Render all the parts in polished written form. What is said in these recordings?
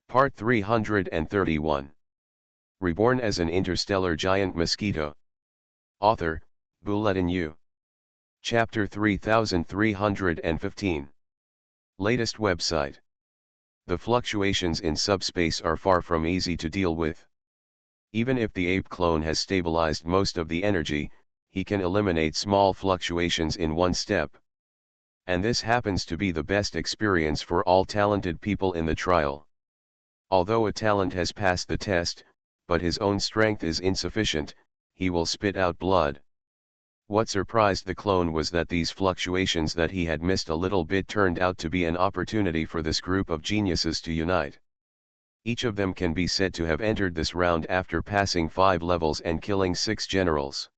Part 331. Reborn as an interstellar giant mosquito. Author, Bulletin U. Chapter 3315. Latest website. The fluctuations in subspace are far from easy to deal with. Even if the ape clone has stabilized most of the energy, he can eliminate small fluctuations in one step. And this happens to be the best experience for all talented people in the trial. Although a talent has passed the test, but his own strength is insufficient, he will spit out blood. What surprised the clone was that these fluctuations that he had missed a little bit turned out to be an opportunity for this group of geniuses to unite. Each of them can be said to have entered this round after passing 5 levels and killing 6 generals.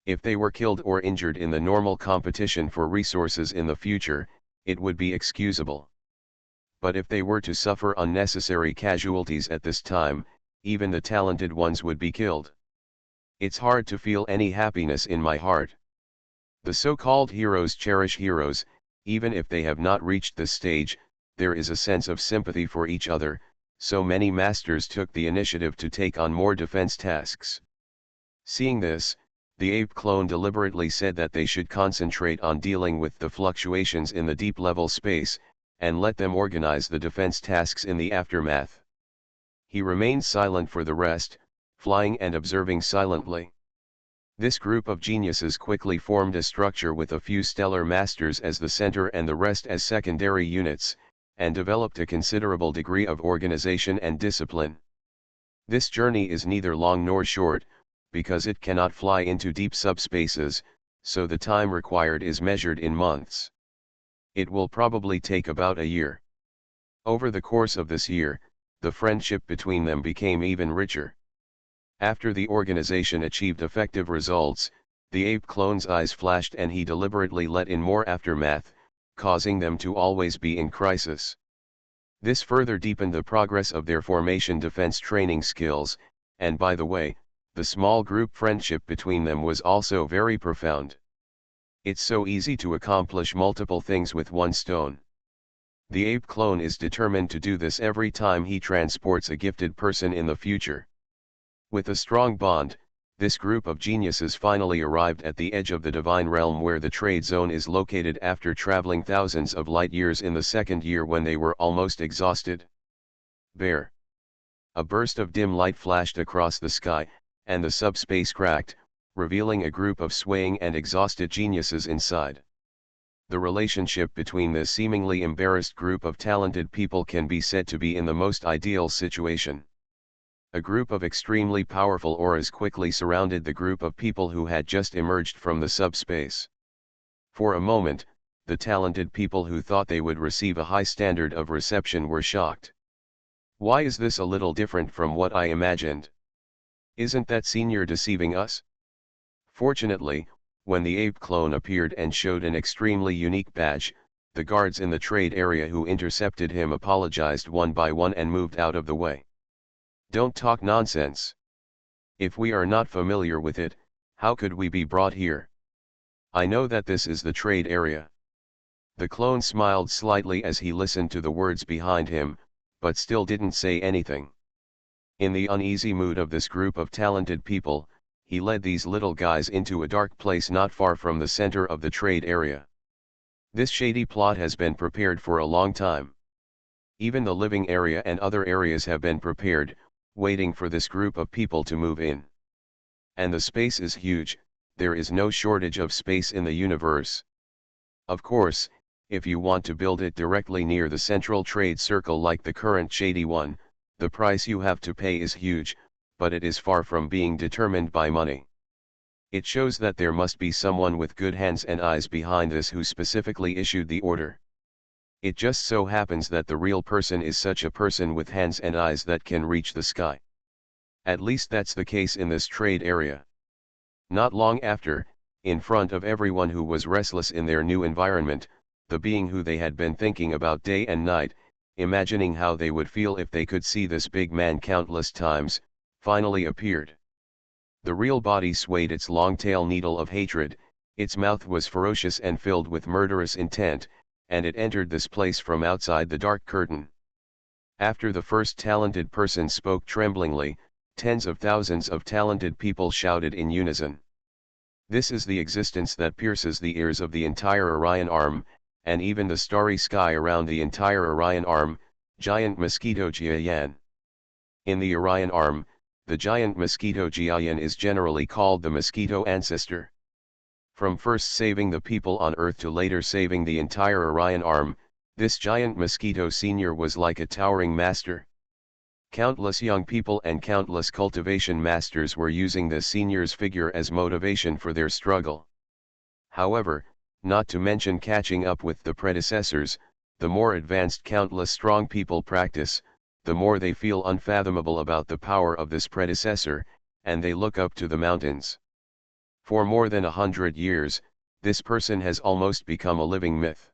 If they were killed or injured in the normal competition for resources in the future, it would be excusable. But if they were to suffer unnecessary casualties at this time, even the talented ones would be killed. It's hard to feel any happiness in my heart. The so-called heroes cherish heroes, even if they have not reached this stage. There is a sense of sympathy for each other, so many masters took the initiative to take on more defense tasks. Seeing this, the ape clone deliberately said that they should concentrate on dealing with the fluctuations in the deep-level space, and let them organize the defense tasks in the aftermath. He remained silent for the rest, flying and observing silently. This group of geniuses quickly formed a structure with a few stellar masters as the center and the rest as secondary units, and developed a considerable degree of organization and discipline. This journey is neither long nor short, because it cannot fly into deep subspaces, so the time required is measured in months. It will probably take about a year. Over the course of this year, the friendship between them became even richer. After the organization achieved effective results, the ape clone's eyes flashed and he deliberately let in more aftermath, causing them to always be in crisis. This further deepened the progress of their formation defense training skills, and by the way, the small group friendship between them was also very profound. It's so easy to accomplish multiple things with one stone. The ape clone is determined to do this every time he transports a gifted person in the future. With a strong bond, this group of geniuses finally arrived at the edge of the divine realm where the trade zone is located after traveling thousands of light years in the second year when they were almost exhausted. Bear. A burst of dim light flashed across the sky, and the subspace cracked, revealing a group of swaying and exhausted geniuses inside. The relationship between this seemingly embarrassed group of talented people can be said to be in the most ideal situation. A group of extremely powerful auras quickly surrounded the group of people who had just emerged from the subspace. For a moment, the talented people who thought they would receive a high standard of reception were shocked. Why is this a little different from what I imagined? Isn't that senior deceiving us? Fortunately, when the ape clone appeared and showed an extremely unique badge, the guards in the trade area who intercepted him apologized one by one and moved out of the way. Don't talk nonsense. If we are not familiar with it, how could we be brought here? I know that this is the trade area. The clone smiled slightly as he listened to the words behind him, but still didn't say anything. In the uneasy mood of this group of talented people, he led these little guys into a dark place not far from the center of the trade area. This shady plot has been prepared for a long time. Even the living area and other areas have been prepared, waiting for this group of people to move in. And the space is huge. There is no shortage of space in the universe. Of course, if you want to build it directly near the central trade circle like the current shady one, the price you have to pay is huge, but it is far from being determined by money. It shows that there must be someone with good hands and eyes behind this who specifically issued the order. It just so happens that the real person is such a person with hands and eyes that can reach the sky. At least that's the case in this trade area. Not long after, in front of everyone who was restless in their new environment, the being who they had been thinking about day and night, imagining how they would feel if they could see this big man countless times, finally appeared. The real body swayed its long tail needle of hatred, its mouth was ferocious and filled with murderous intent, and it entered this place from outside the dark curtain. After the first talented person spoke tremblingly, tens of thousands of talented people shouted in unison. This is the existence that pierces the ears of the entire Orion Arm, and even the starry sky around the entire Orion Arm, giant Mosquito Jiayan. In the Orion Arm, the giant Mosquito Jiayan is generally called the Mosquito Ancestor. From first saving the people on Earth to later saving the entire Orion Arm, this giant Mosquito Senior was like a towering master. Countless young people and countless cultivation masters were using the senior's figure as motivation for their struggle. However, not to mention catching up with the predecessors, the more advanced countless strong people practice, the more they feel unfathomable about the power of this predecessor, and they look up to the mountains. For more than 100 years, this person has almost become a living myth.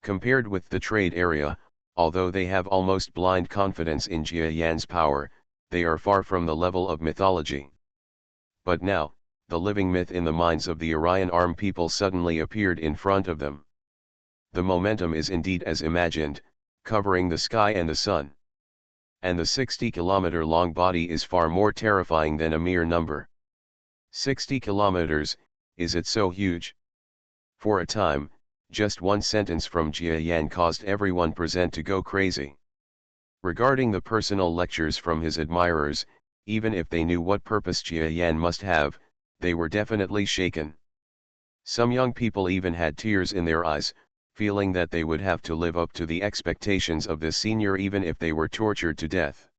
Compared with the trade area, although they have almost blind confidence in Jia Yan's power, they are far from the level of mythology. But now, the living myth in the minds of the Orion Arm people suddenly appeared in front of them. The momentum is indeed as imagined, covering the sky and the sun. And the 60-kilometer-long body is far more terrifying than a mere number. 60 kilometers, is it so huge? For a time, just one sentence from Jia Yan caused everyone present to go crazy. Regarding the personal lectures from his admirers, even if they knew what purpose Jia Yan must have, they were definitely shaken. Some young people even had tears in their eyes, feeling that they would have to live up to the expectations of this senior even if they were tortured to death.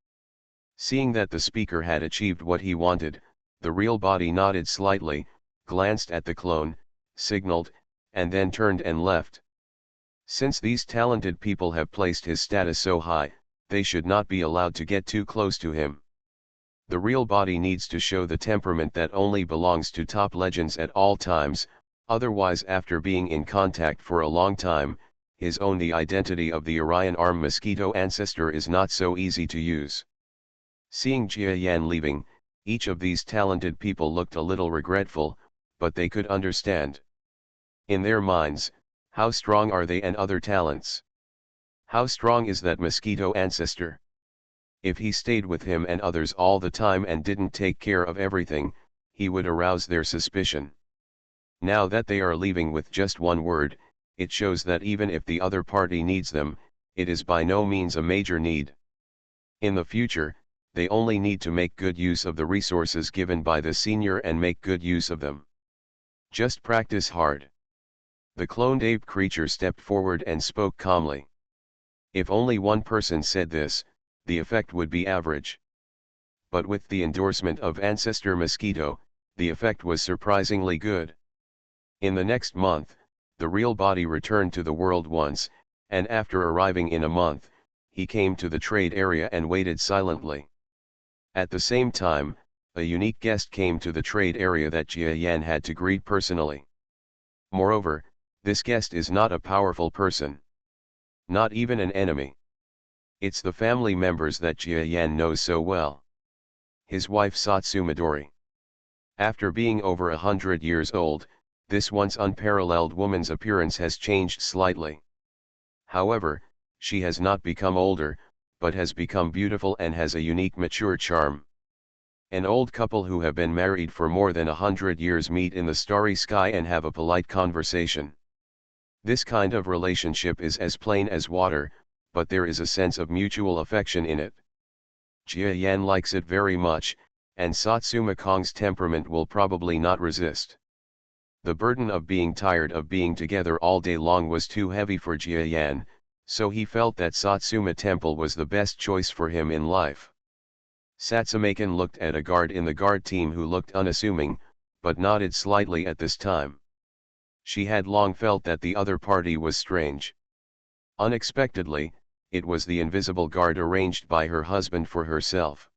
Seeing that the speaker had achieved what he wanted, the real body nodded slightly, glanced at the clone, signaled, and then turned and left. Since these talented people have placed his status so high, they should not be allowed to get too close to him. The real body needs to show the temperament that only belongs to top legends at all times, otherwise after being in contact for a long time, the identity of the Orion Arm Mosquito Ancestor is not so easy to use. Seeing Jia Yan leaving, each of these talented people looked a little regretful, but they could understand. In their minds, how strong are they and other talents? How strong is that Mosquito Ancestor? If he stayed with him and others all the time and didn't take care of everything, he would arouse their suspicion. Now that they are leaving with just one word, it shows that even if the other party needs them, it is by no means a major need. In the future, they only need to make good use of the resources given by the senior and make good use of them. Just practice hard. The cloned ape creature stepped forward and spoke calmly. If only one person said this, the effect would be average. But with the endorsement of Ancestor Mosquito, the effect was surprisingly good. In the next month, the real body returned to the world once, and after arriving in a month, he came to the trade area and waited silently. At the same time, a unique guest came to the trade area that Jia Yan had to greet personally. Moreover, this guest is not a powerful person. Not even an enemy. It's the family members that Jia Yan knows so well. His wife Satsumadori. After being over 100 years old, this once unparalleled woman's appearance has changed slightly. However, she has not become older, but has become beautiful and has a unique mature charm. An old couple who have been married for more than 100 years meet in the starry sky and have a polite conversation. This kind of relationship is as plain as water, but there is a sense of mutual affection in it. Jia Yan likes it very much, and Satsuma Kong's temperament will probably not resist. The burden of being tired of being together all day long was too heavy for Jia Yan, so he felt that Satsuma Temple was the best choice for him in life. Satsumakan looked at a guard in the guard team who looked unassuming, but nodded slightly at this time. She had long felt that the other party was strange. Unexpectedly, it was the invisible guard arranged by her husband for herself.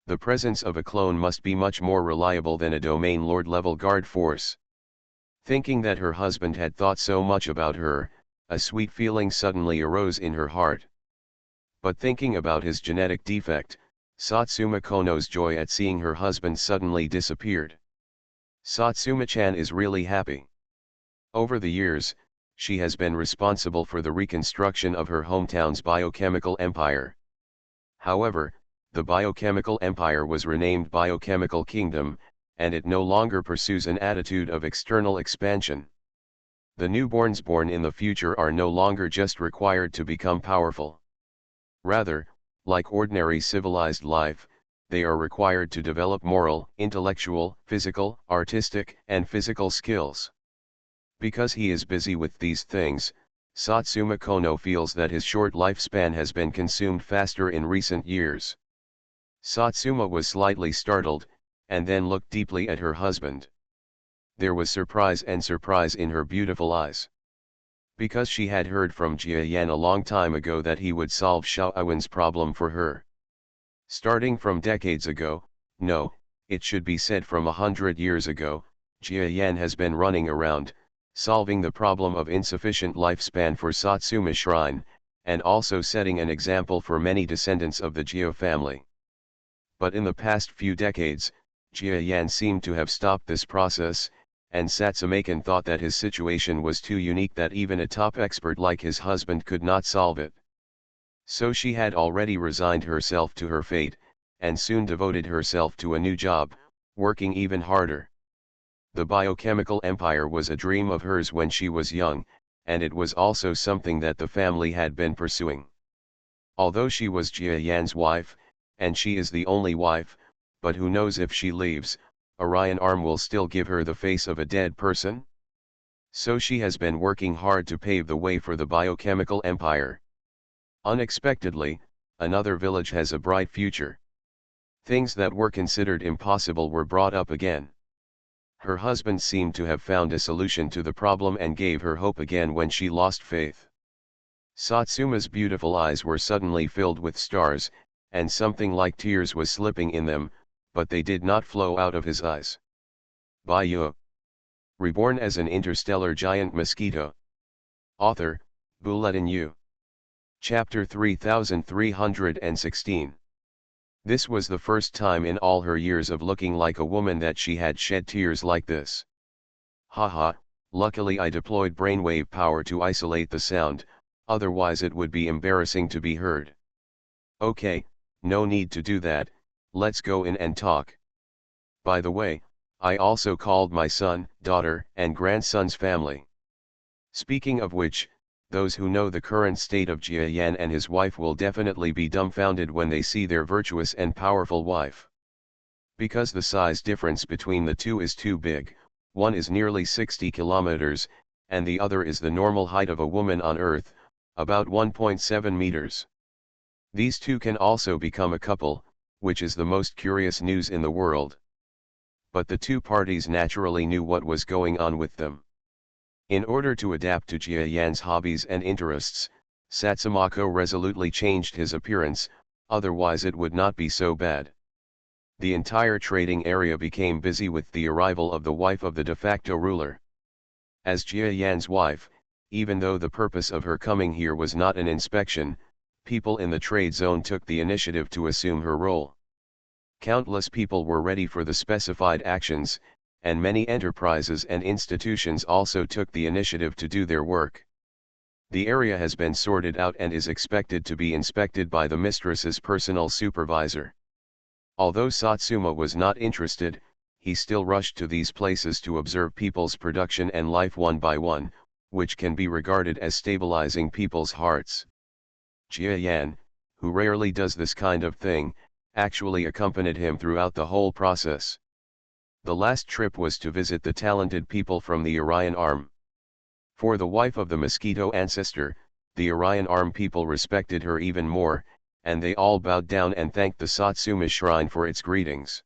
The presence of a clone must be much more reliable than a domain lord level guard force. Thinking that her husband had thought so much about her, a sweet feeling suddenly arose in her heart. But thinking about his genetic defect, Satsuma Kono's joy at seeing her husband suddenly disappeared. Satsuma-chan is really happy. Over the years, She has been responsible for the reconstruction of her hometown's biochemical empire. However, the biochemical empire was renamed Biochemical Kingdom, and it no longer pursues an attitude of external expansion. The newborns born in the future are no longer just required to become powerful. Rather, like ordinary civilized life, they are required to develop moral, intellectual, physical, artistic, and physical skills. Because he is busy with these things, Satsuma Kono feels that his short lifespan has been consumed faster in recent years. Satsuma was slightly startled, and then looked deeply at her husband. There was surprise in her beautiful eyes. Because she had heard from Jia Yan a long time ago that he would solve Xiao Iwan's problem for her. Starting from decades ago, no, it should be said from 100 years ago, Jia Yan has been running around, solving the problem of insufficient lifespan for Satsuma Shrine, and also setting an example for many descendants of the Jia family. But in the past few decades, Jia Yan seemed to have stopped this process, and Satsumakan thought that his situation was too unique that even a top expert like his husband could not solve it. So she had already resigned herself to her fate, and soon devoted herself to a new job, working even harder. The biochemical empire was a dream of hers when she was young, and it was also something that the family had been pursuing. Although she was Jia Yan's wife, and she is the only wife, but who knows if she leaves, Orion Arm will still give her the face of a dead person? So she has been working hard to pave the way for the biochemical empire. Unexpectedly, another village has a bright future. Things that were considered impossible were brought up again. Her husband seemed to have found a solution to the problem and gave her hope again when she lost faith. Satsuma's beautiful eyes were suddenly filled with stars, and something like tears was slipping in them, but they did not flow out of his eyes. Baiyu. Reborn as an interstellar giant mosquito. Author, Bulletin U. Chapter 3316. This was the first time in all her years of looking like a woman that she had shed tears like this. Haha, luckily I deployed brainwave power to isolate the sound, otherwise it would be embarrassing to be heard. Okay, no need to do that, let's go in and talk. By the way, I also called my son, daughter, and grandson's family. Speaking of which, those who know the current state of Jia Yan and his wife will definitely be dumbfounded when they see their virtuous and powerful wife. Because the size difference between the two is too big, one is nearly 60 kilometers, and the other is the normal height of a woman on Earth, about 1.7 meters. These two can also become a couple, which is the most curious news in the world. But the two parties naturally knew what was going on with them. In order to adapt to Jia Yan's hobbies and interests, Satsumako resolutely changed his appearance, otherwise it would not be so bad. The entire trading area became busy with the arrival of the wife of the de facto ruler. As Jia Yan's wife, even though the purpose of her coming here was not an inspection, people in the trade zone took the initiative to assume her role. Countless people were ready for the specified actions, and many enterprises and institutions also took the initiative to do their work. The area has been sorted out and is expected to be inspected by the mistress's personal supervisor. Although Satsuma was not interested, he still rushed to these places to observe people's production and life one by one, which can be regarded as stabilizing people's hearts. Jia Yan, who rarely does this kind of thing, actually accompanied him throughout the whole process. The last trip was to visit the talented people from the Orion Arm. For the wife of the Mosquito ancestor, the Orion Arm people respected her even more, and they all bowed down and thanked the Satsuma shrine for its greetings.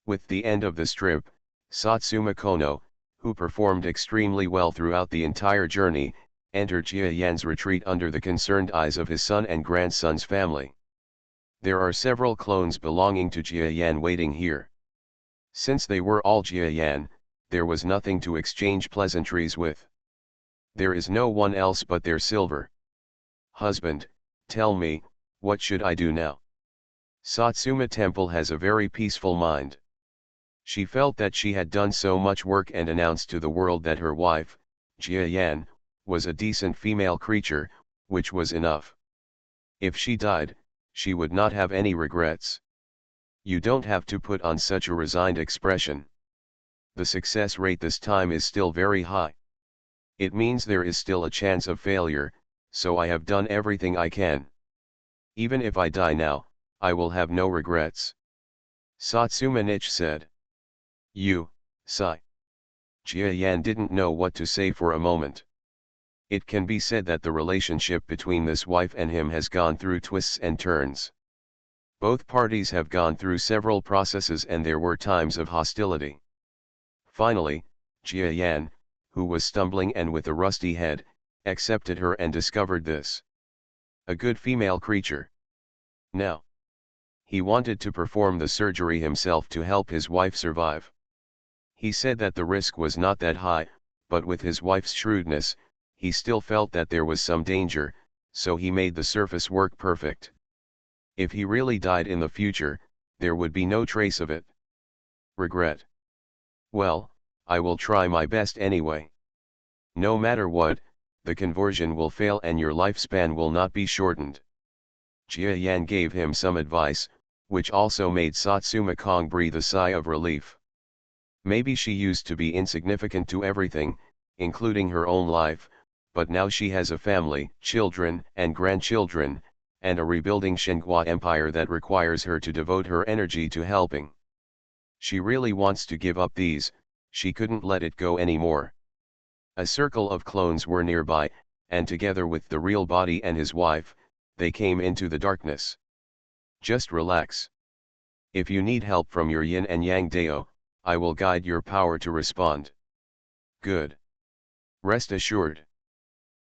With the end of this trip, Satsuma Kono, who performed extremely well throughout the entire journey, entered Jia Yan's retreat under the concerned eyes of his son and grandson's family. There are several clones belonging to Jia Yan waiting here. Since they were all Jia Yan, there was nothing to exchange pleasantries with. There is no one else but their silver. Husband, tell me, what should I do now? Satsuma Temple has a very peaceful mind. She felt that she had done so much work and announced to the world that her wife, Jia Yan, was a decent female creature, which was enough. If she died, she would not have any regrets. You don't have to put on such a resigned expression. The success rate this time is still very high. It means there is still a chance of failure, so I have done everything I can. Even if I die now, I will have no regrets. Satsuma Niche said. You, Sai. Jia Yan didn't know what to say for a moment. It can be said that the relationship between this wife and him has gone through twists and turns. Both parties have gone through several processes and there were times of hostility. Finally, Jia Yan, who was stumbling and with a rusty head, accepted her and discovered this. A good female creature. Now, he wanted to perform the surgery himself to help his wife survive. He said that the risk was not that high, but with his wife's shrewdness, he still felt that there was some danger, so he made the surface work perfect. If he really died in the future, there would be no trace of it. Regret. Well, I will try my best anyway. No matter what, the conversion will fail and your lifespan will not be shortened. Jia Yan gave him some advice, which also made Satsuma Kong breathe a sigh of relief. Maybe she used to be insignificant to everything, including her own life, but now she has a family, children and grandchildren, and a rebuilding Shenhua empire that requires her to devote her energy to helping. She really wants to give up these, she couldn't let it go anymore. A circle of clones were nearby, and together with the real body and his wife, they came into the darkness. Just relax. If you need help from your yin and yang Dao, I will guide your power to respond. Good. Rest assured.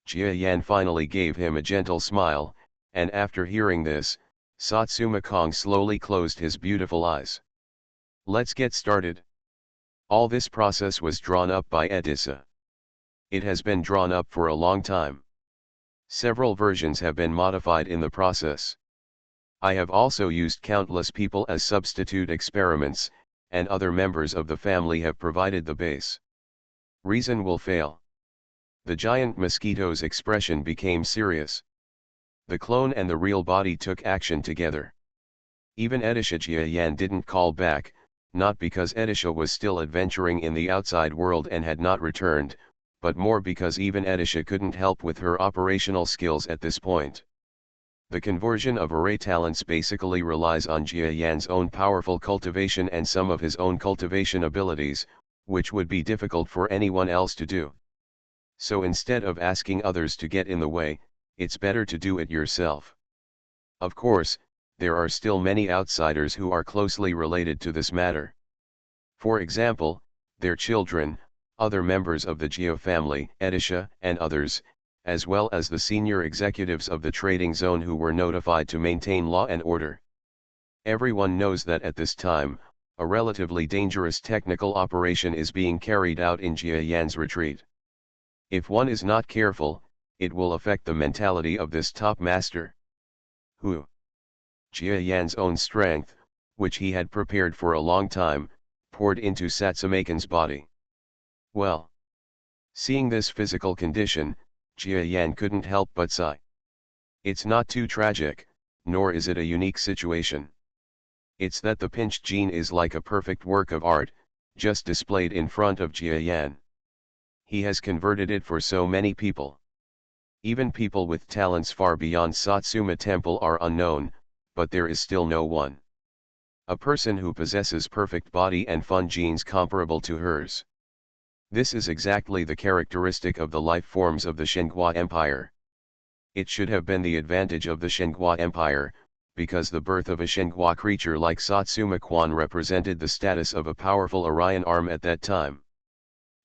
Jia Yan finally gave him a gentle smile, and after hearing this, Satsuma Kong slowly closed his beautiful eyes. Let's get started. All this process was drawn up by Edissa. It has been drawn up for a long time. Several versions have been modified in the process. I have also used countless people as substitute experiments, and other members of the family have provided the base. Reason will fail. The giant mosquito's expression became serious. The clone and the real body took action together. Even Edisha Jia Yan didn't call back, not because Edisha was still adventuring in the outside world and had not returned, but more because even Edisha couldn't help with her operational skills at this point. The conversion of array talents basically relies on Jia Yan's own powerful cultivation and some of his own cultivation abilities, which would be difficult for anyone else to do. So instead of asking others to get in the way, it's better to do it yourself. Of course, there are still many outsiders who are closely related to this matter. For example, their children, other members of the Jia family, Edisha, and others, as well as the senior executives of the trading zone who were notified to maintain law and order. Everyone knows that at this time, a relatively dangerous technical operation is being carried out in Jia Yan's retreat. If one is not careful, it will affect the mentality of this top master. Who? Jia Yan's own strength, which he had prepared for a long time, poured into Satsumakan's body. Well, seeing this physical condition, Jia Yan couldn't help but sigh. It's not too tragic, nor is it a unique situation. It's that the pinched gene is like a perfect work of art, just displayed in front of Jia Yan. He has converted it for so many people. Even people with talents far beyond Satsuma Temple are unknown, but there is still no one. A person who possesses perfect body and fun genes comparable to hers. This is exactly the characteristic of the life forms of the Shenhua Empire. It should have been the advantage of the Shenhua Empire, because the birth of a Shenhua creature like Satsuma Quan represented the status of a powerful Orion arm at that time.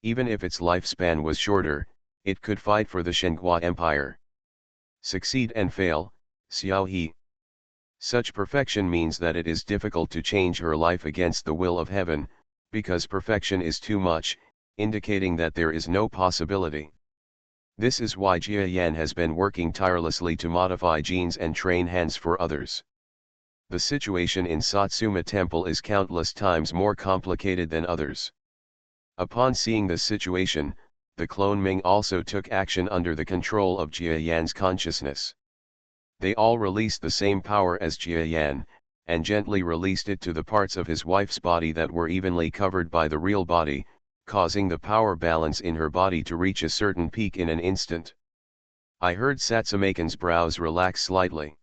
Even if its lifespan was shorter, it could fight for the Shenhua Empire. Succeed and fail, Xiao He. Such perfection means that it is difficult to change her life against the will of heaven, because perfection is too much, indicating that there is no possibility. This is why Jia Yan has been working tirelessly to modify genes and train hands for others. The situation in Satsuma Temple is countless times more complicated than others. Upon seeing this situation, the clone Ming also took action under the control of Jia Yan's consciousness. They all released the same power as Jia Yan, and gently released it to the parts of his wife's body that were evenly covered by the real body, causing the power balance in her body to reach a certain peak in an instant. I heard Satsumaken's brows relax slightly.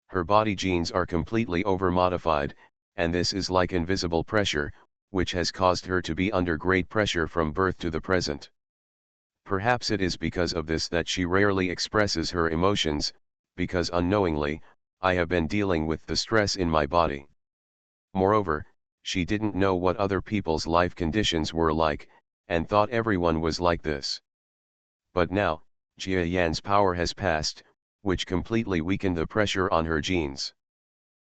Her body genes are completely over-modified, and this is like invisible pressure, which has caused her to be under great pressure from birth to the present. Perhaps it is because of this that she rarely expresses her emotions, because unknowingly, I have been dealing with the stress in my body. Moreover, she didn't know what other people's life conditions were like, and thought everyone was like this. But now, Jia Yan's power has passed, which completely weakened the pressure on her genes.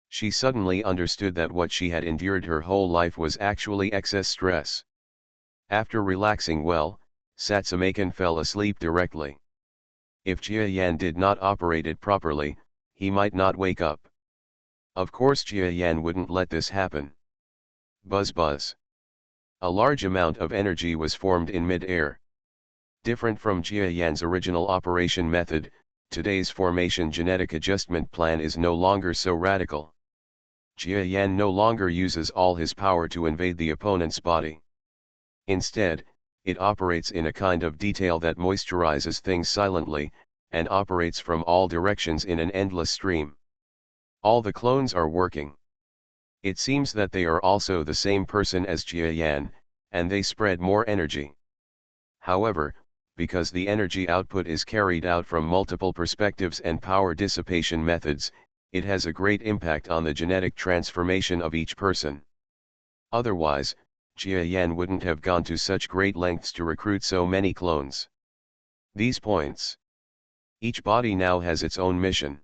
She suddenly understood that what she had endured her whole life was actually excess stress. After relaxing well, Satsumaken fell asleep directly. If Jia Yan did not operate it properly, he might not wake up. Of course Jia Yan wouldn't let this happen. Buzz buzz. A large amount of energy was formed in mid-air. Different from Jia Yan's original operation method, today's formation genetic adjustment plan is no longer so radical. Jia Yan no longer uses all his power to invade the opponent's body. Instead, it operates in a kind of detail that moisturizes things silently, and operates from all directions in an endless stream. All the clones are working. It seems that they are also the same person as Jia Yan, and they spread more energy. However, because the energy output is carried out from multiple perspectives and power dissipation methods, it has a great impact on the genetic transformation of each person. Otherwise, Jia Yan wouldn't have gone to such great lengths to recruit so many clones. These points. Each body now has its own mission.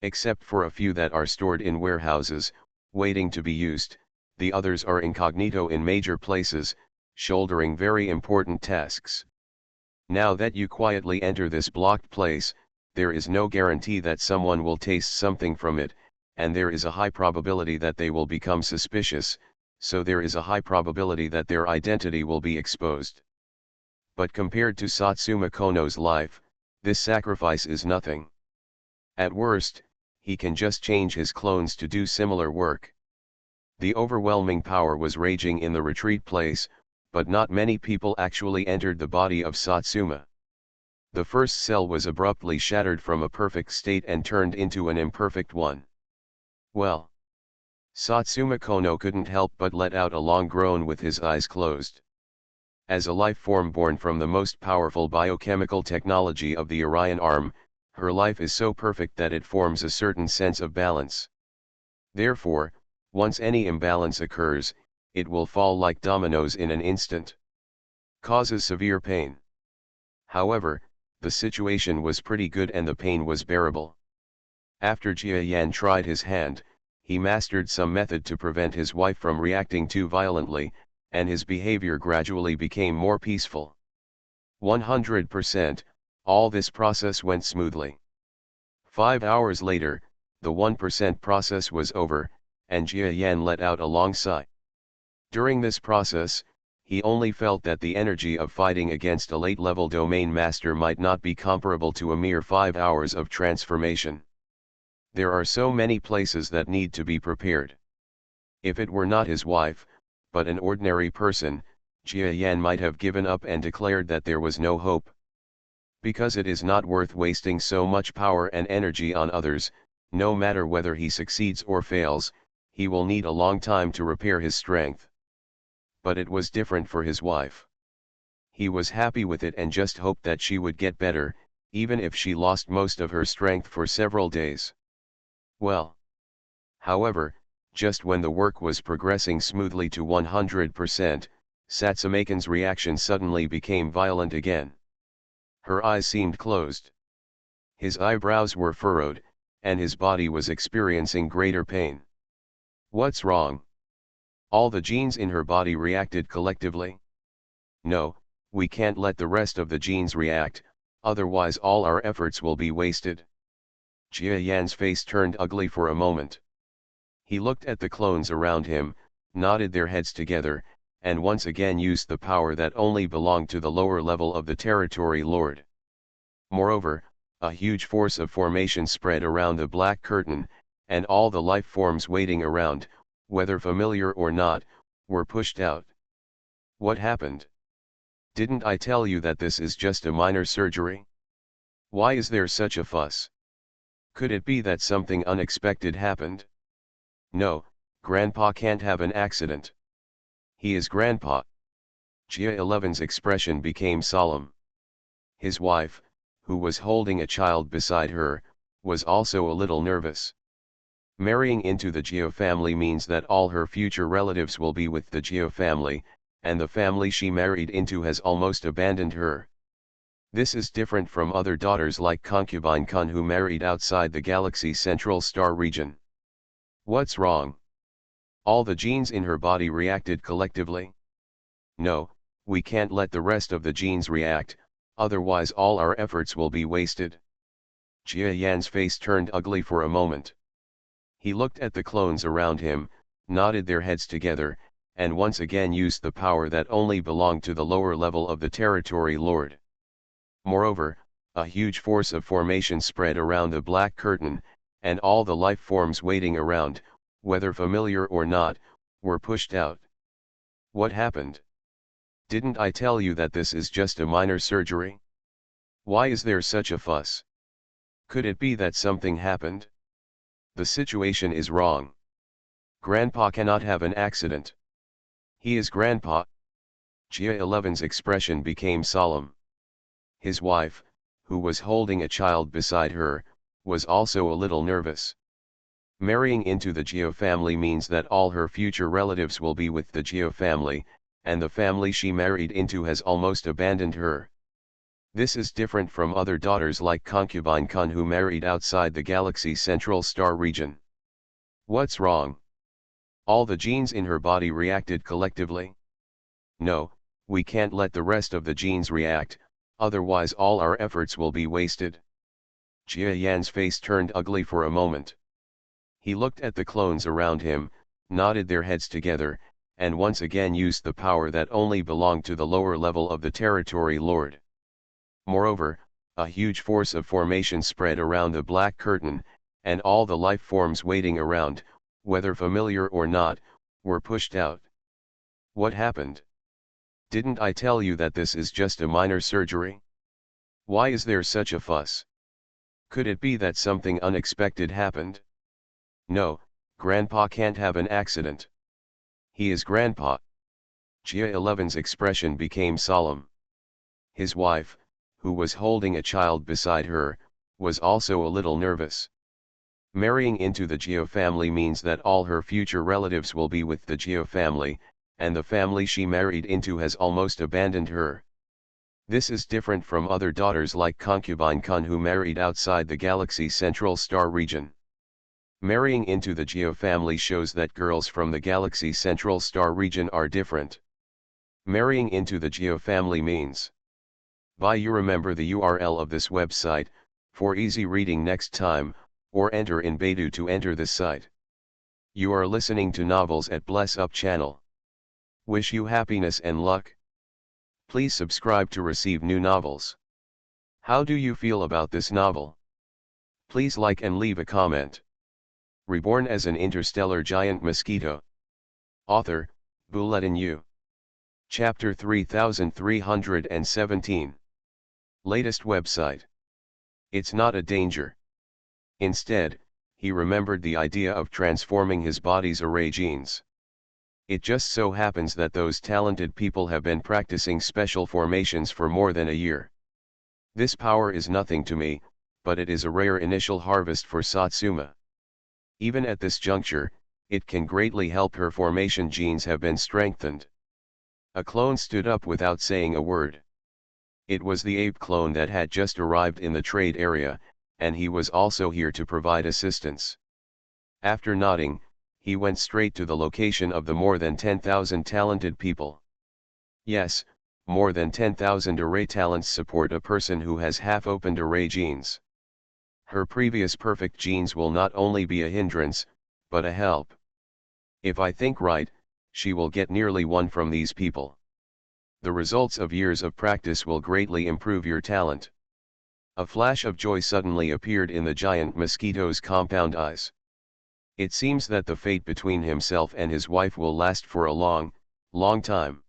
Except for a few that are stored in warehouses, waiting to be used, the others are incognito in major places, shouldering very important tasks. Now that you quietly enter this blocked place, there is no guarantee that someone will taste something from it, and there is a high probability that they will become suspicious, so there is a high probability that their identity will be exposed. But compared to Satsuma Kono's life, this sacrifice is nothing. At worst, he can just change his clones to do similar work. The overwhelming power was raging in the retreat place, but not many people actually entered the body of Satsuma. The first cell was abruptly shattered from a perfect state and turned into an imperfect one. Well. Satsuma Kono couldn't help but let out a long groan with his eyes closed. As a life form born from the most powerful biochemical technology of the Orion arm, her life is so perfect that it forms a certain sense of balance. Therefore, once any imbalance occurs, it will fall like dominoes in an instant. Causes severe pain. However, the situation was pretty good and the pain was bearable. After Jia Yan tried his hand, he mastered some method to prevent his wife from reacting too violently, and his behavior gradually became more peaceful. 100%, all this process went smoothly. 5 hours later, the 1% process was over, and Jia Yan let out a long sigh. During this process, he only felt that the energy of fighting against a late-level domain master might not be comparable to a mere 5 hours of transformation. There are so many places that need to be prepared. If it were not his wife, but an ordinary person, Jia Yan might have given up and declared that there was no hope. Because it is not worth wasting so much power and energy on others, no matter whether he succeeds or fails, he will need a long time to repair his strength. But it was different for his wife. He was happy with it and just hoped that she would get better, even if she lost most of her strength for several days. Well. However, just when the work was progressing smoothly to 100%, Satsumaken's reaction suddenly became violent again. Her eyes seemed closed. His eyebrows were furrowed, and his body was experiencing greater pain. What's wrong? All the genes in her body reacted collectively. No, we can't let the rest of the genes react, otherwise all our efforts will be wasted. Jia Yan's face turned ugly for a moment. He looked at the clones around him, nodded their heads together, and once again used the power that only belonged to the lower level of the territory lord. Moreover, a huge force of formation spread around the black curtain, and all the life forms waiting around, whether familiar or not, were pushed out. What happened? Didn't I tell you that this is just a minor surgery? Why is there such a fuss? Could it be that something unexpected happened? No, Grandpa can't have an accident. He is Grandpa. Gia 11's expression became solemn. His wife, who was holding a child beside her, was also a little nervous. Marrying into the Geo family means that all her future relatives will be with the Geo family, and the family she married into has almost abandoned her. This is different from other daughters like concubine Kun who married outside the galaxy's central star region. What's wrong? All the genes in her body reacted collectively? No, we can't let the rest of the genes react, otherwise all our efforts will be wasted. Jia Yan's face turned ugly for a moment. He looked at the clones around him, nodded their heads together, and once again used the power that only belonged to the lower level of the territory lord. Moreover, a huge force of formation spread around the black curtain, and all the life forms waiting around, whether familiar or not, were pushed out. What happened? Didn't I tell you that this is just a minor surgery? Why is there such a fuss? Could it be that something happened? The situation is wrong. Grandpa cannot have an accident. He is Grandpa. Gia 11's expression became solemn. His wife, who was holding a child beside her, was also a little nervous. Marrying into the Geo family means that all her future relatives will be with the Geo family, and the family she married into has almost abandoned her. This is different from other daughters like concubine Kun who married outside the galaxy's central star region. What's wrong? All the genes in her body reacted collectively? No, we can't let the rest of the genes react, otherwise all our efforts will be wasted. Jia Yan's face turned ugly for a moment. He looked at the clones around him, nodded their heads together, and once again used the power that only belonged to the lower level of the territory lord. Moreover, a huge force of formation spread around the black curtain, and all the life forms waiting around, whether familiar or not, were pushed out. What happened? Didn't I tell you that this is just a minor surgery? Why is there such a fuss? Could it be that something unexpected happened? No, Grandpa can't have an accident. He is Grandpa. Gia 11's expression became solemn. His wife, who was holding a child beside her, was also a little nervous. Marrying into the Geo family means that all her future relatives will be with the Geo family, and the family she married into has almost abandoned her. This is different from other daughters like concubine Kun who married outside the galaxy's central star region. Marrying into the Geo family shows that girls from the galaxy's central star region are different. Marrying into the Geo family means. You remember the URL of this website, for easy reading next time, or enter in Baidu to enter this site. You are listening to Novels at Bless Up channel. Wish you happiness and luck. Please subscribe to receive new novels. How do you feel about this novel? Please like and leave a comment. Reborn as an interstellar giant mosquito. Author, Bulletin U. Chapter 3317. Latest website. It's not a danger. Instead, he remembered the idea of transforming his body's array genes. It just so happens that those talented people have been practicing special formations for more than a year. This power is nothing to me, but it is a rare initial harvest for Satsuma. Even at this juncture, it can greatly help. Her formation genes have been strengthened. A clone stood up without saying a word. It was the ape clone that had just arrived in the trade area, and he was also here to provide assistance. After nodding, he went straight to the location of the more than 10,000 talented people. Yes, more than 10,000 array talents support a person who has half-opened array genes. Her previous perfect genes will not only be a hindrance, but a help. If I think right, she will get nearly one from these people. The results of years of practice will greatly improve your talent. A flash of joy suddenly appeared in the giant Mosquito's compound eyes. It seems that the fate between himself and his wife will last for a long, long time.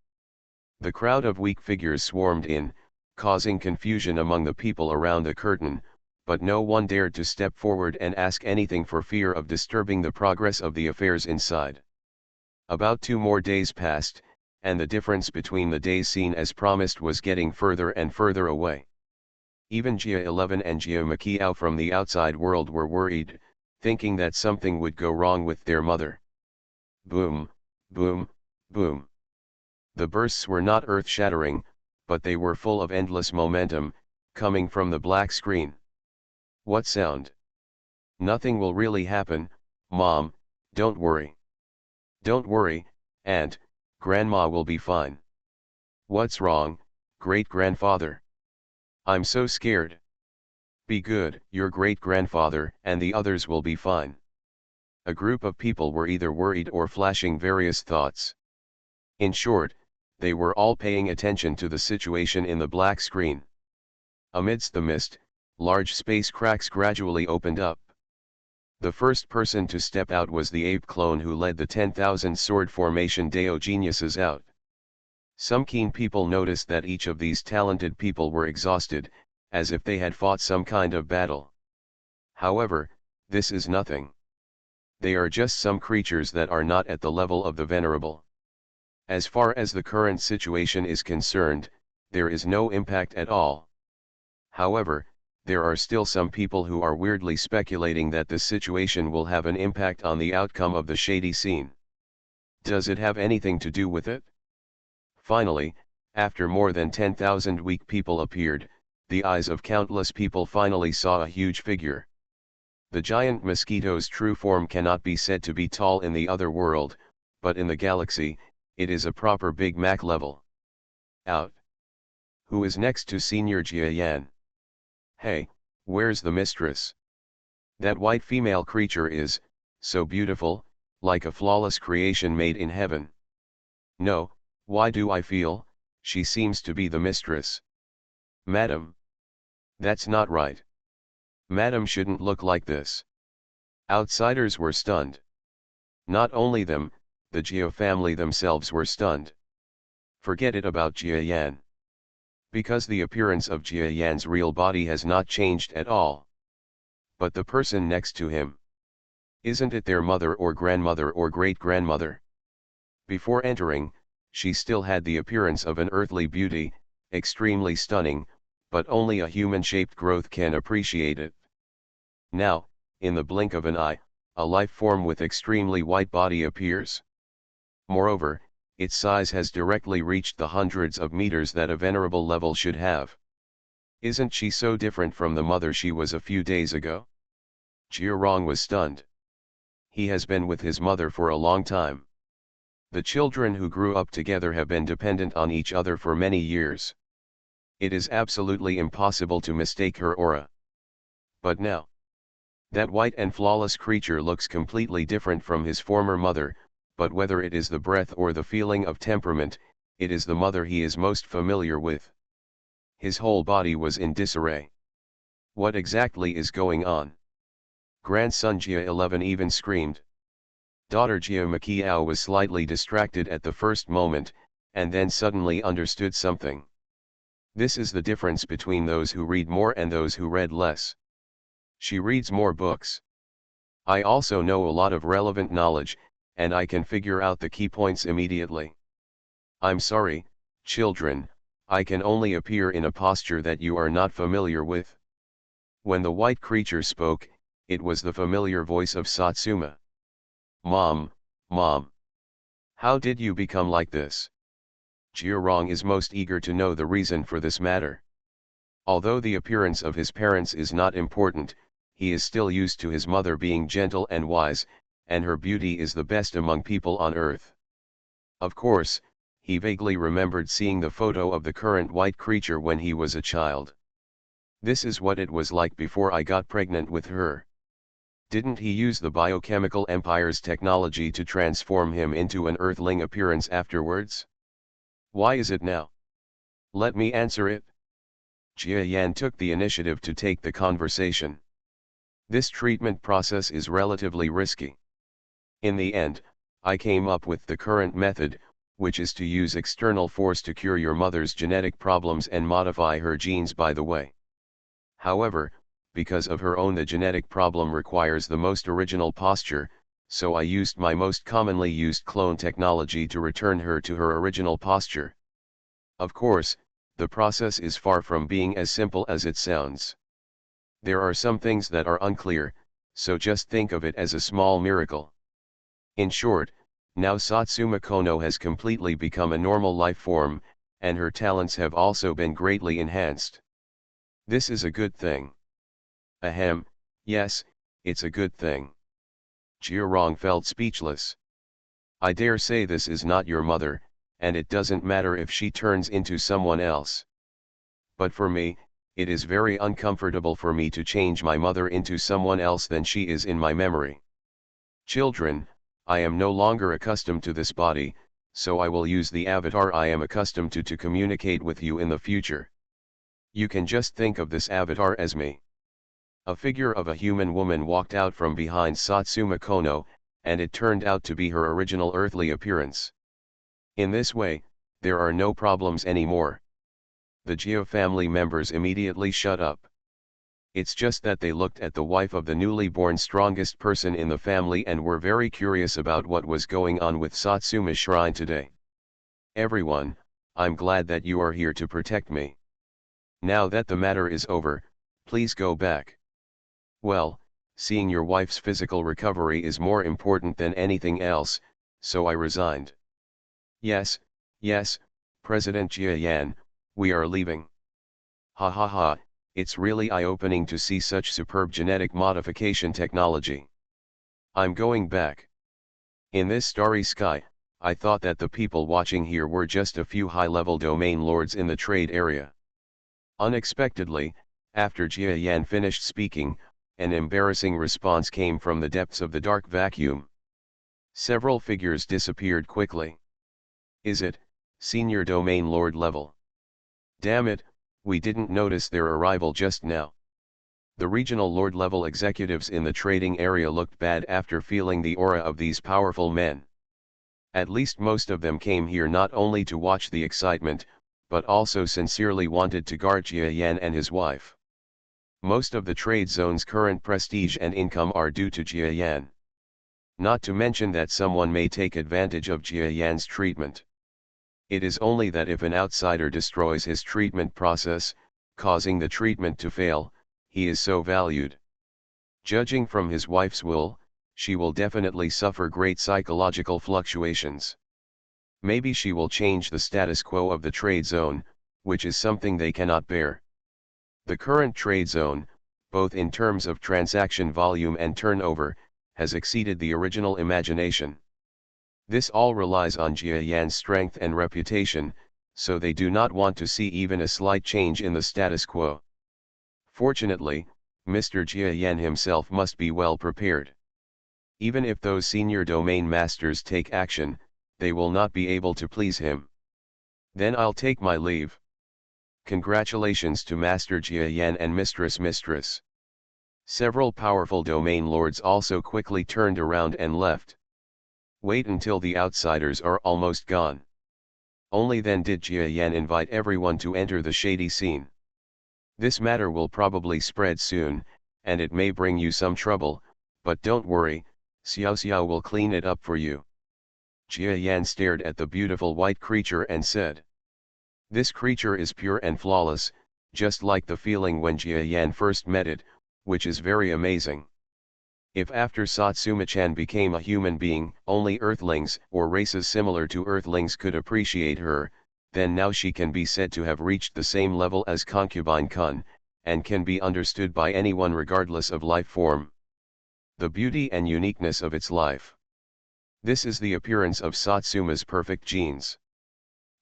The crowd of weak figures swarmed in, causing confusion among the people around the curtain, but no one dared to step forward and ask anything for fear of disturbing the progress of the affairs inside. About 2 more days passed, and the difference between the days seen as promised was getting further and further away. Even Gia 11 and Gia Mosquito from the outside world were worried, thinking that something would go wrong with their mother. Boom, boom, boom. The bursts were not earth-shattering, but they were full of endless momentum, coming from the black screen. What sound? Nothing will really happen, Mom, don't worry. Don't worry, Aunt, Grandma will be fine. What's wrong, great-grandfather? I'm so scared. Be good, your great-grandfather and the others will be fine. A group of people were either worried or flashing various thoughts. In short, they were all paying attention to the situation in the black screen. Amidst the mist, large space cracks gradually opened up. The first person to step out was the ape clone who led the 10,000 sword formation Deo geniuses out. Some keen people noticed that each of these talented people were exhausted, as if they had fought some kind of battle. However, this is nothing. They are just some creatures that are not at the level of the venerable. As far as the current situation is concerned, there is no impact at all. However, there are still some people who are weirdly speculating that this situation will have an impact on the outcome of the shady scene. Does it have anything to do with it? Finally, after more than 10,000 weak people appeared, the eyes of countless people finally saw a huge figure. The giant Mosquito's true form cannot be said to be tall in the other world, but in the galaxy, it is a proper Big Mac level. Out. Who is next to Senior Jiayan? Hey, where's the mistress? That white female creature is, so beautiful, like a flawless creation made in heaven. No, why do I feel, she seems to be the mistress? Madam. That's not right. Madam shouldn't look like this. Outsiders were stunned. Not only them, the Jia family themselves were stunned. Forget it about Jia Yan. Because the appearance of Jia Yan's real body has not changed at all. But the person next to him. Isn't it their mother or grandmother or great-grandmother? Before entering, she still had the appearance of an earthly beauty, extremely stunning, but only a human-shaped growth can appreciate it. Now, in the blink of an eye, a life form with extremely white body appears. Moreover, its size has directly reached the hundreds of meters that a venerable level should have. Isn't she so different from the mother she was a few days ago? Jiarong was stunned. He has been with his mother for a long time. The children who grew up together have been dependent on each other for many years. It is absolutely impossible to mistake her aura. But now, that white and flawless creature looks completely different from his former mother, but whether it is the breath or the feeling of temperament, it is the mother he is most familiar with. His whole body was in disarray. What exactly is going on? Grandson Jia 11 even screamed. Daughter Jia Mosquito was slightly distracted at the first moment, and then suddenly understood something. This is the difference between those who read more and those who read less. She reads more books. I also know a lot of relevant knowledge, and I can figure out the key points immediately. I'm sorry, children, I can only appear in a posture that you are not familiar with. When the white creature spoke, it was the familiar voice of Satsuma. Mom, Mom. How did you become like this? Jiarong is most eager to know the reason for this matter. Although the appearance of his parents is not important, he is still used to his mother being gentle and wise, and her beauty is the best among people on earth. Of course, he vaguely remembered seeing the photo of the current white creature when he was a child. This is what it was like before I got pregnant with her. Didn't he use the biochemical empire's technology to transform him into an earthling appearance afterwards? Why is it now? Let me answer it. Jia Yan took the initiative to take the conversation. This treatment process is relatively risky. In the end, I came up with the current method, which is to use external force to cure your mother's genetic problems and modify her genes by the way. However, because of her own the genetic problem requires the most original posture, so I used my most commonly used clone technology to return her to her original posture. Of course, the process is far from being as simple as it sounds. There are some things that are unclear, so just think of it as a small miracle. In short, now Satsuma Kono has completely become a normal life form, and her talents have also been greatly enhanced. This is a good thing. Ahem, yes, it's a good thing. Jiarong felt speechless. I dare say this is not your mother, and it doesn't matter if she turns into someone else. But for me, it is very uncomfortable for me to change my mother into someone else than she is in my memory. Children, I am no longer accustomed to this body, so I will use the avatar I am accustomed to communicate with you in the future. You can just think of this avatar as me. A figure of a human woman walked out from behind Satsuma Kono, and it turned out to be her original earthly appearance. In this way, there are no problems anymore. The Geo family members immediately shut up. It's just that they looked at the wife of the newly born strongest person in the family and were very curious about what was going on with Satsuma's shrine today. Everyone, I'm glad that you are here to protect me. Now that the matter is over, please go back. Well, seeing your wife's physical recovery is more important than anything else, so I resigned. Yes, President Jia Yan, we are leaving. Ha ha ha, it's really eye-opening to see such superb genetic modification technology. I'm going back. In this starry sky, I thought that the people watching here were just a few high-level domain lords in the trade area. Unexpectedly, after Jia Yan finished speaking, an embarrassing response came from the depths of the dark vacuum. Several figures disappeared quickly. Is it, Senior Domain Lord level? Damn it, we didn't notice their arrival just now. The regional Lord level executives in the trading area looked bad after feeling the aura of these powerful men. At least most of them came here not only to watch the excitement, but also sincerely wanted to guard Jia Yan and his wife. Most of the trade zone's current prestige and income are due to Jia Yan. Not to mention that someone may take advantage of Jia Yan's treatment. It is only that if an outsider destroys his treatment process, causing the treatment to fail, he is so valued. Judging from his wife's will, she will definitely suffer great psychological fluctuations. Maybe she will change the status quo of the trade zone, which is something they cannot bear. The current trade zone, both in terms of transaction volume and turnover, has exceeded the original imagination. This all relies on Jia Yan's strength and reputation, so they do not want to see even a slight change in the status quo. Fortunately, Mr. Jia Yan himself must be well prepared. Even if those senior domain masters take action, they will not be able to please him. Then I'll take my leave. Congratulations to Master Jia Yan and Mistress. Several powerful domain lords also quickly turned around and left. Wait until the outsiders are almost gone. Only then did Jia Yan invite everyone to enter the shady scene. This matter will probably spread soon, and it may bring you some trouble, but don't worry, Xiao Xiao will clean it up for you. Jia Yan stared at the beautiful white creature and said. This creature is pure and flawless, just like the feeling when Jia Yan first met it, which is very amazing. If after Satsuma-chan became a human being, only Earthlings or races similar to Earthlings could appreciate her, then now she can be said to have reached the same level as Concubine Kun, and can be understood by anyone regardless of life form. The beauty and uniqueness of its life. This is the appearance of Satsuma's perfect genes.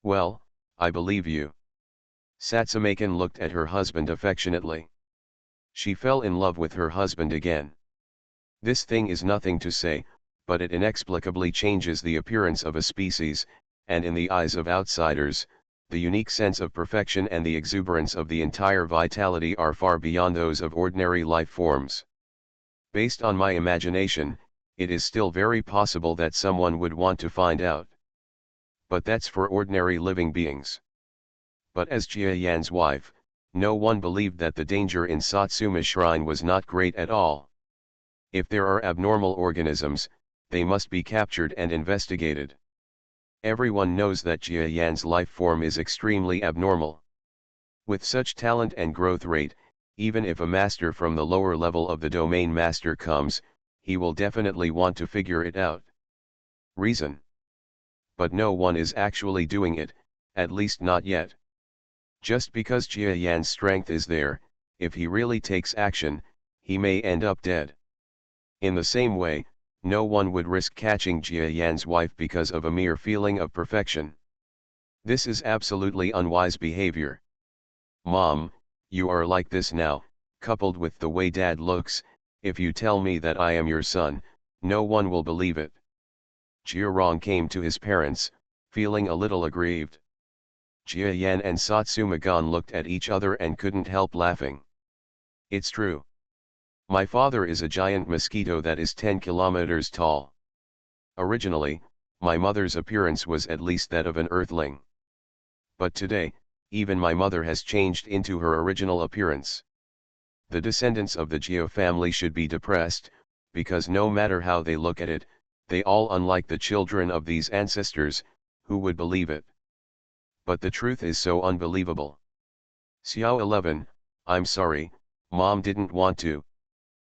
Well, I believe you. Satsuma-kan looked at her husband affectionately. She fell in love with her husband again. This thing is nothing to say, but it inexplicably changes the appearance of a species, and in the eyes of outsiders, the unique sense of perfection and the exuberance of the entire vitality are far beyond those of ordinary life forms. Based on my imagination, it is still very possible that someone would want to find out. But that's for ordinary living beings. But as Jia Yan's wife, no one believed that the danger in Satsuma Shrine was not great at all. If there are abnormal organisms, they must be captured and investigated. Everyone knows that Jia Yan's life form is extremely abnormal. With such talent and growth rate, even if a master from the lower level of the domain master comes, he will definitely want to figure it out. Reason. But no one is actually doing it, at least not yet. Just because Jia Yan's strength is there, if he really takes action, he may end up dead. In the same way, no one would risk catching Jia Yan's wife because of a mere feeling of perfection. This is absolutely unwise behavior. Mom, you are like this now, coupled with the way Dad looks. If you tell me that I am your son, no one will believe it. Jia Rong came to his parents, feeling a little aggrieved. Jia Yan and Satsuma Gon looked at each other and couldn't help laughing. It's true. My father is a giant mosquito that is 10 kilometers tall. Originally, my mother's appearance was at least that of an earthling. But today, even my mother has changed into her original appearance. The descendants of the Jia family should be depressed, because no matter how they look at it, they all unlike the children of these ancestors, who would believe it? But the truth is so unbelievable. Xiao 11, I'm sorry, Mom didn't want to.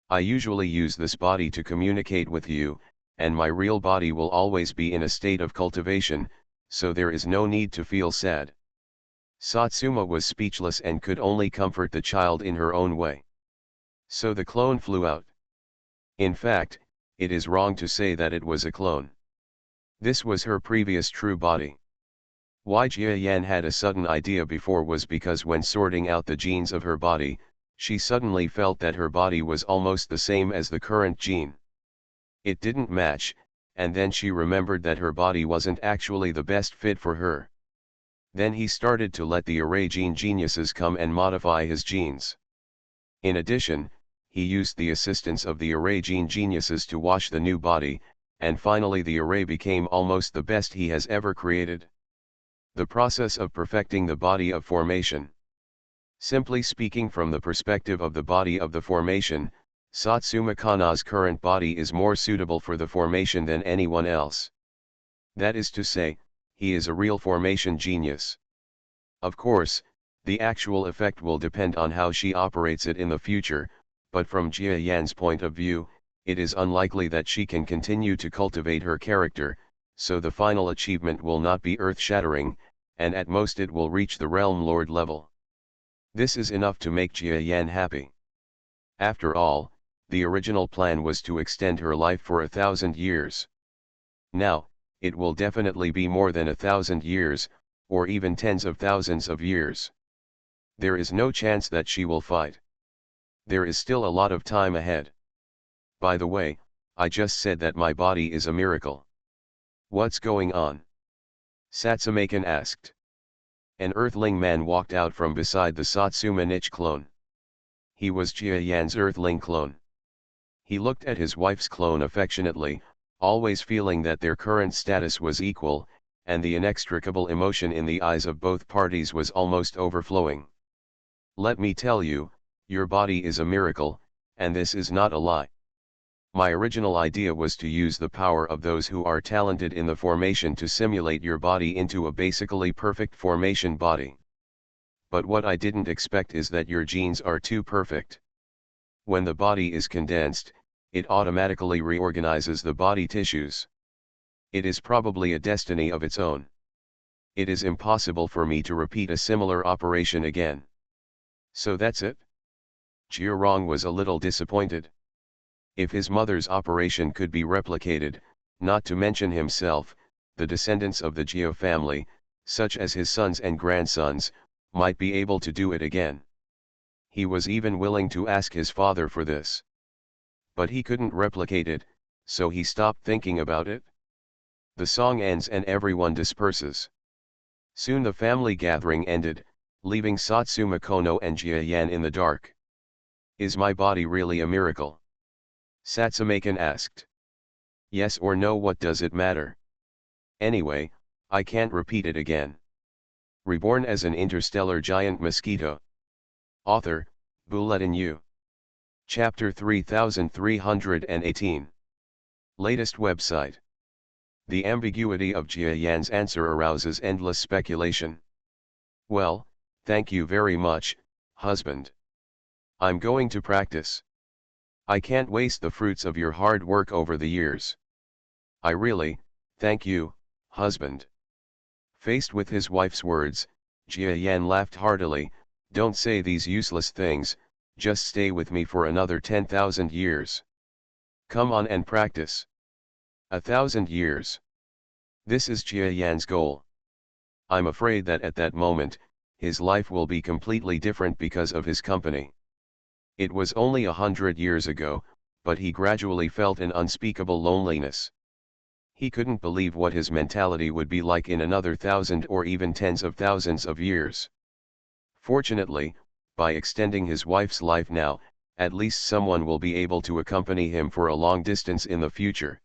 I usually use this body to communicate with you, and my real body will always be in a state of cultivation, so there is no need to feel sad. Satsuma was speechless and could only comfort the child in her own way. So the clone flew out. In fact, it is wrong to say that it was a clone. This was her previous true body. Why Jia Yan had a sudden idea before was because when sorting out the genes of her body, she suddenly felt that her body was almost the same as the current gene. It didn't match, and then she remembered that her body wasn't actually the best fit for her. Then he started to let the array gene geniuses come and modify his genes. In addition, he used the assistance of the array gene geniuses to wash the new body, and finally the array became almost the best he has ever created. The process of perfecting the body of formation. Simply speaking, from the perspective of the body of the formation, Satsuma Kana's current body is more suitable for the formation than anyone else. That is to say, he is a real formation genius. Of course, the actual effect will depend on how she operates it in the future, but from Jia Yan's point of view, it is unlikely that she can continue to cultivate her character, so the final achievement will not be earth-shattering, and at most it will reach the Realm Lord level. This is enough to make Jia Yan happy. After all, the original plan was to extend her life for 1,000 years. Now, it will definitely be more than 1,000 years, or even tens of thousands of years. There is no chance that she will fight. There is still a lot of time ahead. By the way, I just said that my body is a miracle. What's going on? Satsumakan asked. An earthling man walked out from beside the Satsuma niche clone. He was Jia Yan's earthling clone. He looked at his wife's clone affectionately, always feeling that their current status was equal, and the inextricable emotion in the eyes of both parties was almost overflowing. Let me tell you, your body is a miracle, and this is not a lie. My original idea was to use the power of those who are talented in the formation to simulate your body into a basically perfect formation body. But what I didn't expect is that your genes are too perfect. When the body is condensed, it automatically reorganizes the body tissues. It is probably a destiny of its own. It is impossible for me to repeat a similar operation again. So that's it? Jia Rong was a little disappointed. If his mother's operation could be replicated, not to mention himself, the descendants of the Jia family, such as his sons and grandsons, might be able to do it again. He was even willing to ask his father for this. But he couldn't replicate it, so he stopped thinking about it. The song ends and everyone disperses. Soon the family gathering ended, leaving Satsuma Kono and Jia-yan in the dark. Is my body really a miracle? Satsumakan asked. Yes or no, what does it matter? Anyway, I can't repeat it again. Reborn as an interstellar giant mosquito. Author, Bulletin U. Chapter 3318. Latest website. The ambiguity of Jia Yan's answer arouses endless speculation. Well, thank you very much, husband. I'm going to practice. I can't waste the fruits of your hard work over the years. I really, thank you, husband. Faced with his wife's words, Jia Yan laughed heartily. Don't say these useless things, just stay with me for another 10,000 years. Come on and practice. 1,000 years. This is Jia Yan's goal. I'm afraid that at that moment, his life will be completely different because of his company. It was only 100 years ago, but he gradually felt an unspeakable loneliness. He couldn't believe what his mentality would be like in another 1,000 or even tens of thousands of years. Fortunately, by extending his wife's life now, at least someone will be able to accompany him for a long distance in the future.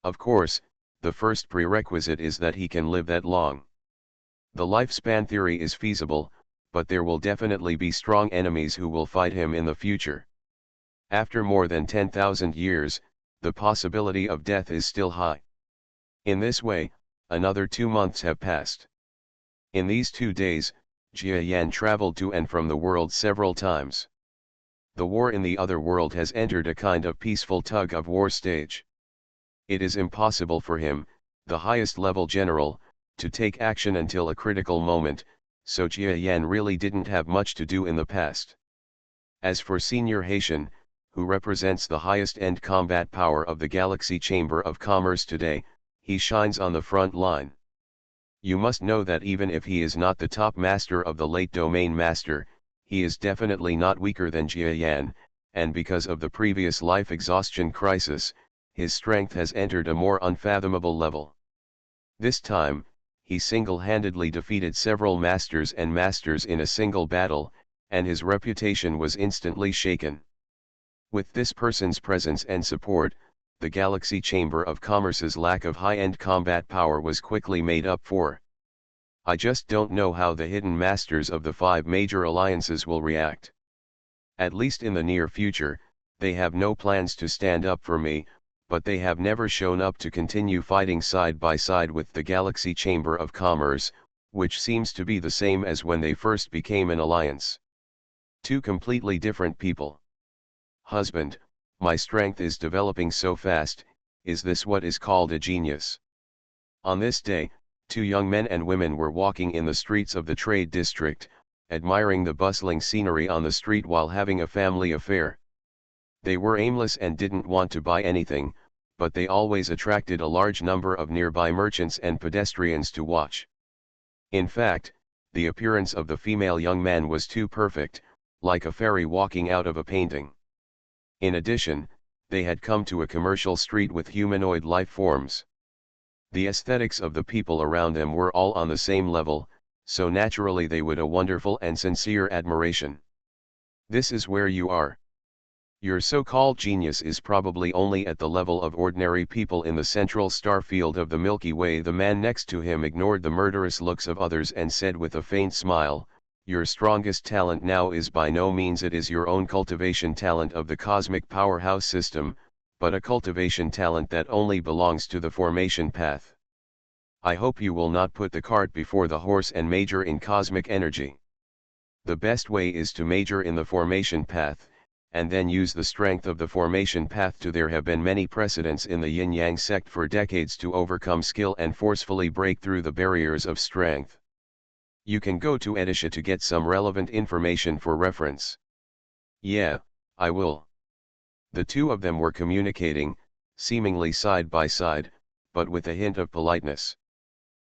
Of course, the first prerequisite is that he can live that long. The lifespan theory is feasible, but there will definitely be strong enemies who will fight him in the future. After more than 10,000 years, the possibility of death is still high. In this way, another 2 months have passed. In these 2 days, Jia Yan traveled to and from the world several times. The war in the other world has entered a kind of peaceful tug-of-war stage. It is impossible for him, the highest level general, to take action until a critical moment, so Jia Yan really didn't have much to do in the past. As for Senior Haitian, who represents the highest end combat power of the Galaxy Chamber of Commerce today, he shines on the front line. You must know that even if he is not the top master of the late domain master, he is definitely not weaker than Jia Yan, and because of the previous life exhaustion crisis, his strength has entered a more unfathomable level. This time, he single-handedly defeated several masters and masters in a single battle, and his reputation was instantly shaken. With this person's presence and support, the Galaxy Chamber of Commerce's lack of high-end combat power was quickly made up for. I just don't know how the hidden masters of the 5 major alliances will react. At least in the near future, they have no plans to stand up for me, but they have never shown up to continue fighting side by side with the Galaxy Chamber of Commerce, which seems to be the same as when they first became an alliance. 2 completely different people. Husband, my strength is developing so fast, is this what is called a genius? On this day, 2 young men and women were walking in the streets of the trade district, admiring the bustling scenery on the street while having a family affair. They were aimless and didn't want to buy anything, but they always attracted a large number of nearby merchants and pedestrians to watch. In fact, the appearance of the female young man was too perfect, like a fairy walking out of a painting. In addition, they had come to a commercial street with humanoid life forms. The aesthetics of the people around them were all on the same level, so naturally they would a wonderful and sincere admiration. This is where you are. Your so-called genius is probably only at the level of ordinary people in the central star field of the Milky Way. The man next to him ignored the murderous looks of others and said with a faint smile, your strongest talent now is by no means it is your own cultivation talent of the cosmic powerhouse system, but a cultivation talent that only belongs to the formation path. I hope you will not put the cart before the horse and major in cosmic energy. The best way is to major in the formation path, and then use the strength of the formation path to. There have been many precedents in the yin-yang sect for decades to overcome skill and forcefully break through the barriers of strength. You can go to Edisha to get some relevant information for reference. Yeah, I will. The 2 of them were communicating, seemingly side by side, but with a hint of politeness.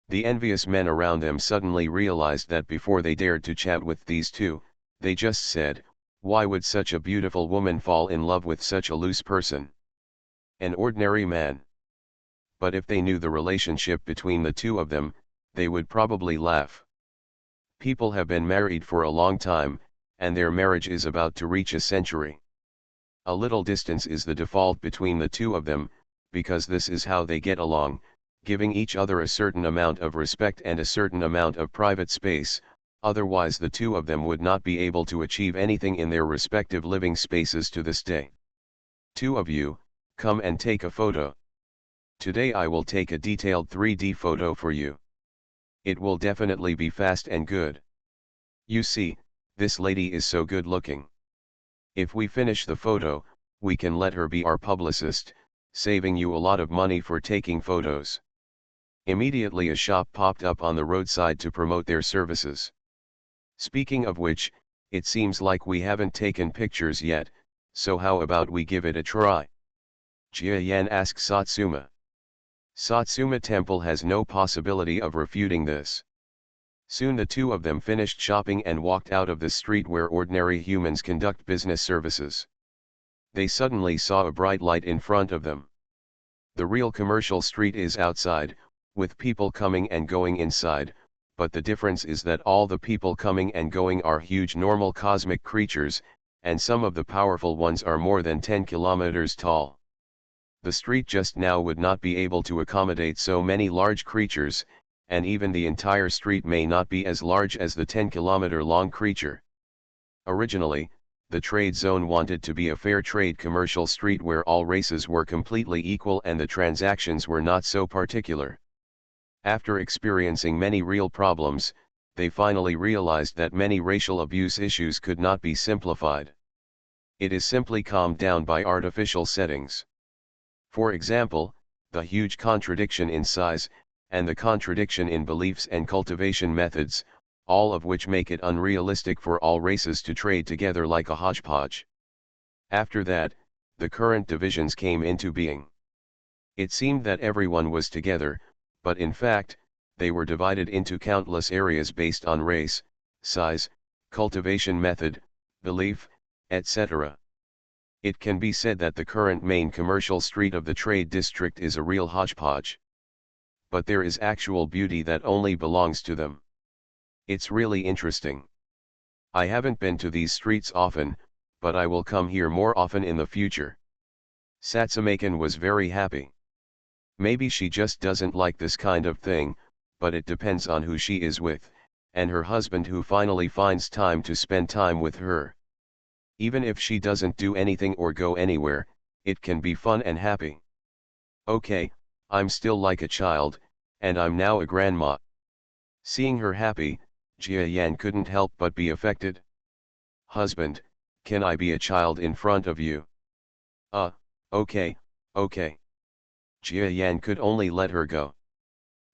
The envious men around them suddenly realized that before they dared to chat with these 2, they just said, Why would such a beautiful woman fall in love with such a loose person? An ordinary man. But if they knew the relationship between the two of them, they would probably laugh. People have been married for a long time, and their marriage is about to reach a century. A little distance is the default between the two of them, because this is how they get along, giving each other a certain amount of respect and a certain amount of private space, otherwise the two of them would not be able to achieve anything in their respective living spaces to this day. Two of you, come and take a photo. Today I will take a detailed 3D photo for you. It will definitely be fast and good. You see, this lady is so good looking. If we finish the photo, we can let her be our publicist, saving you a lot of money for taking photos. Immediately a shop popped up on the roadside to promote their services. Speaking of which, it seems like we haven't taken pictures yet, so how about we give it a try? Jia Yan asked Satsuma. Satsuma Temple has no possibility of refuting this. Soon the two of them finished shopping and walked out of the street where ordinary humans conduct business services. They suddenly saw a bright light in front of them. The real commercial street is outside, with people coming and going inside, but the difference is that all the people coming and going are huge normal cosmic creatures, and some of the powerful ones are more than 10 kilometers tall. The street just now would not be able to accommodate so many large creatures, and even the entire street may not be as large as the 10-kilometer-long creature. Originally, the trade zone wanted to be a fair trade commercial street where all races were completely equal and the transactions were not so particular. After experiencing many real problems, they finally realized that many racial abuse issues could not be simplified. It is simply calmed down by artificial settings. For example, the huge contradiction in size, and the contradiction in beliefs and cultivation methods, all of which make it unrealistic for all races to trade together like a hodgepodge. After that, the current divisions came into being. It seemed that everyone was together, but in fact, they were divided into countless areas based on race, size, cultivation method, belief, etc. It can be said that the current main commercial street of the trade district is a real hodgepodge. But there is actual beauty that only belongs to them. It's really interesting. I haven't been to these streets often, but I will come here more often in the future. Satsumakan was very happy. Maybe she just doesn't like this kind of thing, but it depends on who she is with, and her husband who finally finds time to spend time with her. Even if she doesn't do anything or go anywhere, it can be fun and happy. Okay, I'm still like a child, and I'm now a grandma. Seeing her happy, Jia Yan couldn't help but be affected. Husband, can I be a child in front of you? Okay. Jia Yan could only let her go.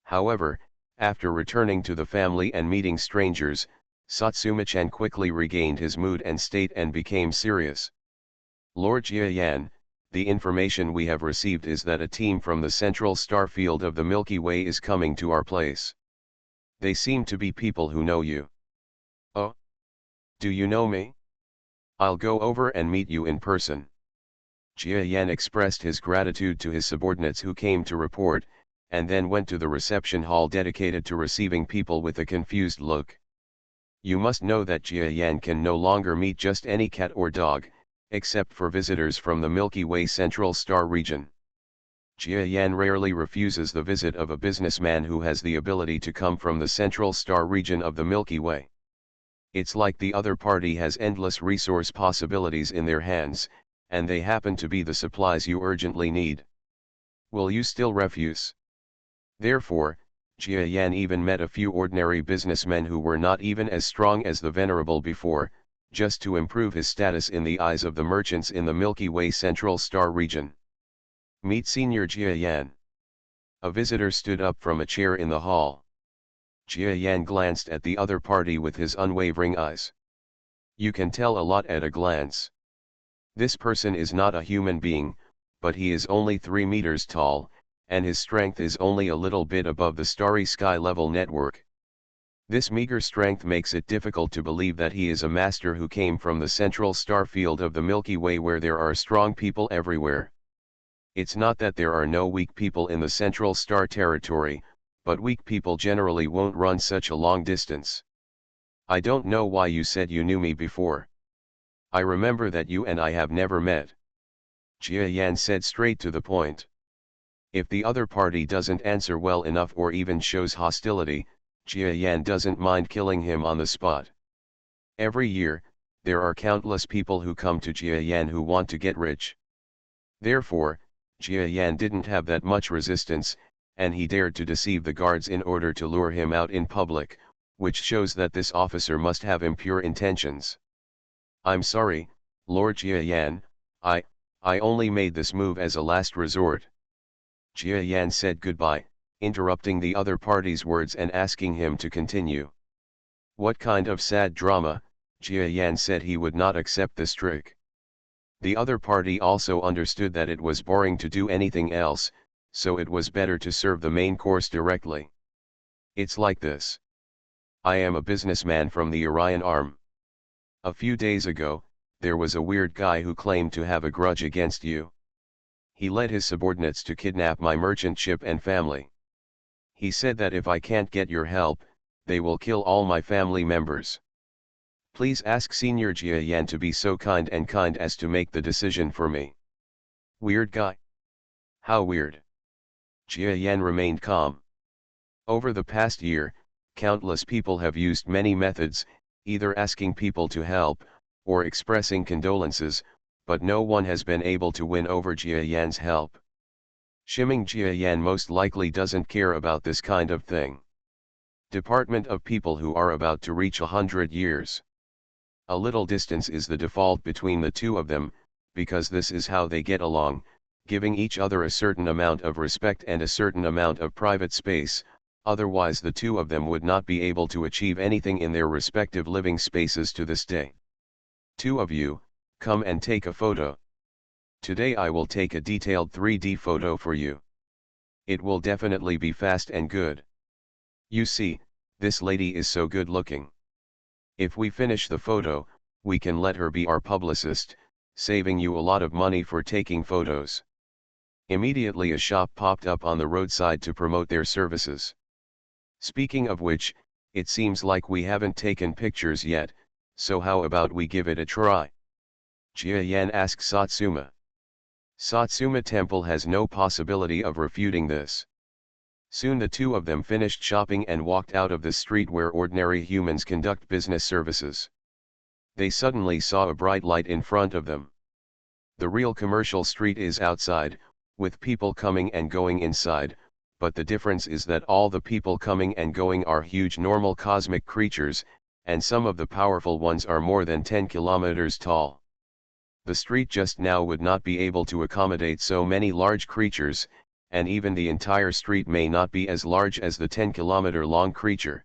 However, after returning to the family and meeting strangers, Satsuma-chan quickly regained his mood and state and became serious. Lord Jia Yan, the information we have received is that a team from the central star field of the Milky Way is coming to our place. They seem to be people who know you. Oh? Do you know me? I'll go over and meet you in person. Jia Yan expressed his gratitude to his subordinates who came to report, and then went to the reception hall dedicated to receiving people with a confused look. You must know that Jia Yan can no longer meet just any cat or dog, except for visitors from the Milky Way Central Star region. Jia Yan rarely refuses the visit of a businessman who has the ability to come from the Central Star region of the Milky Way. It's like the other party has endless resource possibilities in their hands, and they happen to be the supplies you urgently need. Will you still refuse? Therefore, Jia Yan even met a few ordinary businessmen who were not even as strong as the Venerable before, just to improve his status in the eyes of the merchants in the Milky Way Central Star region. Meet Senior Jia Yan. A visitor stood up from a chair in the hall. Jia Yan glanced at the other party with his unwavering eyes. You can tell a lot at a glance. This person is not a human being, but he is only 3 meters tall, and his strength is only a little bit above the starry sky level network. This meager strength makes it difficult to believe that he is a master who came from the central star field of the Milky Way where there are strong people everywhere. It's not that there are no weak people in the central star territory, but weak people generally won't run such a long distance. I don't know why you said you knew me before. I remember that you and I have never met. Jia Yan said straight to the point. If the other party doesn't answer well enough or even shows hostility, Jia Yan doesn't mind killing him on the spot. Every year, there are countless people who come to Jia Yan who want to get rich. Therefore, Jia Yan didn't have that much resistance, and he dared to deceive the guards in order to lure him out in public, which shows that this officer must have impure intentions. I'm sorry, Lord Jia Yan, I only made this move as a last resort. Jia Yan said goodbye, interrupting the other party's words and asking him to continue. What kind of sad drama? Jia Yan said he would not accept this trick. The other party also understood that it was boring to do anything else, so it was better to serve the main course directly. It's like this. I am a businessman from the Orion arm. A few days ago, there was a weird guy who claimed to have a grudge against you. He led his subordinates to kidnap my merchant ship and family. He said that if I can't get your help, they will kill all my family members. Please ask Senior Jia Yan to be so kind as to make the decision for me. Weird guy? How weird? Jia Yan remained calm. Over the past year, countless people have used many methods, either asking people to help, or expressing condolences, but no one has been able to win over Jia Yan's help. Shiming Jia Yan most likely doesn't care about this kind of thing. Department of people who are about to reach 100 years. A little distance is the default between the two of them, because this is how they get along, giving each other a certain amount of respect and a certain amount of private space, otherwise the two of them would not be able to achieve anything in their respective living spaces to this day. Two of you, come and take a photo. Today I will take a detailed 3D photo for you. It will definitely be fast and good. You see, this lady is so good looking. If we finish the photo, we can let her be our publicist, saving you a lot of money for taking photos. Immediately a shop popped up on the roadside to promote their services. Speaking of which, it seems like we haven't taken pictures yet, so how about we give it a try? Jia Yan asked Satsuma. Satsuma Temple has no possibility of refuting this. Soon the two of them finished shopping and walked out of the street where ordinary humans conduct business services. They suddenly saw a bright light in front of them. The real commercial street is outside, with people coming and going inside, but the difference is that all the people coming and going are huge normal cosmic creatures, and some of the powerful ones are more than 10 kilometers tall. The street just now would not be able to accommodate so many large creatures, and even the entire street may not be as large as the 10-kilometer-long creature.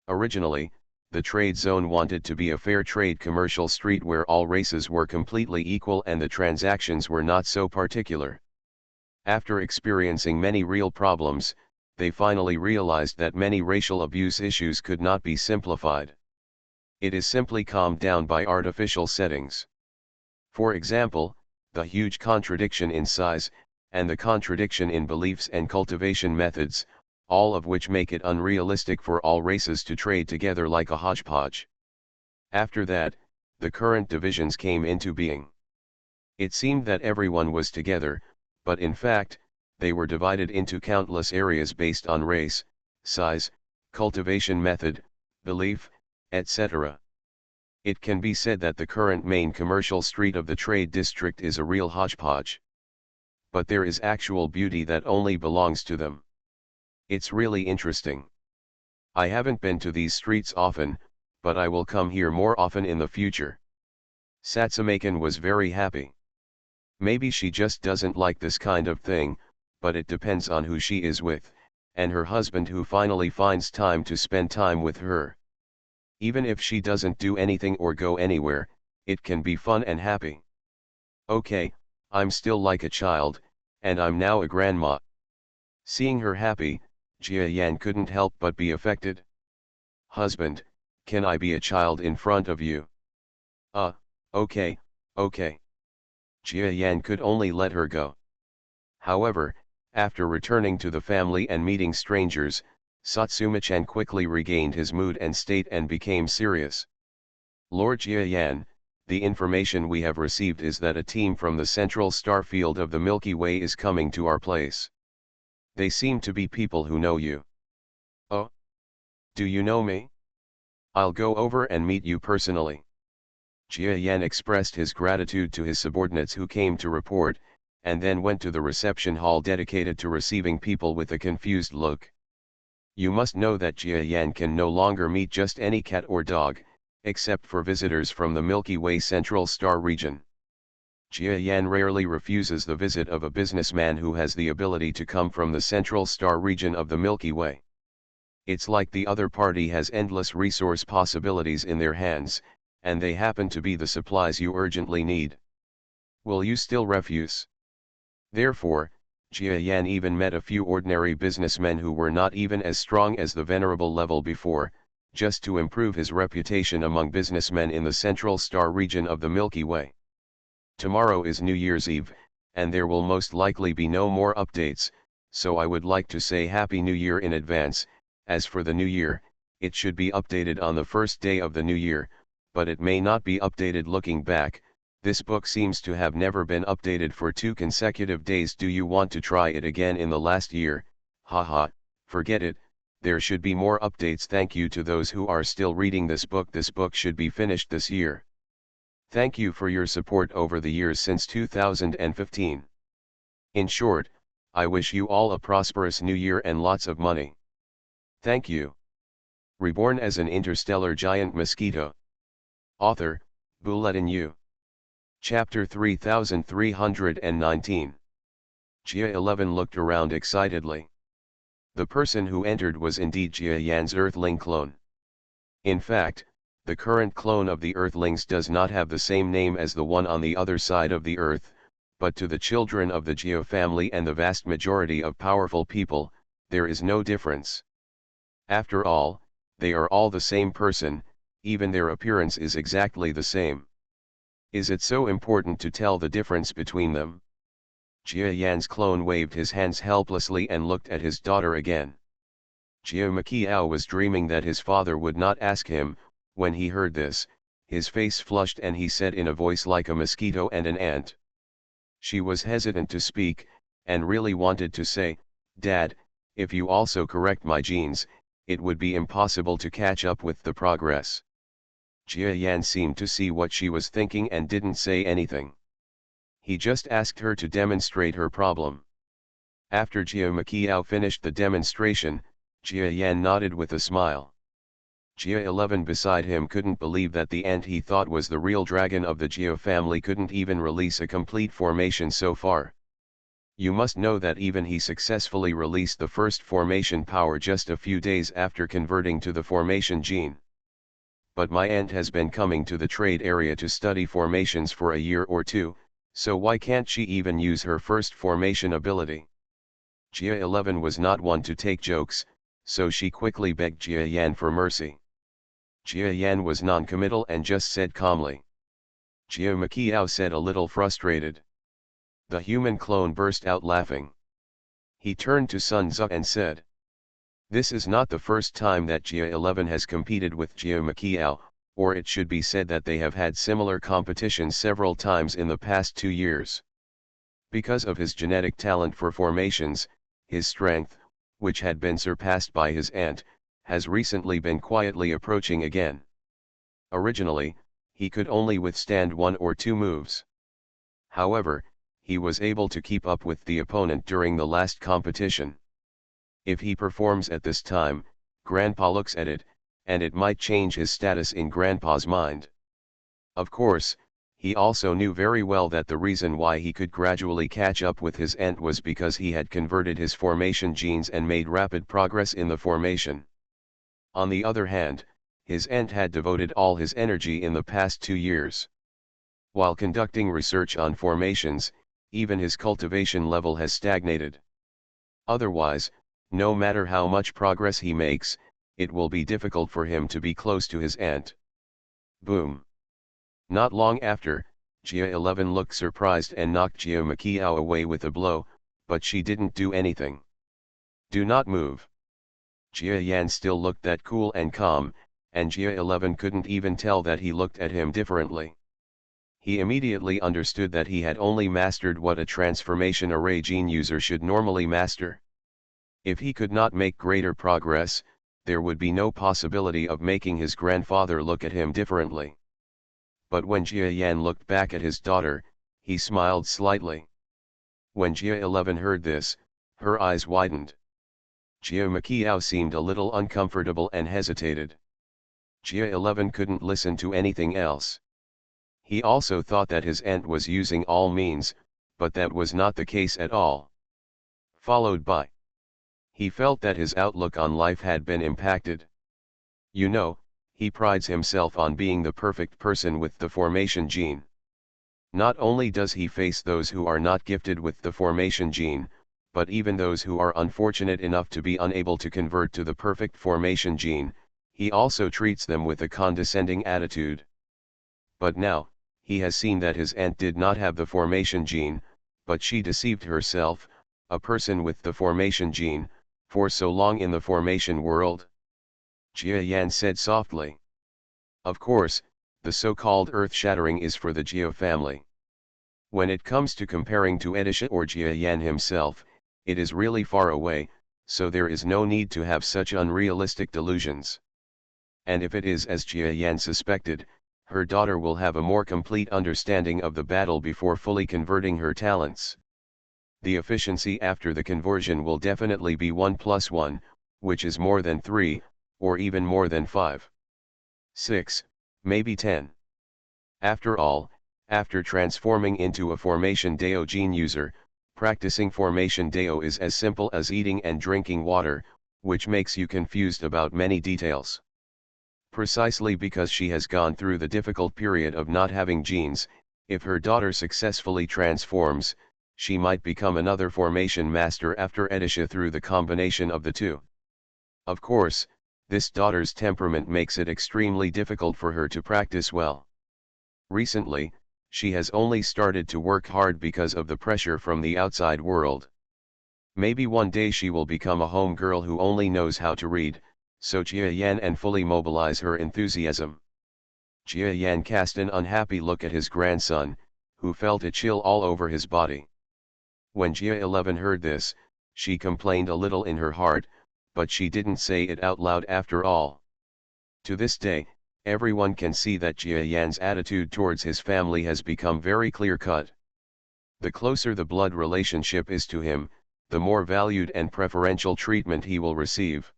Originally, the trade zone wanted to be a fair trade commercial street where all races were completely equal and the transactions were not so particular. After experiencing many real problems, they finally realized that many racial abuse issues could not be simplified. It is simply calmed down by artificial settings. For example, the huge contradiction in size, and the contradiction in beliefs and cultivation methods, all of which make it unrealistic for all races to trade together like a hodgepodge. After that, the current divisions came into being. It seemed that everyone was together, but in fact, they were divided into countless areas based on race, size, cultivation method, belief, etc. It can be said that the current main commercial street of the trade district is a real hodgepodge. But there is actual beauty that only belongs to them. It's really interesting. I haven't been to these streets often, but I will come here more often in the future. Satsumakan was very happy. Maybe she just doesn't like this kind of thing, but it depends on who she is with, and her husband who finally finds time to spend time with her. Even if she doesn't do anything or go anywhere, it can be fun and happy. Okay, I'm still like a child, and I'm now a grandma. Seeing her happy, Jia Yan couldn't help but be affected. "Husband, can I be a child in front of you?" "Uh, okay, okay." Jia Yan could only let her go. However, after returning to the family and meeting strangers, Satsuma-chan quickly regained his mood and state and became serious. "Lord Jia Yan, the information we have received is that a team from the central star field of the Milky Way is coming to our place. They seem to be people who know you." "Oh? Do you know me? I'll go over and meet you personally." Jia Yan expressed his gratitude to his subordinates who came to report, and then went to the reception hall dedicated to receiving people with a confused look. You must know that Jia Yan can no longer meet just any cat or dog, except for visitors from the Milky Way Central Star region. Jia Yan rarely refuses the visit of a businessman who has the ability to come from the Central Star region of the Milky Way. It's like the other party has endless resource possibilities in their hands, and they happen to be the supplies you urgently need. Will you still refuse? Therefore, Jia Yan even met a few ordinary businessmen who were not even as strong as the venerable level before, just to improve his reputation among businessmen in the Central Star region of the Milky Way. Tomorrow is New Year's Eve, and there will most likely be no more updates, so I would like to say Happy New Year in advance. As for the New Year, it should be updated on the first day of the New Year, but it may not be updated looking back. This book seems to have never been updated for 2 consecutive days. Do you want to try it again in the last year? Haha, forget it, there should be more updates. Thank you to those who are still reading this book. This book should be finished this year. Thank you for your support over the years since 2015. In short, I wish you all a prosperous new year and lots of money. Thank you. Reborn as an interstellar giant mosquito. Author, Bulletin U. Chapter 3319. Jia 11 looked around excitedly. The person who entered was indeed Jia Yan's Earthling clone. In fact, the current clone of the Earthlings does not have the same name as the one on the other side of the Earth, but to the children of the Jia family and the vast majority of powerful people, there is no difference. After all, they are all the same person, even their appearance is exactly the same. Is it so important to tell the difference between them? Jia Yan's clone waved his hands helplessly and looked at his daughter again. Jia Makiao was dreaming that his father would not ask him. When he heard this, his face flushed and he said in a voice like a mosquito and an ant. She was hesitant to speak, and really wanted to say, "Dad, if you also correct my genes, it would be impossible to catch up with the progress." Jia Yan seemed to see what she was thinking and didn't say anything. He just asked her to demonstrate her problem. After Jia Makiao finished the demonstration, Jia Yan nodded with a smile. Jia 11 beside him couldn't believe that the ant he thought was the real dragon of the Jia family couldn't even release a complete formation so far. You must know that even he successfully released the first formation power just a few days after converting to the formation gene. But my aunt has been coming to the trade area to study formations for a year or two, so why can't she even use her first formation ability? Jia 11 was not one to take jokes, so she quickly begged Jia Yan for mercy. Jia Yan was non-committal and just said calmly. Jia Makiao said a little frustrated. The human clone burst out laughing. He turned to Sun Tzu and said, "This is not the first time that Jia 11 has competed with Jia Makiao, or it should be said that they have had similar competitions several times in the past 2 years. Because of his genetic talent for formations, his strength, which had been surpassed by his aunt, has recently been quietly approaching again. Originally, he could only withstand 1 or 2 moves. However, he was able to keep up with the opponent during the last competition. If he performs at this time, Grandpa looks at it, and it might change his status in Grandpa's mind." Of course, he also knew very well that the reason why he could gradually catch up with his aunt was because he had converted his formation genes and made rapid progress in the formation. On the other hand, his aunt had devoted all his energy in the past 2 years. While conducting research on formations, even his cultivation level has stagnated. Otherwise, no matter how much progress he makes, it will be difficult for him to be close to his aunt. Boom. Not long after, Jia-11 looked surprised and knocked Jia Makiao away with a blow, but she didn't do anything. Do not move. Jia Yan still looked that cool and calm, and Jia-11 couldn't even tell that he looked at him differently. He immediately understood that he had only mastered what a transformation array gene user should normally master. If he could not make greater progress, there would be no possibility of making his grandfather look at him differently. But when Jia Yan looked back at his daughter, he smiled slightly. When Jia-11 heard this, her eyes widened. Jia Makiao seemed a little uncomfortable and hesitated. Jia-11 couldn't listen to anything else. He also thought that his aunt was using all means, but that was not the case at all. Followed by, he felt that his outlook on life had been impacted. You know, he prides himself on being the perfect person with the formation gene. Not only does he face those who are not gifted with the formation gene, but even those who are unfortunate enough to be unable to convert to the perfect formation gene, he also treats them with a condescending attitude. But now, he has seen that his aunt did not have the formation gene, but she deceived herself, a person with the formation gene, for so long in the formation world. Jia Yan said softly. Of course, the so-called earth-shattering is for the Jia family. When it comes to comparing to Edisha or Jia Yan himself, it is really far away, so there is no need to have such unrealistic delusions. And if it is as Jia Yan suspected, her daughter will have a more complete understanding of the battle before fully converting her talents. The efficiency after the conversion will definitely be 1 + 1, which is more than 3, or even more than 5. 6, maybe 10. After all, after transforming into a Formation Deo gene user, practicing Formation Deo is as simple as eating and drinking water, which makes you confused about many details. Precisely because she has gone through the difficult period of not having genes, if her daughter successfully transforms, she might become another formation master after Edisha through the combination of the two. Of course, this daughter's temperament makes it extremely difficult for her to practice well. Recently, she has only started to work hard because of the pressure from the outside world. Maybe one day she will become a home girl who only knows how to read, so Jia Yan and fully mobilize her enthusiasm. Jia Yan cast an unhappy look at his grandson, who felt a chill all over his body. When Jia-11 heard this, she complained a little in her heart, but she didn't say it out loud after all. To this day, everyone can see that Jia Yan's attitude towards his family has become very clear-cut. The closer the blood relationship is to him, the more valued and preferential treatment he will receive.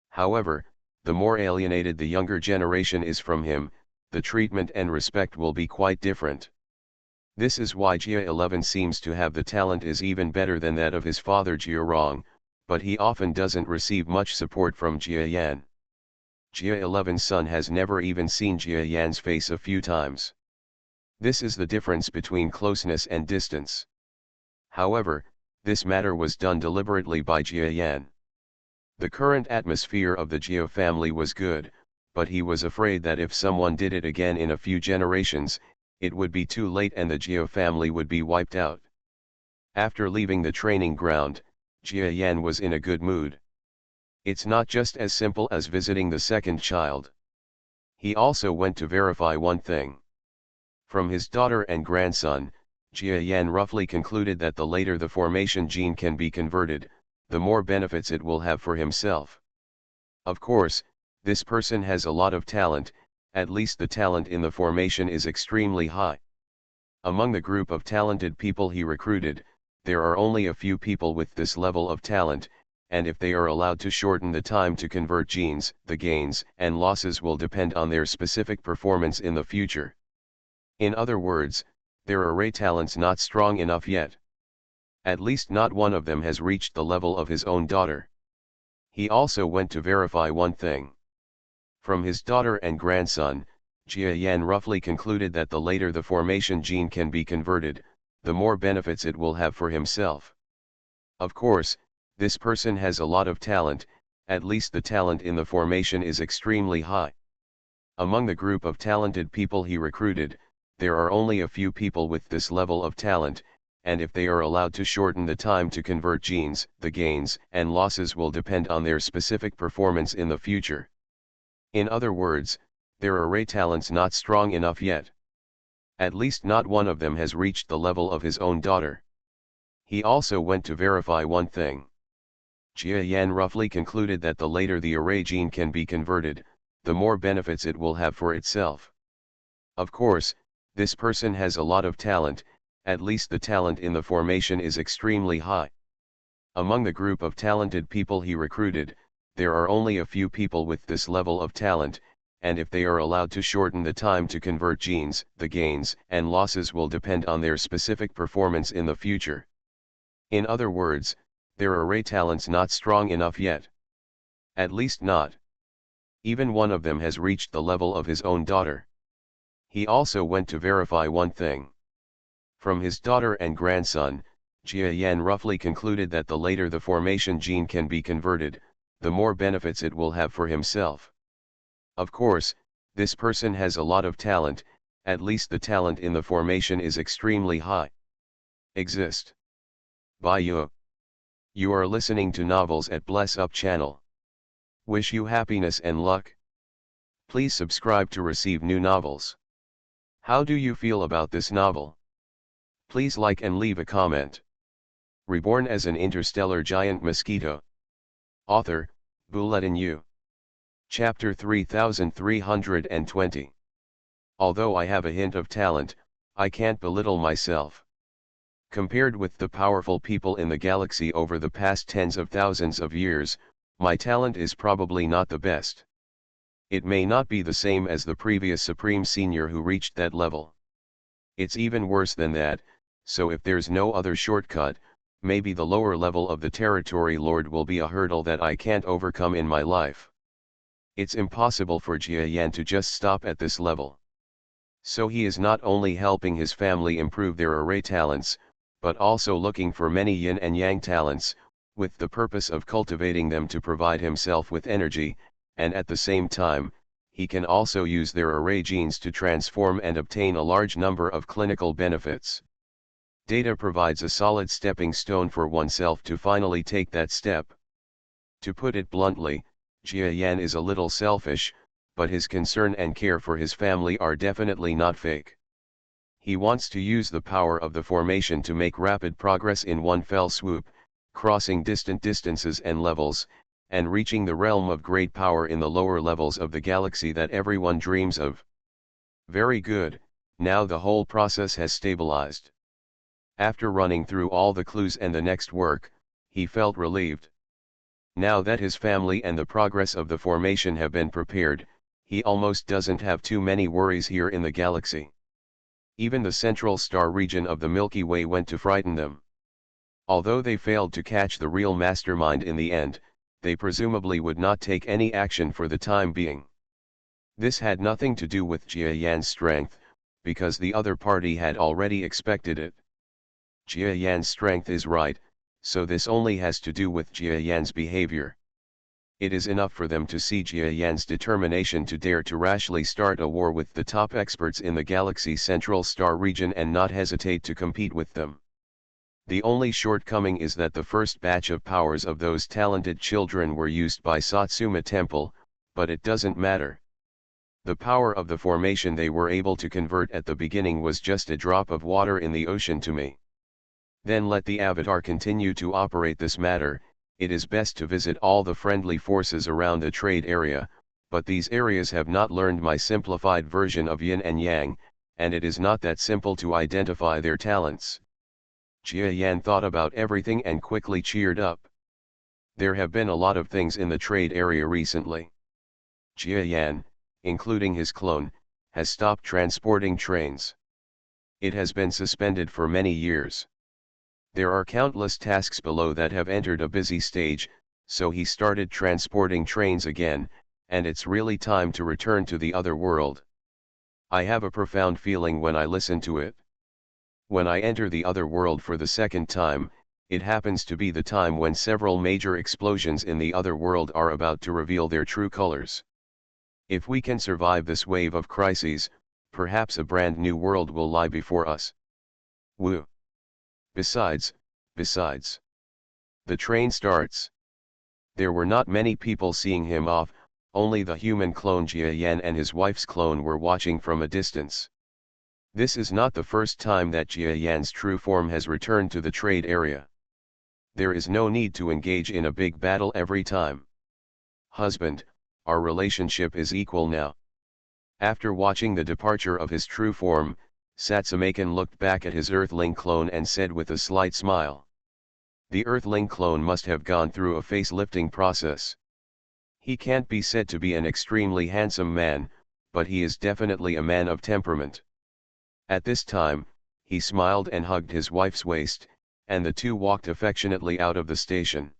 However, the more alienated the younger generation is from him, the treatment and respect will be quite different. This is why Jia-11 seems to have the talent is even better than that of his father Jia-Rong, but he often doesn't receive much support from Jia Yan. Jia-11's son has never even seen Jia Yan's face a few times. This is the difference between closeness and distance. However, this matter was done deliberately by Jia Yan. The current atmosphere of the Jia family was good, but he was afraid that if someone did it again in a few generations, it would be too late and the Jia family would be wiped out. After leaving the training ground, Jia Yan was in a good mood. It's not just as simple as visiting the second child. He also went to verify one thing. From his daughter and grandson, Jia Yan roughly concluded that the later the formation gene can be converted, the more benefits it will have for himself. Of course, this person has a lot of talent, at least the talent in the formation is extremely high. Among the group of talented people he recruited, there are only a few people with this level of talent, and if they are allowed to shorten the time to convert genes, the gains and losses will depend on their specific performance in the future. In other words, their array talents not strong enough yet. At least not one of them has reached the level of his own daughter. He also went to verify one thing. From his daughter and grandson, Jia Yan roughly concluded that the later the formation gene can be converted, the more benefits it will have for himself. Of course, this person has a lot of talent, at least the talent in the formation is extremely high. Among the group of talented people he recruited, there are only a few people with this level of talent, and if they are allowed to shorten the time to convert genes, the gains and losses will depend on their specific performance in the future. In other words, their array talents not strong enough yet. At least not one of them has reached the level of his own daughter. He also went to verify one thing. Jia Yan roughly concluded that the later the array gene can be converted, the more benefits it will have for itself. Of course, this person has a lot of talent, at least the talent in the formation is extremely high. Among the group of talented people he recruited, there are only a few people with this level of talent, and if they are allowed to shorten the time to convert genes, the gains and losses will depend on their specific performance in the future. In other words, their array talents not strong enough yet. At least not. Even one of them has reached the level of his own daughter. He also went to verify one thing. From his daughter and grandson, Jia Yan roughly concluded that the later the formation gene can be converted, the more benefits it will have for himself. Of course, this person has a lot of talent, at least the talent in the formation is extremely high. Exist. By you. You are listening to Novels at Bless Up channel. Wish you happiness and luck. Please subscribe to receive new novels. How do you feel about this novel? Please like and leave a comment. Reborn as an interstellar giant mosquito. Author, Bulletin U. Chapter 3320. Although I have a hint of talent, I can't belittle myself. Compared with the powerful people in the galaxy over the past tens of thousands of years, my talent is probably not the best. It may not be the same as the previous Supreme Senior who reached that level. It's even worse than that, so if there's no other shortcut, maybe the lower level of the Territory Lord will be a hurdle that I can't overcome in my life. It's impossible for Jia Yan to just stop at this level. So he is not only helping his family improve their array talents, but also looking for many yin and yang talents, with the purpose of cultivating them to provide himself with energy, and at the same time, he can also use their array genes to transform and obtain a large number of clinical benefits. Data provides a solid stepping stone for oneself to finally take that step. To put it bluntly, Jia Yan is a little selfish, but his concern and care for his family are definitely not fake. He wants to use the power of the formation to make rapid progress in one fell swoop, crossing distant distances and levels, and reaching the realm of great power in the lower levels of the galaxy that everyone dreams of. Very good, now the whole process has stabilized. After running through all the clues and the next work, he felt relieved. Now that his family and the progress of the formation have been prepared, he almost doesn't have too many worries here in the galaxy. Even the central star region of the Milky Way went to frighten them. Although they failed to catch the real mastermind in the end, they presumably would not take any action for the time being. This had nothing to do with Jia Yan's strength, because the other party had already expected it. Jia Yan's strength is right, so this only has to do with Jia Yan's behavior. It is enough for them to see Jia Yan's determination to dare to rashly start a war with the top experts in the galaxy's central star region and not hesitate to compete with them. The only shortcoming is that the first batch of powers of those talented children were used by Satsuma Temple, but it doesn't matter. The power of the formation they were able to convert at the beginning was just a drop of water in the ocean to me. Then let the Avatar continue to operate this matter. It is best to visit all the friendly forces around the trade area, but these areas have not learned my simplified version of yin and yang, and it is not that simple to identify their talents. Jia Yan thought about everything and quickly cheered up. There have been a lot of things in the trade area recently. Jia Yan, including his clone, has stopped transporting trains. It has been suspended for many years. There are countless tasks below that have entered a busy stage, so he started transporting trains again, and it's really time to return to the other world. I have a profound feeling when I listen to it. When I enter the other world for the second time, It happens to be the time when several major explosions in the other world are about to reveal their true colors. If we can survive this wave of crises, perhaps a brand new world will lie before us. Woo! Besides. The train starts. There were not many people seeing him off, only the human clone Jia Yan and his wife's clone were watching from a distance. This is not the first time that Jia Yan's true form has returned to the trade area. There is no need to engage in a big battle every time. Husband, our relationship is equal now. After watching the departure of his true form, Satsamakan looked back at his Earthling clone and said with a slight smile. The Earthling clone must have gone through a face-lifting process. He can't be said to be an extremely handsome man, but he is definitely a man of temperament. At this time, he smiled and hugged his wife's waist, and the two walked affectionately out of the station.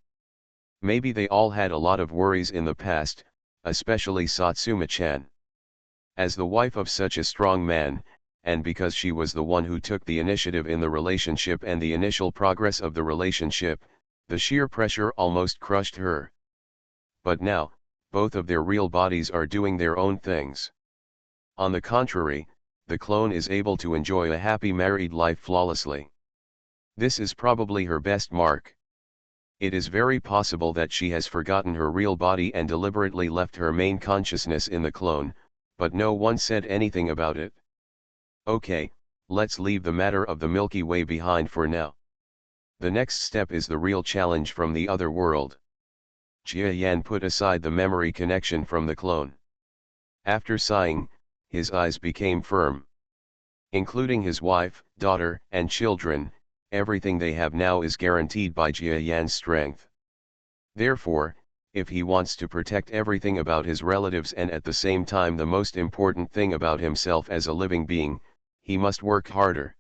Maybe they all had a lot of worries in the past, especially Satsuma-chan. As the wife of such a strong man, and because she was the one who took the initiative in the relationship and the initial progress of the relationship, the sheer pressure almost crushed her. But now, both of their real bodies are doing their own things. On the contrary, the clone is able to enjoy a happy married life flawlessly. This is probably her best mark. It is very possible that she has forgotten her real body and deliberately left her main consciousness in the clone, but no one said anything about it. Okay, let's leave the matter of the Milky Way behind for now. The next step is the real challenge from the other world. Jia Yan put aside the memory connection from the clone. After sighing, his eyes became firm. Including his wife, daughter, and children, everything they have now is guaranteed by Jia Yan's strength. Therefore, if he wants to protect everything about his relatives and at the same time the most important thing about himself as a living being, he must work harder.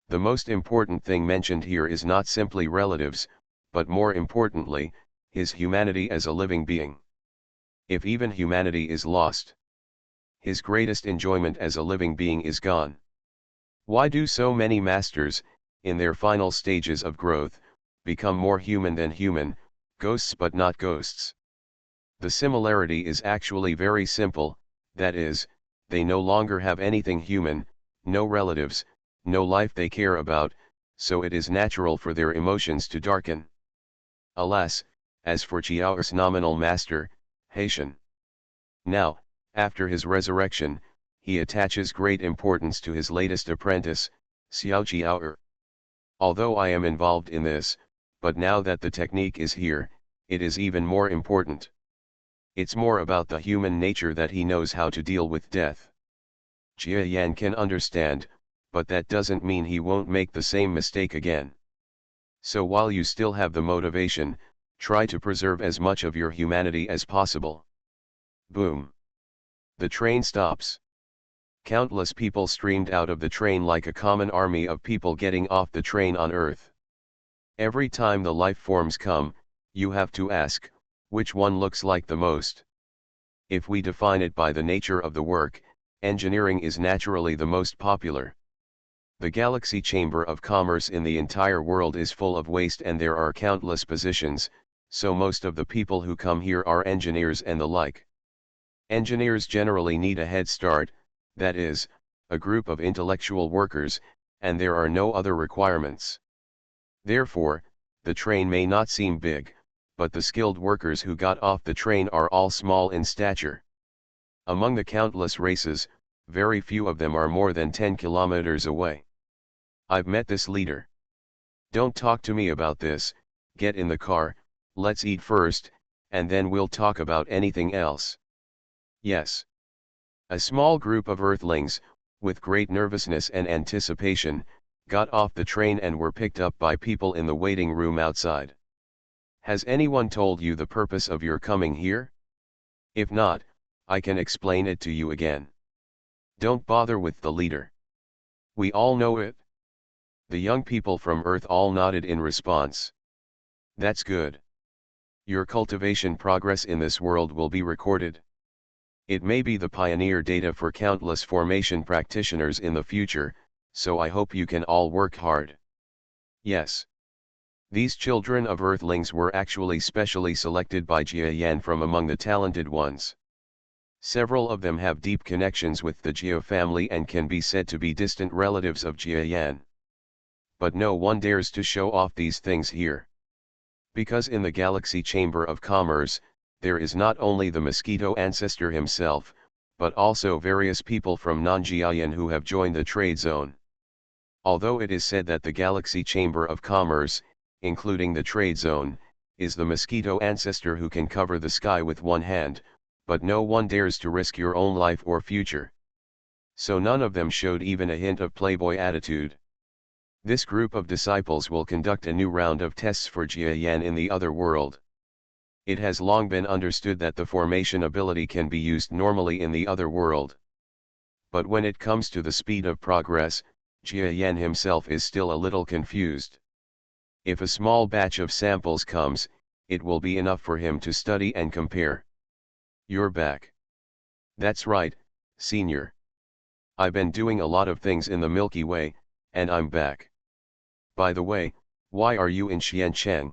The most important thing mentioned here is not simply relatives, but more importantly, his humanity as a living being. If even humanity is lost, his greatest enjoyment as a living being is gone. Why do so many masters, in their final stages of growth, become more human than human, ghosts but not ghosts? The similarity is actually very simple, that is, they no longer have anything human, no relatives, no life they care about, so it is natural for their emotions to darken. Alas, as for Chiao's nominal master, Haitian. Now, after his resurrection, he attaches great importance to his latest apprentice, Xiao Chiao. Although I am involved in this, but now that the technique is here, it is even more important. It's more about the human nature that he knows how to deal with death. Jia Yan can understand, but that doesn't mean he won't make the same mistake again. So while you still have the motivation, try to preserve as much of your humanity as possible. Boom. The train stops. Countless people streamed out of the train like a common army of people getting off the train on Earth. Every time the life forms come, you have to ask, which one looks like the most? If we define it by the nature of the work, engineering is naturally the most popular. The Galaxy Chamber of Commerce in the entire world is full of waste and there are countless positions, so most of the people who come here are engineers and the like. Engineers generally need a head start, that is, a group of intellectual workers, and there are no other requirements. Therefore, the train may not seem big, but the skilled workers who got off the train are all small in stature. Among the countless races, very few of them are more than 10 kilometers away. I've met this leader. Don't talk to me about this, get in the car, let's eat first, and then we'll talk about anything else. Yes. A small group of Earthlings, with great nervousness and anticipation, got off the train and were picked up by people in the waiting room outside. Has anyone told you the purpose of your coming here? If not, I can explain it to you again. Don't bother with the leader. We all know it. The young people from Earth all nodded in response. That's good. Your cultivation progress in this world will be recorded. It may be the pioneer data for countless formation practitioners in the future, so I hope you can all work hard. Yes. These children of Earthlings were actually specially selected by Jia Yan from among the talented ones. Several of them have deep connections with the Jia family and can be said to be distant relatives of Jia Yan. But no one dares to show off these things here. Because in the Galaxy Chamber of Commerce, there is not only the Mosquito ancestor himself, but also various people from non-Jiayan who have joined the trade zone. Although it is said that the Galaxy Chamber of Commerce, including the trade zone, is the Mosquito ancestor who can cover the sky with one hand, but no one dares to risk your own life or future. So none of them showed even a hint of playboy attitude. This group of disciples will conduct a new round of tests for Jia Yan in the other world. It has long been understood that the formation ability can be used normally in the other world. But when it comes to the speed of progress, Jia Yan himself is still a little confused. If a small batch of samples comes, it will be enough for him to study and compare. You're back. That's right, Senior. I've been doing a lot of things in the Milky Way, and I'm back. By the way, why are you in Xiancheng?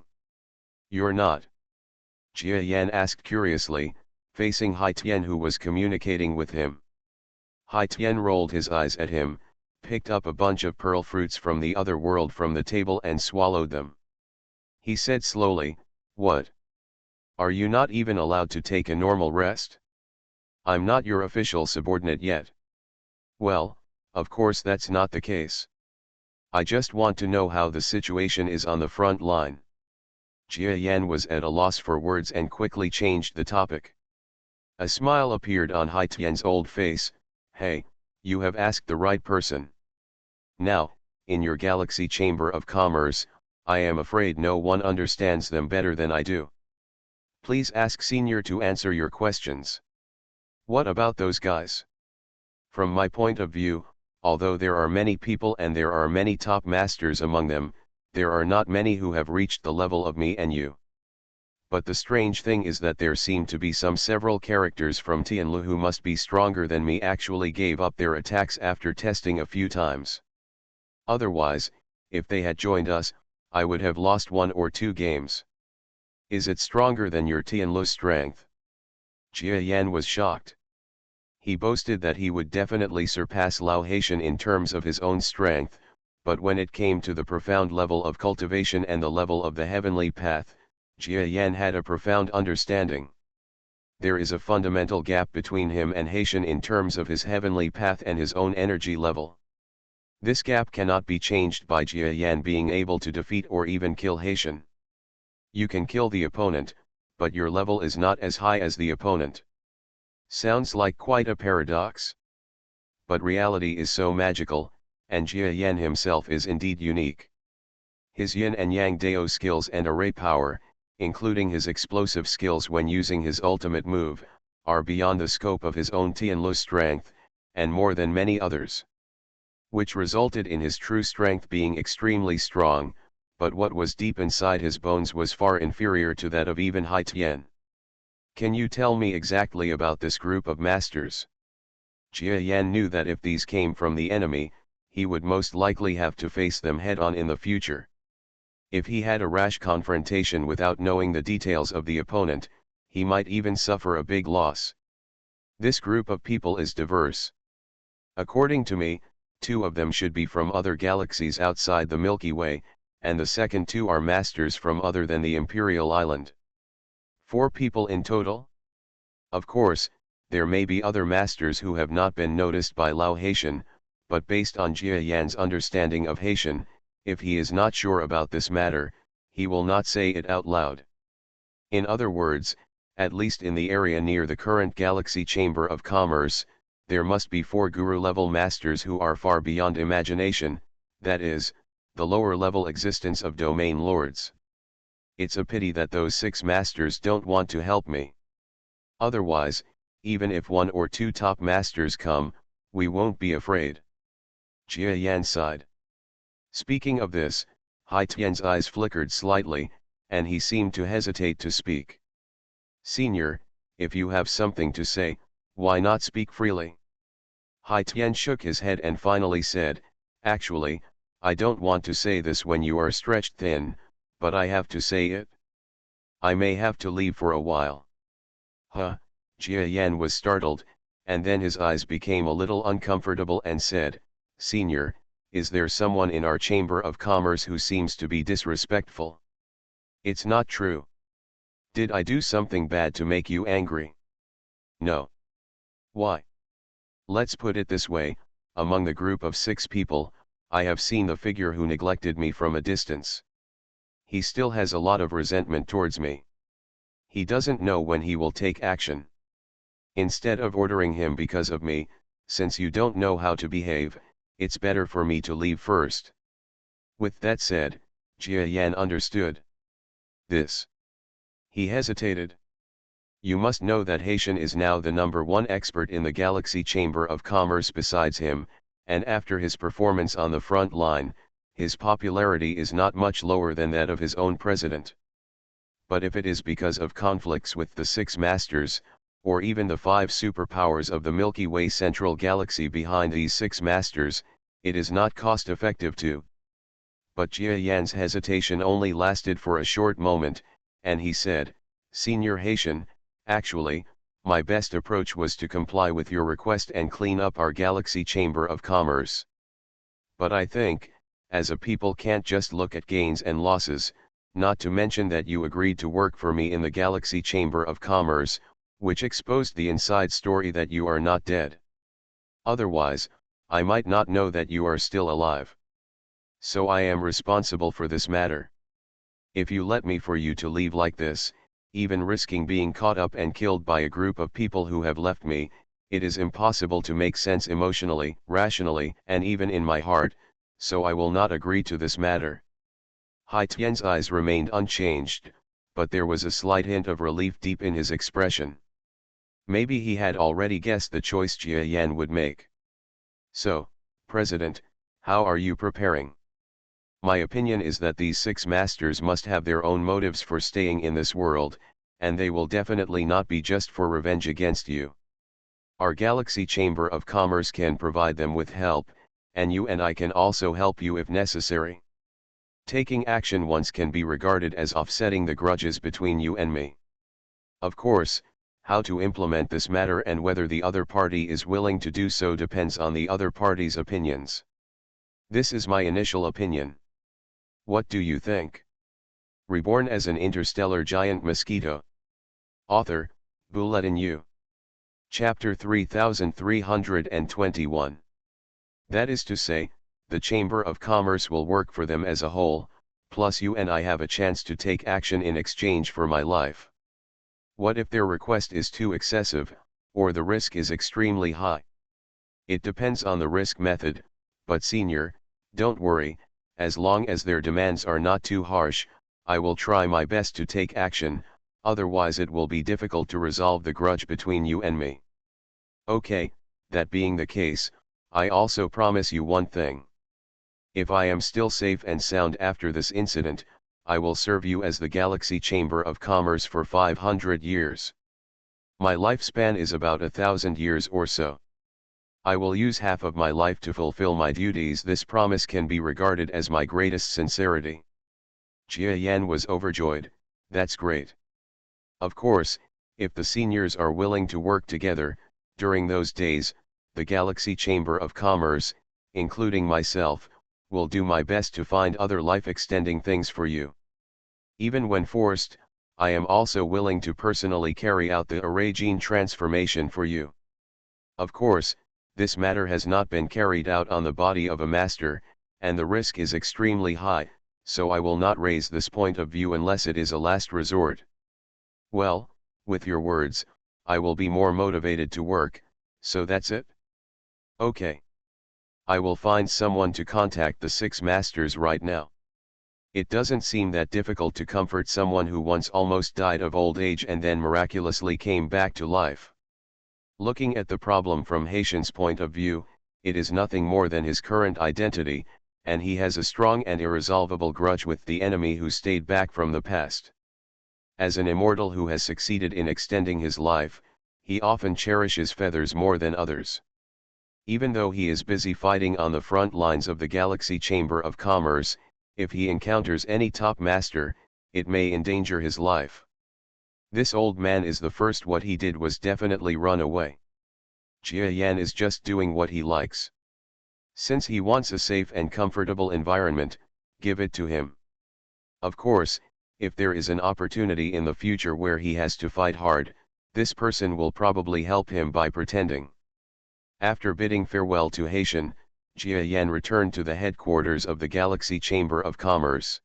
You're not. Jia Yan asked curiously, facing Hai Tian who was communicating with him. Hai Tian rolled his eyes at him, picked up a bunch of pearl fruits from the other world from the table and swallowed them. He said slowly, "What? Are you not even allowed to take a normal rest? I'm not your official subordinate yet." "Well, of course that's not the case. I just want to know how the situation is on the front line." Jia Yan was at a loss for words and quickly changed the topic. A smile appeared on Hai Tian's old face. "Hey, you have asked the right person. Now, in your Galaxy Chamber of Commerce, I am afraid no one understands them better than I do. Please ask Senior to answer your questions." "What about those guys?" "From my point of view, although there are many people and there are many top masters among them, there are not many who have reached the level of me and you. But the strange thing is that there seem to be several characters from Tianlu who must be stronger than me actually gave up their attacks after testing a few times. Otherwise, if they had joined us, I would have lost 1 or 2 games. Is it stronger than your Tianlu's strength?" Jia Yan was shocked. He boasted that he would definitely surpass Lao Haitian in terms of his own strength, but when it came to the profound level of cultivation and the level of the heavenly path, Jia Yan had a profound understanding. There is a fundamental gap between him and Haitian in terms of his heavenly path and his own energy level. This gap cannot be changed by Jia Yan being able to defeat or even kill Haitian. You can kill the opponent, but your level is not as high as the opponent. Sounds like quite a paradox. But reality is so magical, and Jia Yan himself is indeed unique. His yin and yang dao skills and array power, including his explosive skills when using his ultimate move, are beyond the scope of his own Tianlu strength, and more than many others. Which resulted in his true strength being extremely strong, but what was deep inside his bones was far inferior to that of even Hai Tian. "Can you tell me exactly about this group of masters?" Jia Yan knew that if these came from the enemy, he would most likely have to face them head-on in the future. If he had a rash confrontation without knowing the details of the opponent, he might even suffer a big loss. This group of people is diverse. According to me, 2 of them should be from other galaxies outside the Milky Way, and the second 2 are masters from other than the Imperial Island. 4 people in total? Of course, there may be other masters who have not been noticed by Lao Haitian, but based on Jia Yan's understanding of Haitian, if he is not sure about this matter, he will not say it out loud. In other words, at least in the area near the current Galaxy Chamber of Commerce, there must be 4 guru-level masters who are far beyond imagination, that is, the lower-level existence of domain lords. It's a pity that those 6 masters don't want to help me. Otherwise, even if 1 or 2 top masters come, we won't be afraid." Jia Yan sighed. Speaking of this, Hai Tian's eyes flickered slightly, and he seemed to hesitate to speak. "Senior, if you have something to say, why not speak freely?" Hai Tian shook his head and finally said, "Actually, I don't want to say this when you are stretched thin, but I have to say it. I may have to leave for a while. Huh, Jia Yan was startled, and then his eyes became a little uncomfortable and said, Senior, is there someone in our Chamber of Commerce who seems to be disrespectful? It's not true. Did I do something bad to make you angry? No. Why? Let's put it this way, among the group of 6 people, I have seen the figure who neglected me from a distance. He still has a lot of resentment towards me. He doesn't know when he will take action. Instead of ordering him because of me, since you don't know how to behave, it's better for me to leave first. With that said, Jia Yan understood this. He hesitated. You must know that Haitian is now the #1 expert in the Galaxy Chamber of Commerce besides him, and after his performance on the front line, his popularity is not much lower than that of his own president. But if it is because of conflicts with the 6 masters, or even the 5 superpowers of the Milky Way central galaxy behind these 6 masters, it is not cost-effective to. But Jia Yan's hesitation only lasted for a short moment, and he said, Senior Haitian, actually, my best approach was to comply with your request and clean up our Galaxy Chamber of Commerce. But I think, as a people can't just look at gains and losses, not to mention that you agreed to work for me in the Galaxy Chamber of Commerce, which exposed the inside story that you are not dead. Otherwise, I might not know that you are still alive. So I am responsible for this matter. If you let me for you to leave like this, even risking being caught up and killed by a group of people who have left me, it is impossible to make sense emotionally, rationally, and even in my heart, so I will not agree to this matter. Hai Tian's eyes remained unchanged, but there was a slight hint of relief deep in his expression. Maybe he had already guessed the choice Jia Yan would make. So, President, how are you preparing? My opinion is that these 6 masters must have their own motives for staying in this world, and they will definitely not be just for revenge against you. Our Galaxy Chamber of Commerce can provide them with help, and you and I can also help you if necessary. Taking action once can be regarded as offsetting the grudges between you and me. Of course, how to implement this matter and whether the other party is willing to do so depends on the other party's opinions. This is my initial opinion. What do you think? Reborn as an interstellar giant mosquito. Author, Bulletin U. Chapter 3321. That is to say, the Chamber of Commerce will work for them as a whole, plus you and I have a chance to take action in exchange for my life. What if their request is too excessive, or the risk is extremely high? It depends on the risk method, but Senior, don't worry, as long as their demands are not too harsh, I will try my best to take action, otherwise it will be difficult to resolve the grudge between you and me. Okay, that being the case, I also promise you one thing. If I am still safe and sound after this incident, I will serve you as the Galaxy Chamber of Commerce for 500 years. My lifespan is about 1,000 years or so. I will use half of my life to fulfill my duties. This promise can be regarded as my greatest sincerity. Jia Yan was overjoyed. That's great. Of course, if the seniors are willing to work together, during those days, the Galaxy Chamber of Commerce, including myself, will do my best to find other life-extending things for you. Even when forced, I am also willing to personally carry out the array gene transformation for you. Of course, this matter has not been carried out on the body of a master, and the risk is extremely high, so I will not raise this point of view unless it is a last resort. Well, with your words, I will be more motivated to work, so that's it? Okay. I will find someone to contact the 6 masters right now. It doesn't seem that difficult to comfort someone who once almost died of old age and then miraculously came back to life. Looking at the problem from Haitian's point of view, it is nothing more than his current identity, and he has a strong and irresolvable grudge with the enemy who stayed back from the past. As an immortal who has succeeded in extending his life, he often cherishes feathers more than others. Even though he is busy fighting on the front lines of the Galaxy Chamber of Commerce, If he encounters any top master, it may endanger his life. This old man is the first. What he did was definitely run away. Jia Yan is just doing what he likes. Since he wants a safe and comfortable environment, give it to him. Of course, if there is an opportunity in the future where he has to fight hard, this person will probably help him by pretending. After bidding farewell to Haitian, Jia Yan returned to the headquarters of the Galaxy Chamber of Commerce.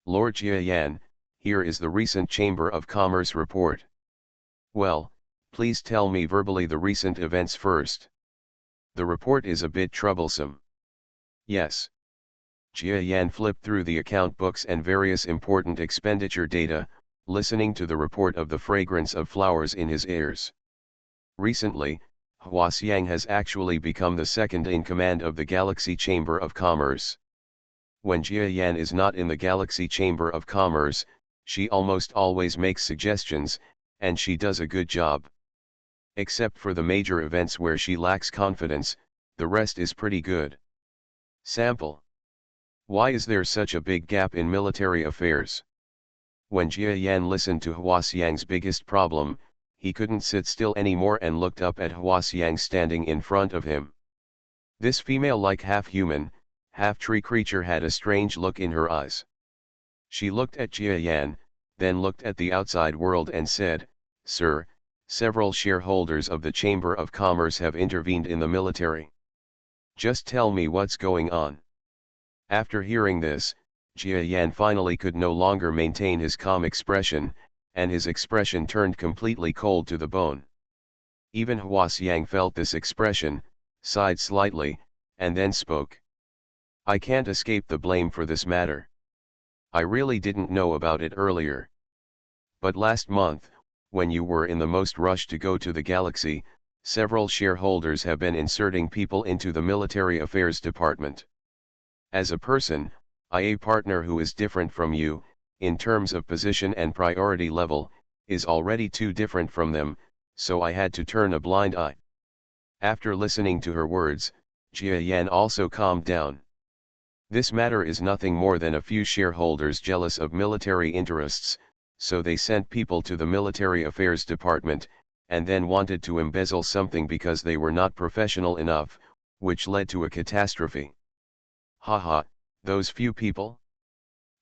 Lord Jia Yan, here is the recent Chamber of Commerce report. Well, please tell me verbally the recent events first. The report is a bit troublesome. Yes. Jia Yan flipped through the account books and various important expenditure data, listening to the report of the fragrance of flowers in his ears. Recently, Hua Xiang has actually become the second in command of the Galaxy Chamber of Commerce. When Jia Yan is not in the Galaxy Chamber of Commerce, she almost always makes suggestions, and she does a good job. Except for the major events where she lacks confidence, the rest is pretty good. Sample. Why is there such a big gap in military affairs? When Jia Yan listened to Hua Xiang's biggest problem, he couldn't sit still anymore and looked up at Hua Xiang standing in front of him. This female-like half-human, half-tree creature had a strange look in her eyes. She looked at Jia Yan, then looked at the outside world and said, "Sir, several shareholders of the Chamber of Commerce have intervened in the military. Just tell me what's going on." After hearing this, Jia Yan finally could no longer maintain his calm expression, and his expression turned completely cold to the bone. Even Hua Xiang felt this expression, sighed slightly, and then spoke. "I can't escape the blame for this matter. I really didn't know about it earlier. But last month, when you were in the most rush to go to the galaxy, several shareholders have been inserting people into the military affairs department. As a person, a partner who is different from you, in terms of position and priority level, is already too different from them, so I had to turn a blind eye." After listening to her words, Jia Yan also calmed down. This matter is nothing more than a few shareholders jealous of military interests, so they sent people to the military affairs department, and then wanted to embezzle something because they were not professional enough, which led to a catastrophe. Haha, those few people?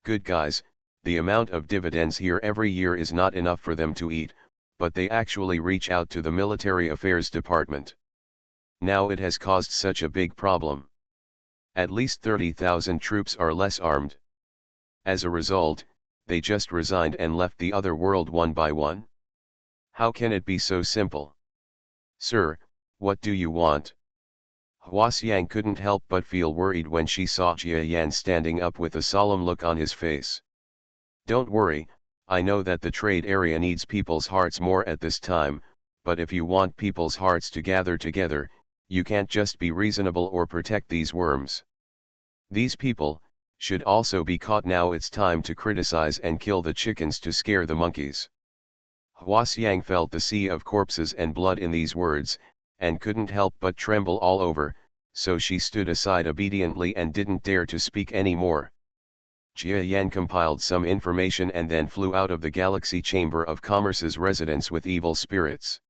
Good guys. The amount of dividends here every year is not enough for them to eat, but they actually reach out to the military affairs department. Now it has caused such a big problem. At least 30,000 troops are less armed. As a result, they just resigned and left the other world one by one. How can it be so simple? Sir, what do you want? Hua Xiang couldn't help but feel worried when she saw Jia Yan standing up with a solemn look on his face. Don't worry, I know that the trade area needs people's hearts more at this time, but if you want people's hearts to gather together, you can't just be reasonable or protect these worms. These people should also be caught. Now it's time to criticize and kill the chickens to scare the monkeys. Hua Xiang felt the sea of corpses and blood in these words, and couldn't help but tremble all over, so she stood aside obediently and didn't dare to speak any more. Jia Yan compiled some information and then flew out of the Galaxy Chamber of Commerce's residence with evil spirits.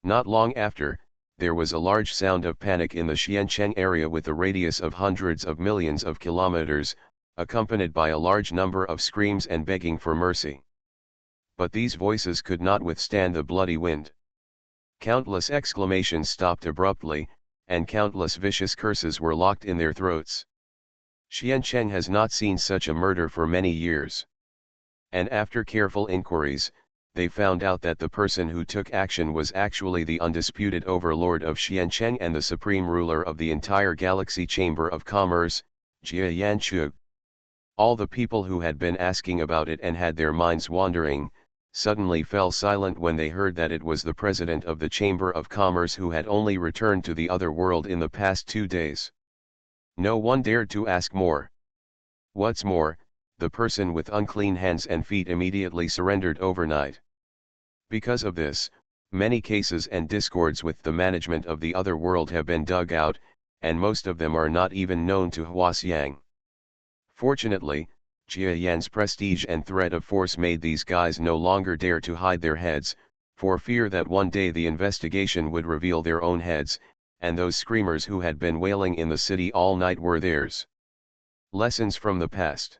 Not long after, there was a large sound of panic in the Xiancheng area with a radius of hundreds of millions of kilometers, accompanied by a large number of screams and begging for mercy. But these voices could not withstand the bloody wind. Countless exclamations stopped abruptly, and countless vicious curses were locked in their throats. Xiancheng has not seen such a murder for many years. And after careful inquiries, they found out that the person who took action was actually the undisputed overlord of Xiancheng and the supreme ruler of the entire Galaxy Chamber of Commerce, Jia Yanchu. All the people who had been asking about it and had their minds wandering, suddenly fell silent when they heard that it was the president of the Chamber of Commerce who had only returned to the other world in the past 2 days. No one dared to ask more. What's more, the person with unclean hands and feet immediately surrendered overnight. Because of this, many cases and discords with the management of the other world have been dug out, and most of them are not even known to Hua Xiang. Fortunately, Jia Yan's prestige and threat of force made these guys no longer dare to hide their heads, for fear that one day the investigation would reveal their own heads, and those screamers who had been wailing in the city all night were theirs. Lessons from the past.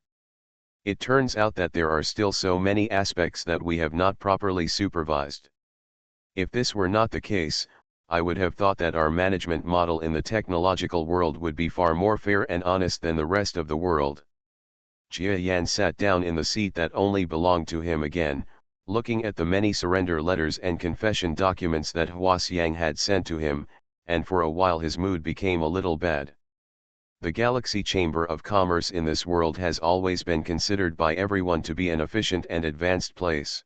It turns out that there are still so many aspects that we have not properly supervised. If this were not the case, I would have thought that our management model in the technological world would be far more fair and honest than the rest of the world. Jia Yan sat down in the seat that only belonged to him again, looking at the many surrender letters and confession documents that Hua Xiang had sent to him, and for a while his mood became a little bad. The Galaxy Chamber of Commerce in this world has always been considered by everyone to be an efficient and advanced place.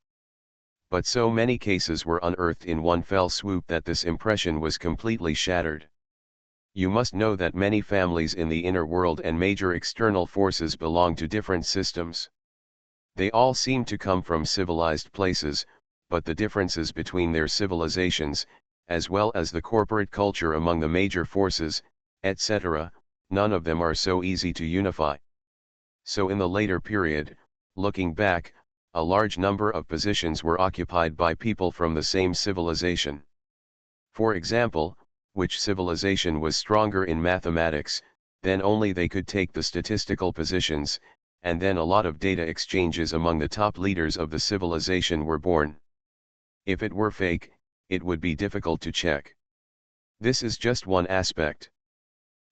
But so many cases were unearthed in one fell swoop that this impression was completely shattered. You must know that many families in the inner world and major external forces belong to different systems. They all seem to come from civilized places, but the differences between their civilizations, as well as the corporate culture among the major forces, etc., none of them are so easy to unify. So in the later period, looking back, a large number of positions were occupied by people from the same civilization. For example, which civilization was stronger in mathematics, then only they could take the statistical positions, and then a lot of data exchanges among the top leaders of the civilization were born. If it were fake, it would be difficult to check. This is just one aspect.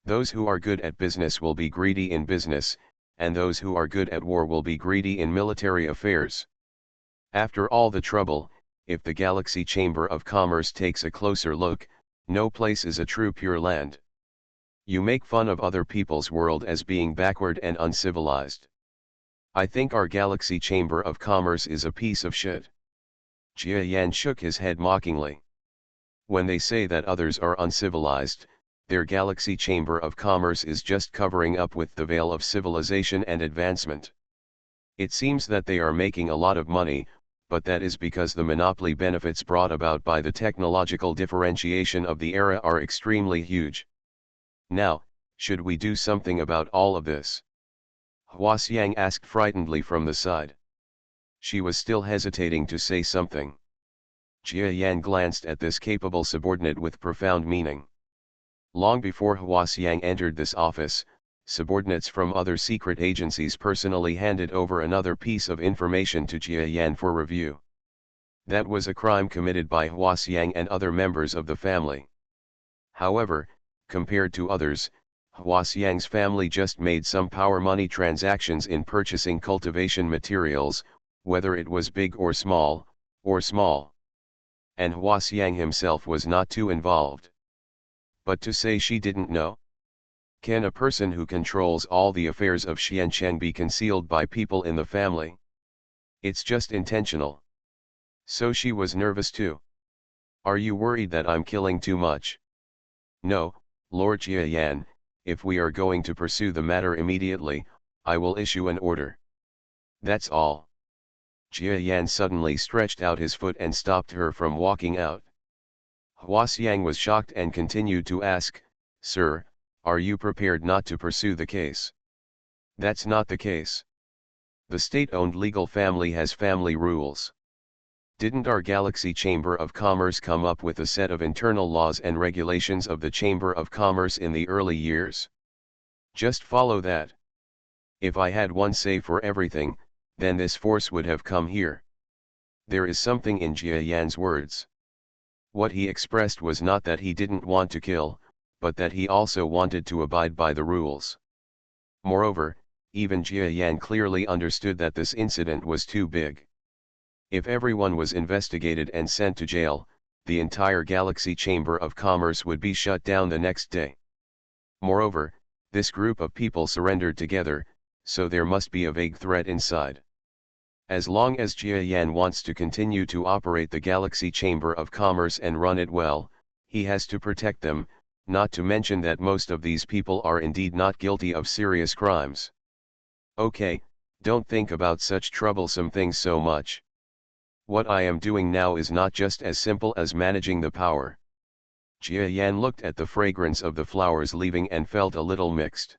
Those who are good at business will be greedy in business, and those who are good at war will be greedy in military affairs. After all the trouble, if the Galaxy Chamber of Commerce takes a closer look, no place is a true Pure Land. You make fun of other people's world as being backward and uncivilized. I think our Galaxy Chamber of Commerce is a piece of shit. Jia Yan shook his head mockingly. When they say that others are uncivilized, their Galaxy Chamber of Commerce is just covering up with the veil of civilization and advancement. It seems that they are making a lot of money, but that is because the monopoly benefits brought about by the technological differentiation of the era are extremely huge. Now, should we do something about all of this? Hua Xiang asked frightenedly from the side. She was still hesitating to say something. Jia Yan glanced at this capable subordinate with profound meaning. Long before Hua Xiang entered this office, subordinates from other secret agencies personally handed over another piece of information to Jia Yan for review. That was a crime committed by Hua Xiang and other members of the family. However, compared to others, Hua Xiang's family just made some power money transactions in purchasing cultivation materials, whether it was big or small, and Hua Xiang himself was not too involved. But to say she didn't know? Can a person who controls all the affairs of Xiancheng be concealed by people in the family? It's just intentional. So she was nervous too. Are you worried that I'm killing too much? No, Lord Jia Yan, if we are going to pursue the matter immediately, I will issue an order. That's all. Jia Yan suddenly stretched out his foot and stopped her from walking out. Hua Xiang was shocked and continued to ask, Sir, are you prepared not to pursue the case? That's not the case. The state-owned legal family has family rules. Didn't our Galaxy Chamber of Commerce come up with a set of internal laws and regulations of the Chamber of Commerce in the early years? Just follow that. If I had one say for everything, then this force would have come here. There is something in Jia Yan's words. What he expressed was not that he didn't want to kill, but that he also wanted to abide by the rules. Moreover, even Jia Yan clearly understood that this incident was too big. If everyone was investigated and sent to jail, the entire Galaxy Chamber of Commerce would be shut down the next day. Moreover, this group of people surrendered together, so there must be a vague threat inside. As long as Jia Yan wants to continue to operate the Galaxy Chamber of Commerce and run it well, he has to protect them, not to mention that most of these people are indeed not guilty of serious crimes. Okay, don't think about such troublesome things so much. What I am doing now is not just as simple as managing the power. Jia Yan looked at the fragrance of the flowers leaving and felt a little mixed.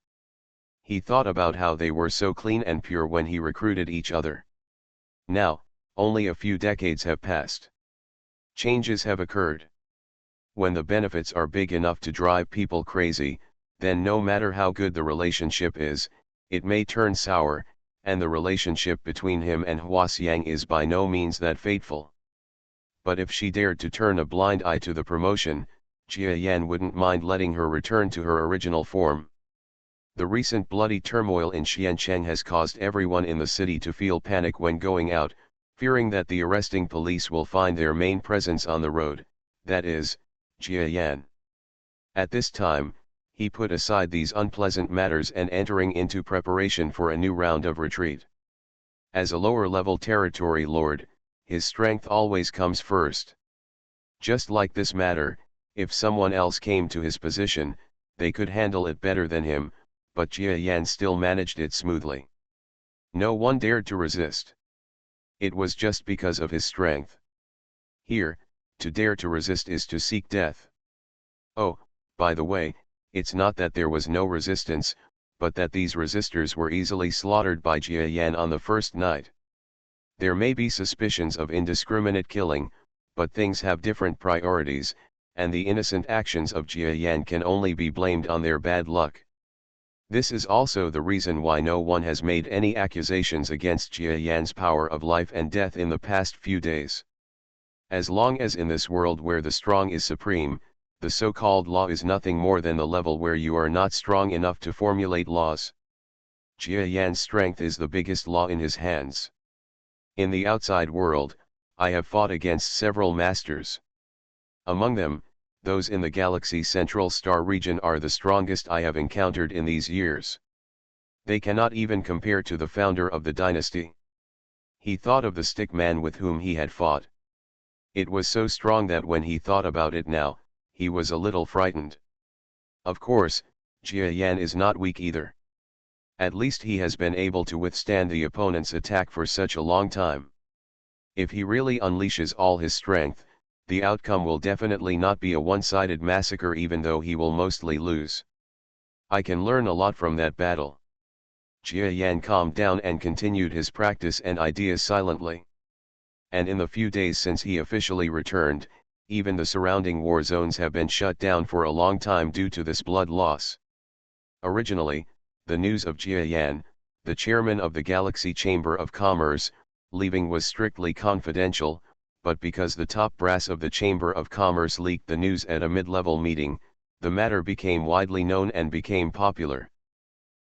He thought about how they were so clean and pure when he recruited each other. Now, only a few decades have passed. Changes have occurred. When the benefits are big enough to drive people crazy, then no matter how good the relationship is, it may turn sour, and the relationship between him and Hua-Xiang is by no means that fateful. But if she dared to turn a blind eye to the promotion, Jia Yan wouldn't mind letting her return to her original form. The recent bloody turmoil in Xiancheng has caused everyone in the city to feel panic when going out, fearing that the arresting police will find their main presence on the road, that is, Jia Yan. At this time, he put aside these unpleasant matters and entering into preparation for a new round of retreat. As a lower-level territory lord, his strength always comes first. Just like this matter, if someone else came to his position, they could handle it better than him, but Jia Yan still managed it smoothly. No one dared to resist. It was just because of his strength. Here, to dare to resist is to seek death. Oh, by the way, it's not that there was no resistance, but that these resistors were easily slaughtered by Jia Yan on the first night. There may be suspicions of indiscriminate killing, but things have different priorities, and the innocent actions of Jia Yan can only be blamed on their bad luck. This is also the reason why no one has made any accusations against Jia Yan's power of life and death in the past few days. As long as in this world where the strong is supreme, the so-called law is nothing more than the level where you are not strong enough to formulate laws. Jia Yan's strength is the biggest law in his hands. In the outside world, I have fought against several masters. Among them, those in the galaxy Central Star region are the strongest I have encountered in these years. They cannot even compare to the founder of the dynasty. He thought of the stick man with whom he had fought. It was so strong that when he thought about it now, he was a little frightened. Of course, Jia Yan is not weak either. At least he has been able to withstand the opponent's attack for such a long time. If he really unleashes all his strength, the outcome will definitely not be a one-sided massacre, even though he will mostly lose. I can learn a lot from that battle. Jia Yan calmed down and continued his practice and ideas silently. And in the few days since he officially returned, even the surrounding war zones have been shut down for a long time due to this blood loss. Originally, the news of Jia Yan, the chairman of the Galaxy Chamber of Commerce, leaving was strictly confidential, but because the top brass of the Chamber of Commerce leaked the news at a mid-level meeting, the matter became widely known and became popular.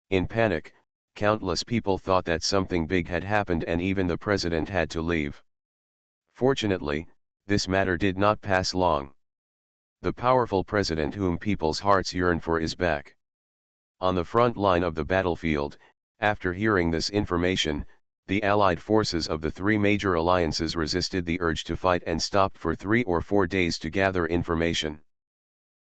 In panic, countless people thought that something big had happened and even the president had to leave. Fortunately, this matter did not pass long. The powerful president whom people's hearts yearn for is back. On the front line of the battlefield, after hearing this information, the allied forces of the three major alliances resisted the urge to fight and stopped for 3 or 4 days to gather information.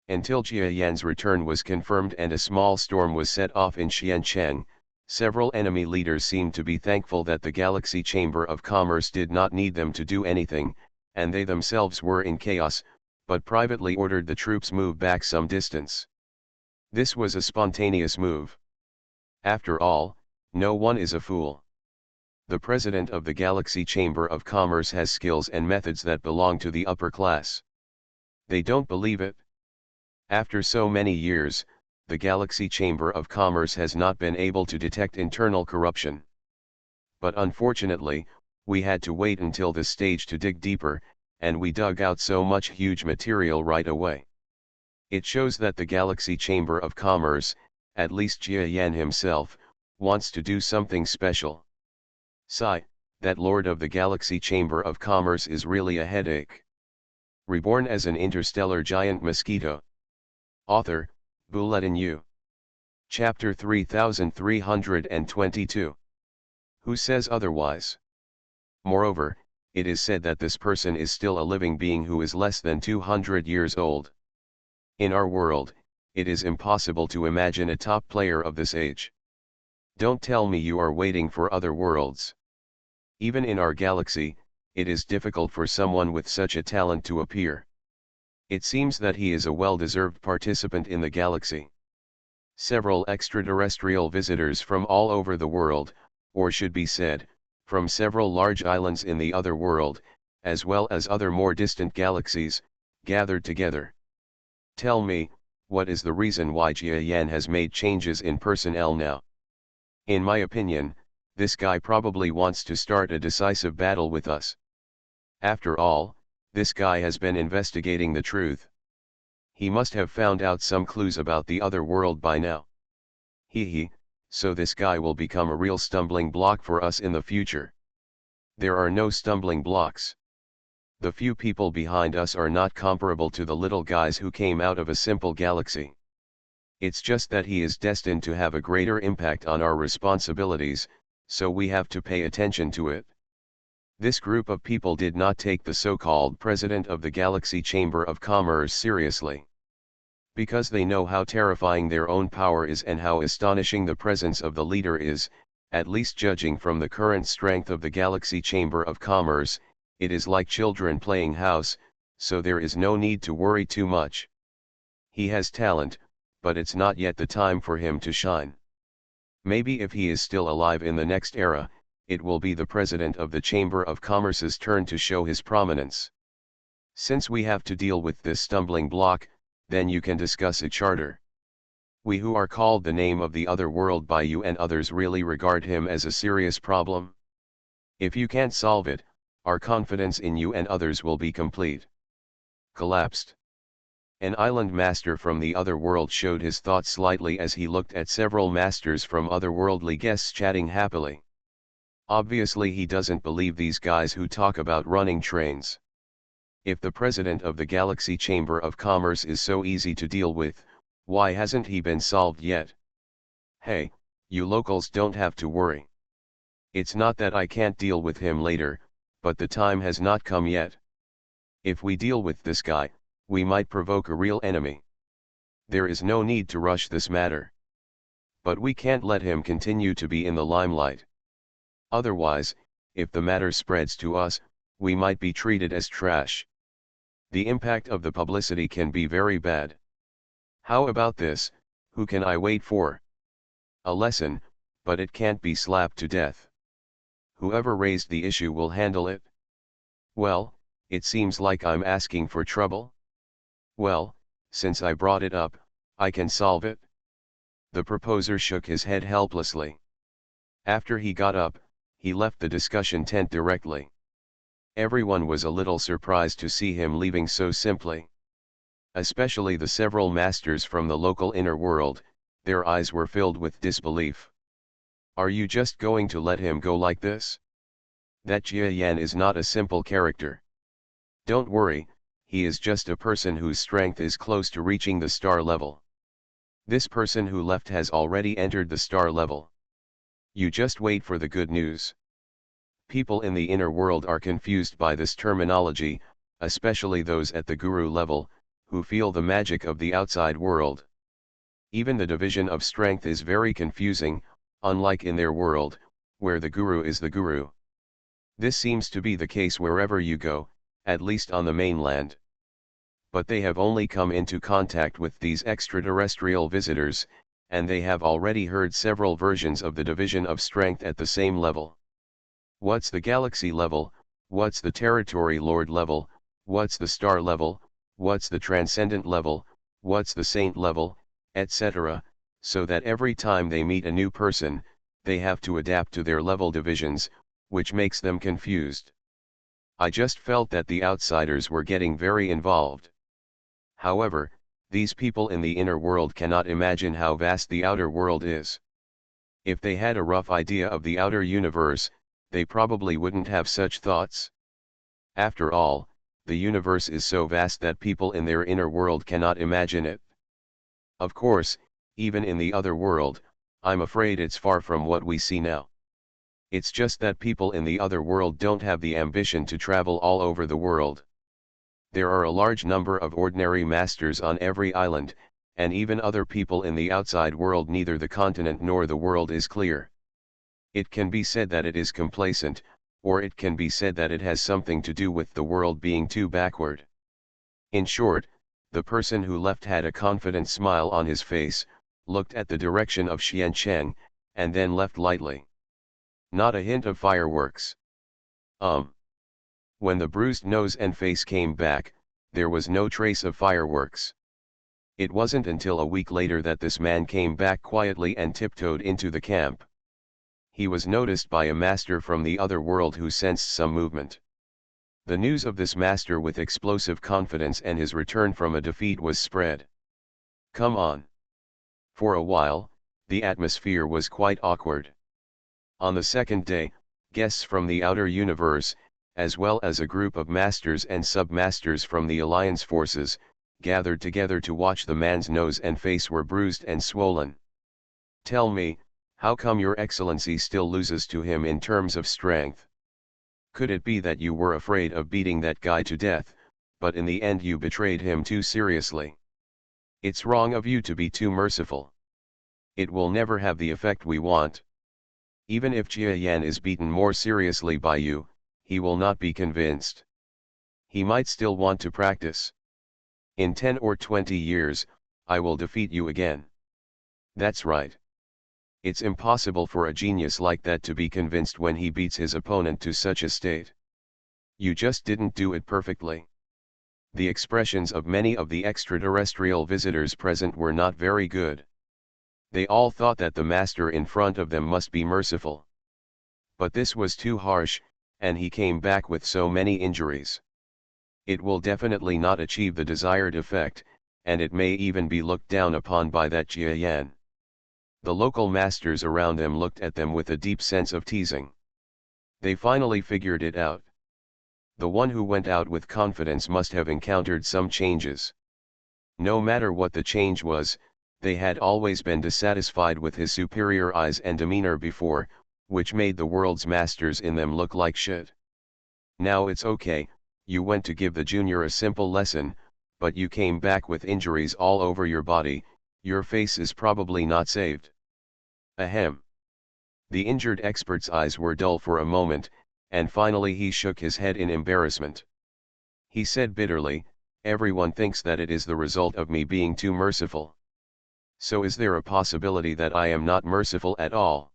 Until Jia Yan's return was confirmed and a small storm was set off in Xiancheng, several enemy leaders seemed to be thankful that the Galaxy Chamber of Commerce did not need them to do anything, and they themselves were in chaos, but privately ordered the troops move back some distance. This was a spontaneous move. After all, no one is a fool. The president of the Galaxy Chamber of Commerce has skills and methods that belong to the upper class. They don't believe it. After so many years, the Galaxy Chamber of Commerce has not been able to detect internal corruption. But unfortunately, we had to wait until this stage to dig deeper, and we dug out so much huge material right away. It shows that the Galaxy Chamber of Commerce, at least Jia Yan himself, wants to do something special. That Lord of the Galaxy Chamber of Commerce is really a headache. Reborn as an interstellar giant mosquito. Author, Bulletin U. Chapter 3322. Who says otherwise? Moreover, it is said that this person is still a living being who is less than 200 years old. In our world, it is impossible to imagine a top player of this age. Don't tell me you are waiting for other worlds. Even in our galaxy, it is difficult for someone with such a talent to appear. It seems that he is a well-deserved participant in the galaxy. Several extraterrestrial visitors from all over the world, or should be said, from several large islands in the other world, as well as other more distant galaxies, gathered together. Tell me, what is the reason why Jia Yan has made changes in personnel now? In my opinion, this guy probably wants to start a decisive battle with us. After all, this guy has been investigating the truth. He must have found out some clues about the other world by now. So this guy will become a real stumbling block for us in the future. There are no stumbling blocks. The few people behind us are not comparable to the little guys who came out of a simple galaxy. It's just that he is destined to have a greater impact on our responsibilities, so we have to pay attention to it. This group of people did not take the so-called president of the Galaxy Chamber of Commerce seriously. Because they know how terrifying their own power is and how astonishing the presence of the leader is, at least judging from the current strength of the Galaxy Chamber of Commerce, it is like children playing house, so there is no need to worry too much. He has talent, but it's not yet the time for him to shine. Maybe if he is still alive in the next era, it will be the president of the Chamber of Commerce's turn to show his prominence. Since we have to deal with this stumbling block, then you can discuss a charter. We who are called the name of the other world by you and others really regard him as a serious problem. If you can't solve it, our confidence in you and others will be complete. Collapsed. An island master from the other world showed his thoughts slightly as he looked at several masters from otherworldly guests chatting happily. Obviously he doesn't believe these guys who talk about running trains. If the president of the Galaxy Chamber of Commerce is so easy to deal with, why hasn't he been solved yet? Hey, you locals don't have to worry. It's not that I can't deal with him later, but the time has not come yet. If we deal with this guy, we might provoke a real enemy. There is no need to rush this matter. But we can't let him continue to be in the limelight. Otherwise, if the matter spreads to us, we might be treated as trash. The impact of the publicity can be very bad. How about this? Who can I wait for? A lesson, but it can't be slapped to death. Whoever raised the issue will handle it. Well, it seems like I'm asking for trouble. Well, since I brought it up, I can solve it. The proposer shook his head helplessly. After he got up, he left the discussion tent directly. Everyone was a little surprised to see him leaving so simply. Especially the several masters from the local inner world, their eyes were filled with disbelief. Are you just going to let him go like this? That Jia Yan is not a simple character. Don't worry, he is just a person whose strength is close to reaching the star level. This person who left has already entered the star level. You just wait for the good news. People in the inner world are confused by this terminology, especially those at the guru level, who feel the magic of the outside world. Even the division of strength is very confusing, unlike in their world, where the guru is the guru. This seems to be the case wherever you go, at least on the mainland. But they have only come into contact with these extraterrestrial visitors, and they have already heard several versions of the division of strength at the same level. What's the galaxy level, what's the territory lord level, what's the star level, what's the transcendent level, what's the saint level, etc., so that every time they meet a new person, they have to adapt to their level divisions, which makes them confused. I just felt that the outsiders were getting very involved. However, these people in the inner world cannot imagine how vast the outer world is. If they had a rough idea of the outer universe, they probably wouldn't have such thoughts. After all, the universe is so vast that people in their inner world cannot imagine it. Of course, even in the other world, I'm afraid it's far from what we see now. It's just that people in the other world don't have the ambition to travel all over the world. There are a large number of ordinary masters on every island, and even other people in the outside world. Neither the continent nor the world is clear. It can be said that it is complacent, or it can be said that it has something to do with the world being too backward. In short, the person who left had a confident smile on his face, looked at the direction of Xiancheng, and then left lightly. Not a hint of fireworks. When the bruised nose and face came back, there was no trace of fireworks. It wasn't until a week later that this man came back quietly and tiptoed into the camp. He was noticed by a master from the other world who sensed some movement. The news of this master with explosive confidence and his return from a defeat was spread. Come on. For a while, the atmosphere was quite awkward. On the second day, guests from the outer universe, as well as a group of masters and sub-masters from the Alliance forces, gathered together to watch the man's nose and face were bruised and swollen. Tell me, how come your excellency still loses to him in terms of strength? Could it be that you were afraid of beating that guy to death, but in the end you betrayed him too seriously? It's wrong of you to be too merciful. It will never have the effect we want. Even if Jia Yan is beaten more seriously by you, he will not be convinced. He might still want to practice. In 10 or 20 years, I will defeat you again. That's right. It's impossible for a genius like that to be convinced when he beats his opponent to such a state. You just didn't do it perfectly. The expressions of many of the extraterrestrial visitors present were not very good. They all thought that the master in front of them must be merciful. But this was too harsh, and he came back with so many injuries. It will definitely not achieve the desired effect, and it may even be looked down upon by that Jia Yan. The local masters around them looked at them with a deep sense of teasing. They finally figured it out. The one who went out with confidence must have encountered some changes. No matter what the change was, they had always been dissatisfied with his superior eyes and demeanor before, which made the world's masters in them look like shit. Now it's okay, you went to give the junior a simple lesson, but you came back with injuries all over your body, your face is probably not saved. Ahem. The injured expert's eyes were dull for a moment, and finally he shook his head in embarrassment. He said bitterly, everyone thinks that it is the result of me being too merciful. So is there a possibility that I am not merciful at all?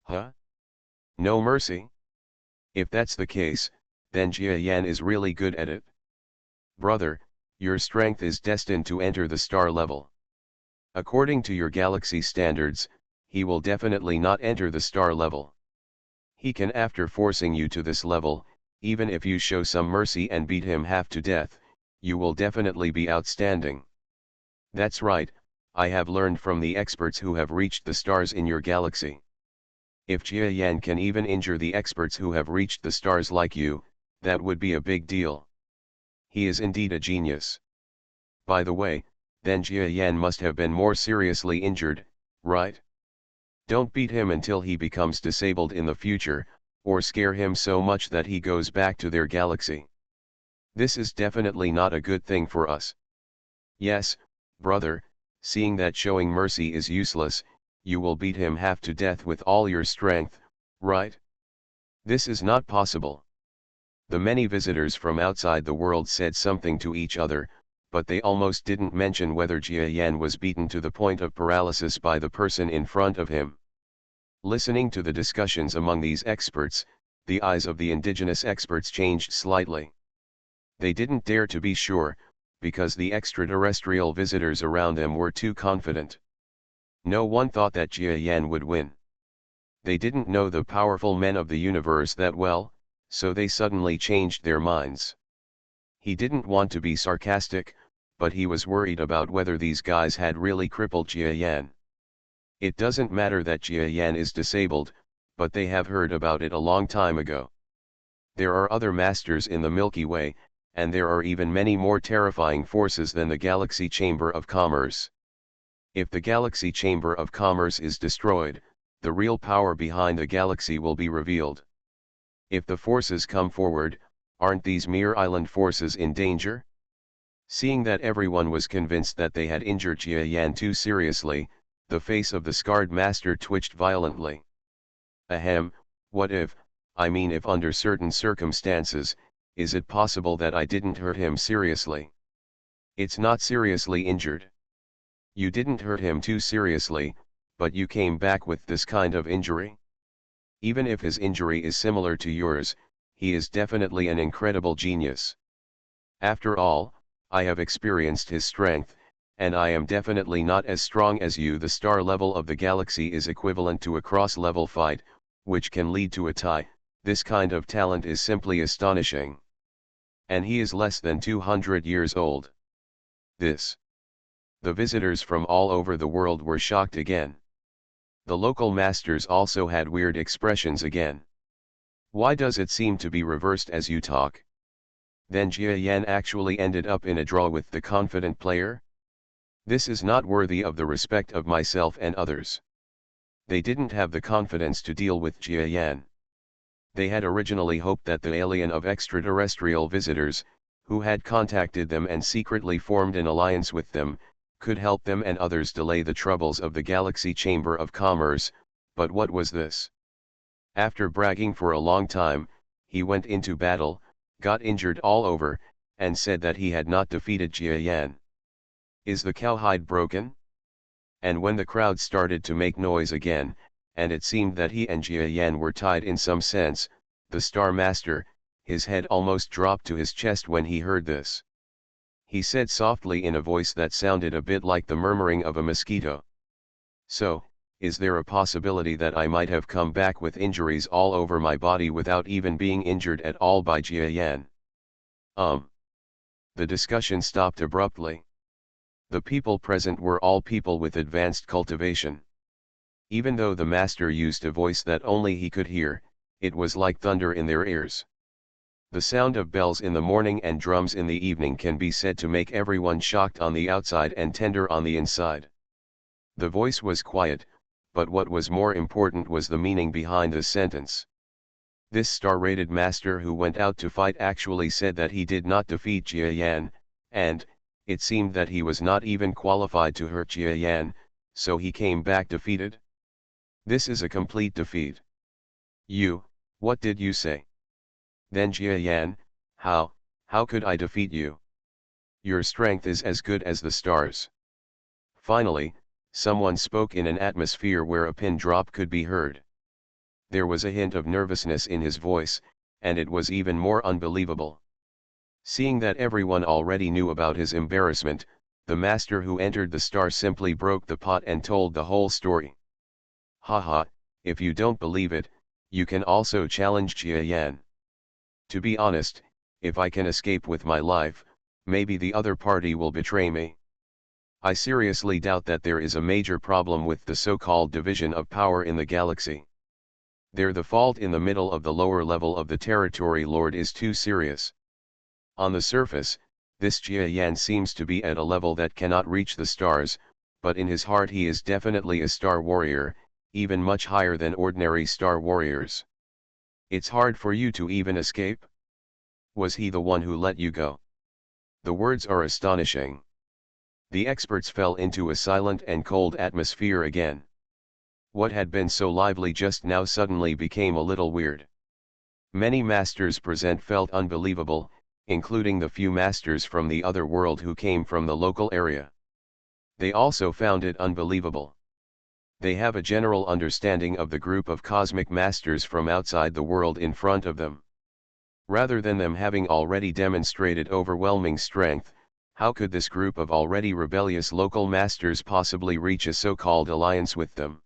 Huh? No mercy? If that's the case, then Jia Yan is really good at it. Brother, your strength is destined to enter the star level. According to your galaxy standards, he will definitely not enter the star level. He can, after forcing you to this level, even if you show some mercy and beat him half to death, you will definitely be outstanding. That's right, I have learned from the experts who have reached the stars in your galaxy. If Jia Yan can even injure the experts who have reached the stars like you, that would be a big deal. He is indeed a genius. By the way, then Jia Yan must have been more seriously injured, right? Don't beat him until he becomes disabled in the future, or scare him so much that he goes back to their galaxy. This is definitely not a good thing for us. Yes, brother, seeing that showing mercy is useless, you will beat him half to death with all your strength, right? This is not possible. The many visitors from outside the world said something to each other, but they almost didn't mention whether Jia Yan was beaten to the point of paralysis by the person in front of him. Listening to the discussions among these experts, the eyes of the indigenous experts changed slightly. They didn't dare to be sure, because the extraterrestrial visitors around them were too confident. No one thought that Jia Yan would win. They didn't know the powerful men of the universe that well, so they suddenly changed their minds. He didn't want to be sarcastic, but he was worried about whether these guys had really crippled Jia Yan. It doesn't matter that Jia Yan is disabled, but they have heard about it a long time ago. There are other masters in the Milky Way, and there are even many more terrifying forces than the Galaxy Chamber of Commerce. If the Galaxy Chamber of Commerce is destroyed, the real power behind the galaxy will be revealed. If the forces come forward, aren't these mere island forces in danger? Seeing that everyone was convinced that they had injured Jia Yan too seriously, the face of the scarred master twitched violently. Ahem, what if, if under certain circumstances, is it possible that I didn't hurt him seriously? It's not seriously injured. You didn't hurt him too seriously, but you came back with this kind of injury? Even if his injury is similar to yours, he is definitely an incredible genius. After all, I have experienced his strength, and I am definitely not as strong as you. The star level of the galaxy is equivalent to a cross-level fight, which can lead to a tie. This kind of talent is simply astonishing. And he is less than 200 years old. The visitors from all over the world were shocked again. The local masters also had weird expressions again. Why does it seem to be reversed as you talk? Then Jia Yan actually ended up in a draw with the confident player? This is not worthy of the respect of myself and others. They didn't have the confidence to deal with Jia Yan. They had originally hoped that the alien of extraterrestrial visitors, who had contacted them and secretly formed an alliance with them, could help them and others delay the troubles of the Galaxy Chamber of Commerce. But what was this? After bragging for a long time, he went into battle, got injured all over, and said that he had not defeated Jia Yan. Is the cowhide broken? And when the crowd started to make noise again, and it seemed that he and Jia Yan were tied in some sense, the Star Master, his head almost dropped to his chest when he heard this. He said softly in a voice that sounded a bit like the murmuring of a mosquito. So, is there a possibility that I might have come back with injuries all over my body without even being injured at all by Jia Yan? The discussion stopped abruptly. The people present were all people with advanced cultivation. Even though the master used a voice that only he could hear, it was like thunder in their ears. The sound of bells in the morning and drums in the evening can be said to make everyone shocked on the outside and tender on the inside. The voice was quiet, but what was more important was the meaning behind the sentence. This star-rated master who went out to fight actually said that he did not defeat Jia Yan, and, it seemed that he was not even qualified to hurt Jia Yan, so he came back defeated? This is a complete defeat. What did you say? Then Jia Yan, how could I defeat you? Your strength is as good as the stars. Finally, someone spoke in an atmosphere where a pin drop could be heard. There was a hint of nervousness in his voice, and it was even more unbelievable. Seeing that everyone already knew about his embarrassment, the master who entered the star simply broke the pot and told the whole story. Haha, if you don't believe it, you can also challenge Jia Yan. To be honest, if I can escape with my life, maybe the other party will betray me. I seriously doubt that there is a major problem with the so-called division of power in the galaxy. The fault in the middle of the lower level of the territory lord is too serious. On the surface, this Jia Yan seems to be at a level that cannot reach the stars, but in his heart he is definitely a star warrior, even much higher than ordinary star warriors. It's hard for you to even escape? Was he the one who let you go? The words are astonishing. The experts fell into a silent and cold atmosphere again. What had been so lively just now suddenly became a little weird. Many masters present felt unbelievable, including the few masters from the other world who came from the local area. They also found it unbelievable. They have a general understanding of the group of cosmic masters from outside the world in front of them. Rather than them having already demonstrated overwhelming strength, how could this group of already rebellious local masters possibly reach a so-called alliance with them?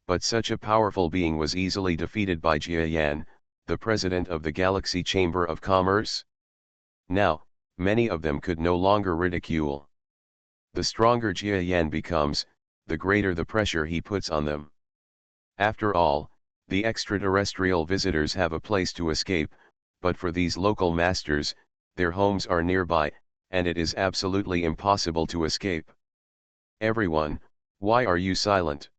But such a powerful being was easily defeated by Jia Yan, the president of the Galaxy Chamber of Commerce? Now, many of them could no longer ridicule. The stronger Jia Yan becomes, the greater the pressure he puts on them. After all, the extraterrestrial visitors have a place to escape, but for these local masters, their homes are nearby, and it is absolutely impossible to escape. Everyone, why are you silent?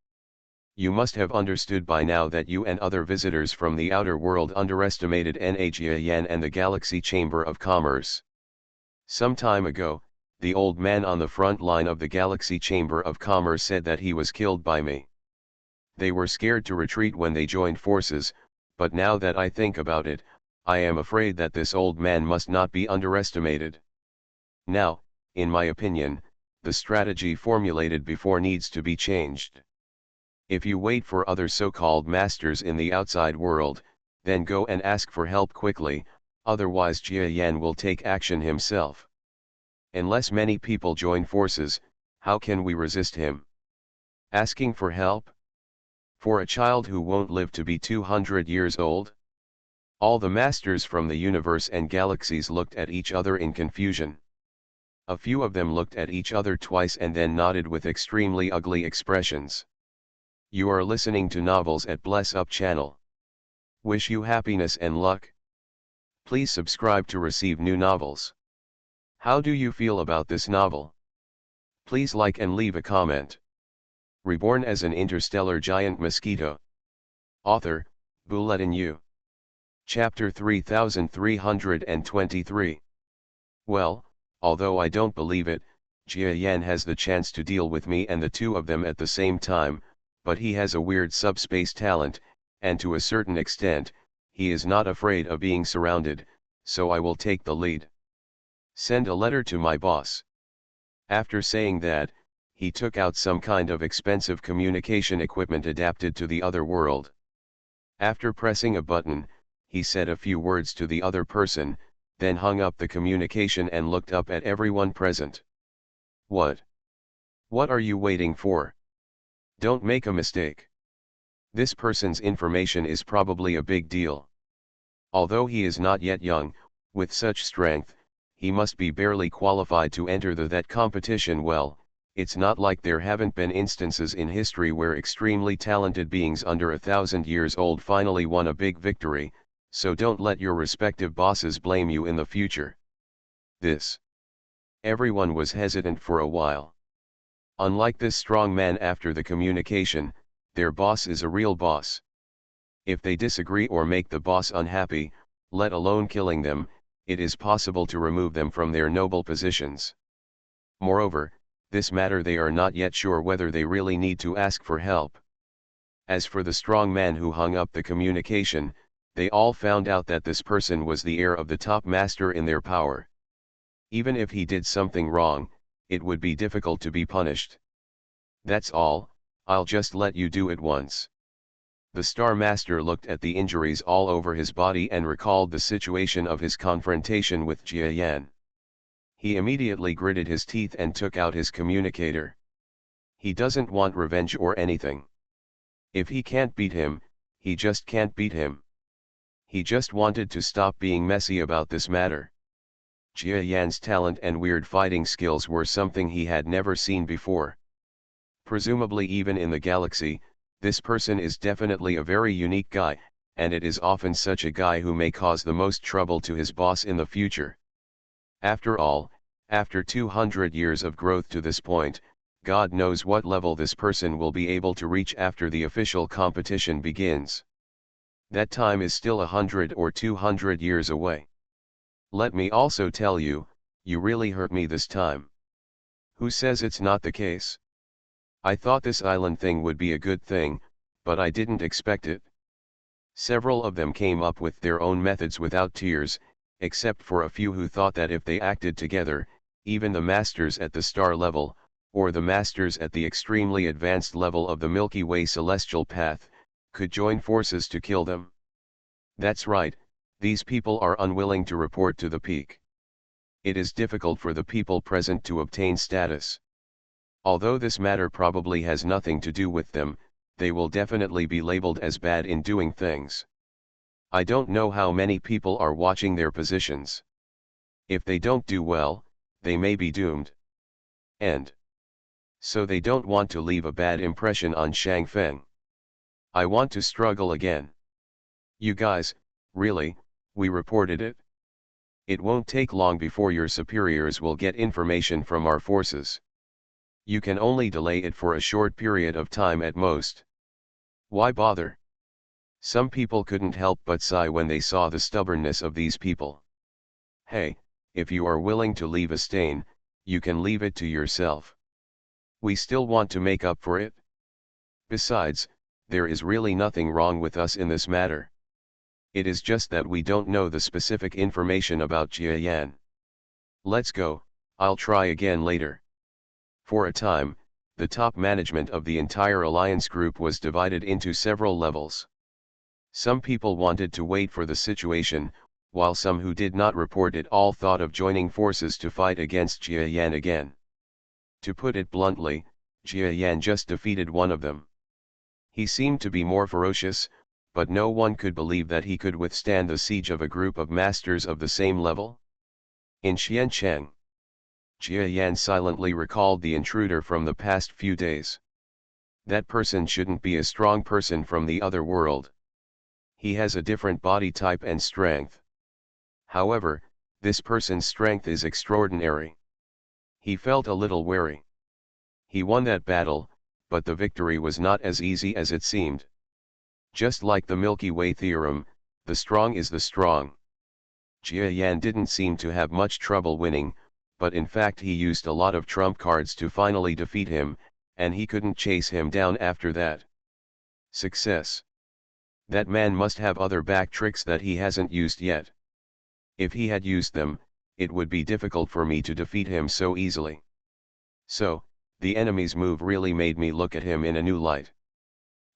You must have understood by now that you and other visitors from the outer world underestimated Jia Yan and the Galaxy Chamber of Commerce. Some time ago, the old man on the front line of the Galaxy Chamber of Commerce said that he was killed by me. They were scared to retreat when they joined forces, but now that I think about it, I am afraid that this old man must not be underestimated. Now, in my opinion, the strategy formulated before needs to be changed. If you wait for other so-called masters in the outside world, then go and ask for help quickly, otherwise Jia Yan will take action himself. Unless many people join forces, how can we resist him? Asking for help? For a child who won't live to be 200 years old? All the masters from the universe and galaxies looked at each other in confusion. A few of them looked at each other twice and then nodded with extremely ugly expressions. You are listening to Novels at Bless Up channel. Wish you happiness and luck. Please subscribe to receive new novels. How do you feel about this novel? Please like and leave a comment. Reborn as an interstellar giant mosquito. Author, Bulletin U. Chapter 3323. Well, although I don't believe it, Jia Yan has the chance to deal with me and the two of them at the same time, but he has a weird subspace talent, and to a certain extent, he is not afraid of being surrounded, so I will take the lead. Send a letter to my boss. After saying that, he took out some kind of expensive communication equipment adapted to the other world. After pressing a button, he said a few words to the other person, then hung up the communication and looked up at everyone present. What? What are you waiting for? Don't make a mistake. This person's information is probably a big deal. Although he is not yet young, with such strength, he must be barely qualified to enter that competition. Well, it's not like there haven't been instances in history where extremely talented beings under 1,000 years old finally won a big victory, so don't let your respective bosses blame you in the future. Everyone was hesitant for a while. Unlike this strong man after the communication, their boss is a real boss. If they disagree or make the boss unhappy, let alone killing them, it is possible to remove them from their noble positions. Moreover, this matter they are not yet sure whether they really need to ask for help. As for the strong man who hung up the communication, they all found out that this person was the heir of the top master in their power. Even if he did something wrong, it would be difficult to be punished. That's all, I'll just let you do it once. The Star Master looked at the injuries all over his body and recalled the situation of his confrontation with Jia Yan. He immediately gritted his teeth and took out his communicator. He doesn't want revenge or anything. If he can't beat him, he just can't beat him. He just wanted to stop being messy about this matter. Jia Yan's talent and weird fighting skills were something he had never seen before. Presumably even in the galaxy, this person is definitely a very unique guy, and it is often such a guy who may cause the most trouble to his boss in the future. After all, after 200 years of growth to this point, God knows what level this person will be able to reach after the official competition begins. That time is still 100 or 200 years away. Let me also tell you, you really hurt me this time. Who says it's not the case? I thought this island thing would be a good thing, but I didn't expect it. Several of them came up with their own methods without tears, except for a few who thought that if they acted together, even the masters at the star level, or the masters at the extremely advanced level of the Milky Way celestial path, could join forces to kill them. That's right, these people are unwilling to report to the peak. It is difficult for the people present to obtain status. Although this matter probably has nothing to do with them, they will definitely be labeled as bad in doing things. I don't know how many people are watching their positions. If they don't do well, they may be doomed. And so they don't want to leave a bad impression on Shangfeng. I want to struggle again. You guys, really, we reported it? It won't take long before your superiors will get information from our forces. You can only delay it for a short period of time at most. Why bother? Some people couldn't help but sigh when they saw the stubbornness of these people. Hey, if you are willing to leave a stain, you can leave it to yourself. We still want to make up for it. Besides, there is really nothing wrong with us in this matter. It is just that we don't know the specific information about Jia Yan. Let's go, I'll try again later. For a time, the top management of the entire alliance group was divided into several levels. Some people wanted to wait for the situation, while some who did not report it all thought of joining forces to fight against Jia Yan again. To put it bluntly, Jia Yan just defeated one of them. He seemed to be more ferocious, but no one could believe that he could withstand the siege of a group of masters of the same level. In Xiancheng, Jia Yan silently recalled the intruder from the past few days. That person shouldn't be a strong person from the other world. He has a different body type and strength. However, this person's strength is extraordinary. He felt a little wary. He won that battle, but the victory was not as easy as it seemed. Just like the Milky Way theorem, the strong is the strong. Jia Yan didn't seem to have much trouble winning, but in fact he used a lot of trump cards to finally defeat him, and he couldn't chase him down after that. Success. That man must have other back tricks that he hasn't used yet. If he had used them, it would be difficult for me to defeat him so easily. So, the enemy's move really made me look at him in a new light.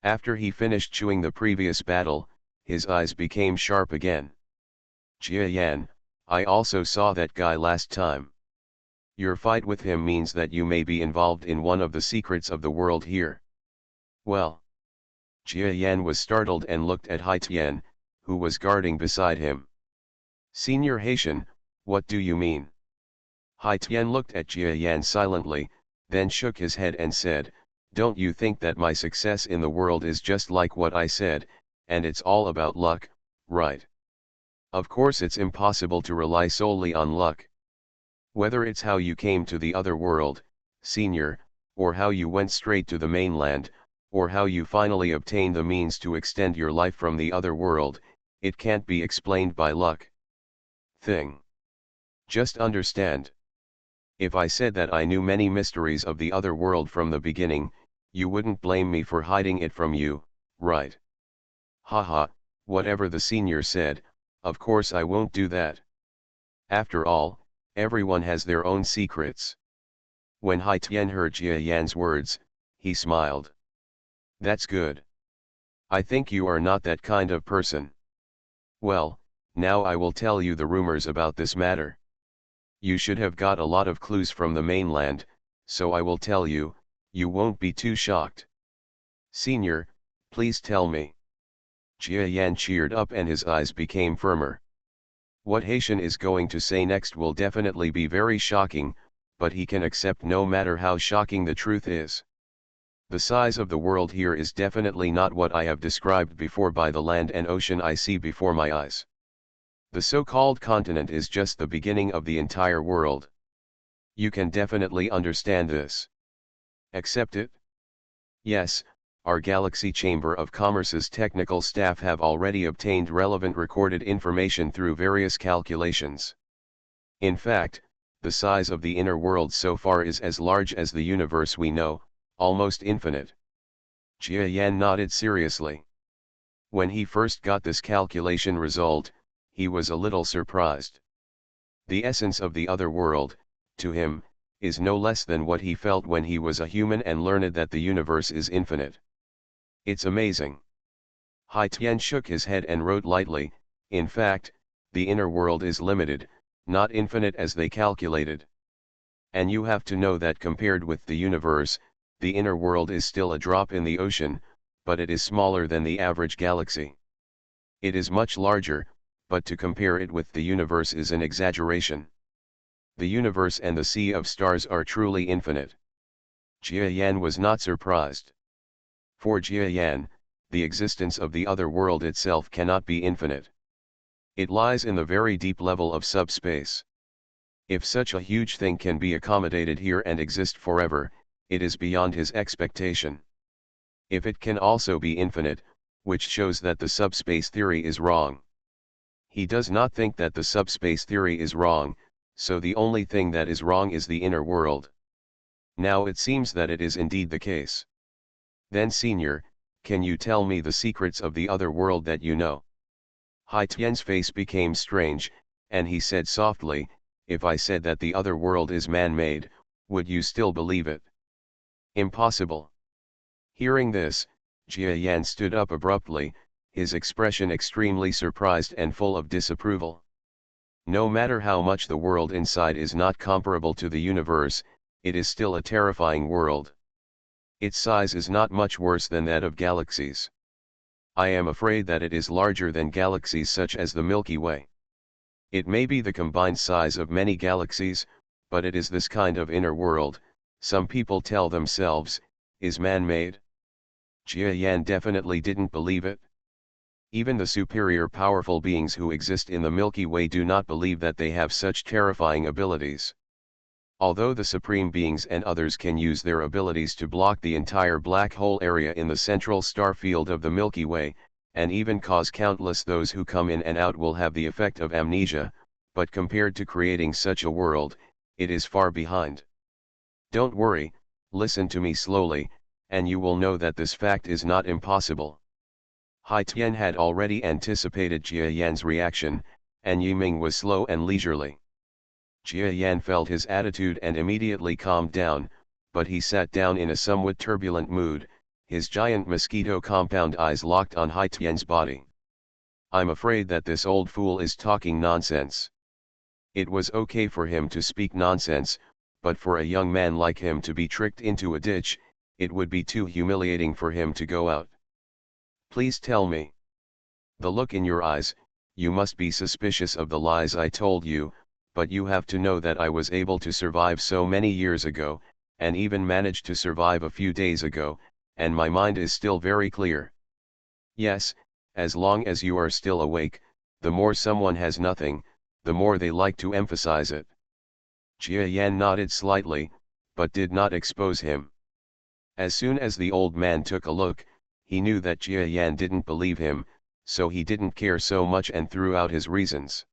After he finished chewing the previous battle, his eyes became sharp again. Jia Yan, I also saw that guy last time. Your fight with him means that you may be involved in one of the secrets of the world here. Well. Jia Yan was startled and looked at Hai Tian, who was guarding beside him. Senior Haitian, what do you mean? Hai Tian looked at Jia Yan silently, then shook his head and said, don't you think that my success in the world is just like what I said, and it's all about luck, right? Of course it's impossible to rely solely on luck. Whether it's how you came to the other world, senior, or how you went straight to the mainland, or how you finally obtained the means to extend your life from the other world, it can't be explained by luck. Just understand. If I said that I knew many mysteries of the other world from the beginning, you wouldn't blame me for hiding it from you, right? Haha, whatever the senior said, of course I won't do that. After all, everyone has their own secrets. When Hai Tian heard Jia Yan's words, he smiled. That's good. I think you are not that kind of person. Well, now I will tell you the rumors about this matter. You should have got a lot of clues from the mainland, so I will tell you, you won't be too shocked. Senior, please tell me. Jia Yan cheered up and his eyes became firmer. What Haitian is going to say next will definitely be very shocking, but he can accept no matter how shocking the truth is. The size of the world here is definitely not what I have described before by the land and ocean I see before my eyes. The so-called continent is just the beginning of the entire world. You can definitely understand this. Accept it? Yes, our Galaxy Chamber of Commerce's technical staff have already obtained relevant recorded information through various calculations. In fact, the size of the inner world so far is as large as the universe we know, almost infinite. Jia Yan nodded seriously. When he first got this calculation result, he was a little surprised. The essence of the other world, to him, is no less than what he felt when he was a human and learned that the universe is infinite. It's amazing. Hai Tian shook his head and wrote lightly, in fact, the inner world is limited, not infinite as they calculated. And you have to know that compared with the universe, the inner world is still a drop in the ocean, but it is smaller than the average galaxy. It is much larger, but to compare it with the universe is an exaggeration. The universe and the sea of stars are truly infinite. Jia Yan was not surprised. For Jia Yan, the existence of the other world itself cannot be infinite. It lies in the very deep level of subspace. If such a huge thing can be accommodated here and exist forever, it is beyond his expectation. If it can also be infinite, which shows that the subspace theory is wrong. He does not think that the subspace theory is wrong, so the only thing that is wrong is the inner world. Now it seems that it is indeed the case. Then senior, can you tell me the secrets of the other world that you know? Hai Tian's face became strange, and he said softly, if I said that the other world is man-made, Would you still believe it? Impossible. Hearing this, Jia Yan stood up abruptly, his expression extremely surprised and full of disapproval. No matter how much the world inside is not comparable to the universe, it is still a terrifying world. Its size is not much worse than that of galaxies. I am afraid that it is larger than galaxies such as the Milky Way. It may be the combined size of many galaxies, but it is this kind of inner world, some people tell themselves, is man-made. Jia Yan definitely didn't believe it. Even the superior powerful beings who exist in the Milky Way do not believe that they have such terrifying abilities. Although the supreme beings and others can use their abilities to block the entire black hole area in the central star field of the Milky Way, and even cause countless those who come in and out will have the effect of amnesia, but compared to creating such a world, it is far behind. Don't worry, listen to me slowly, and you will know that this fact is not impossible. Hai Tian had already anticipated Jia Yan's reaction, and Yiming was slow and leisurely. Jia Yan felt his attitude and immediately calmed down, but he sat down in a somewhat turbulent mood, his giant mosquito compound eyes locked on Hai Tian's body. I'm afraid that this old fool is talking nonsense. It was okay for him to speak nonsense, but for a young man like him to be tricked into a ditch, it would be too humiliating for him to go out. Please tell me. The look in your eyes, you must be suspicious of the lies I told you, but you have to know that I was able to survive so many years ago, and even managed to survive a few days ago, and my mind is still very clear. Yes, as long as you are still awake, the more someone has nothing, the more they like to emphasize it. Jia Yan nodded slightly, but did not expose him. As soon as the old man took a look, he knew that Jia Yan didn't believe him, so he didn't care so much and threw out his reasons.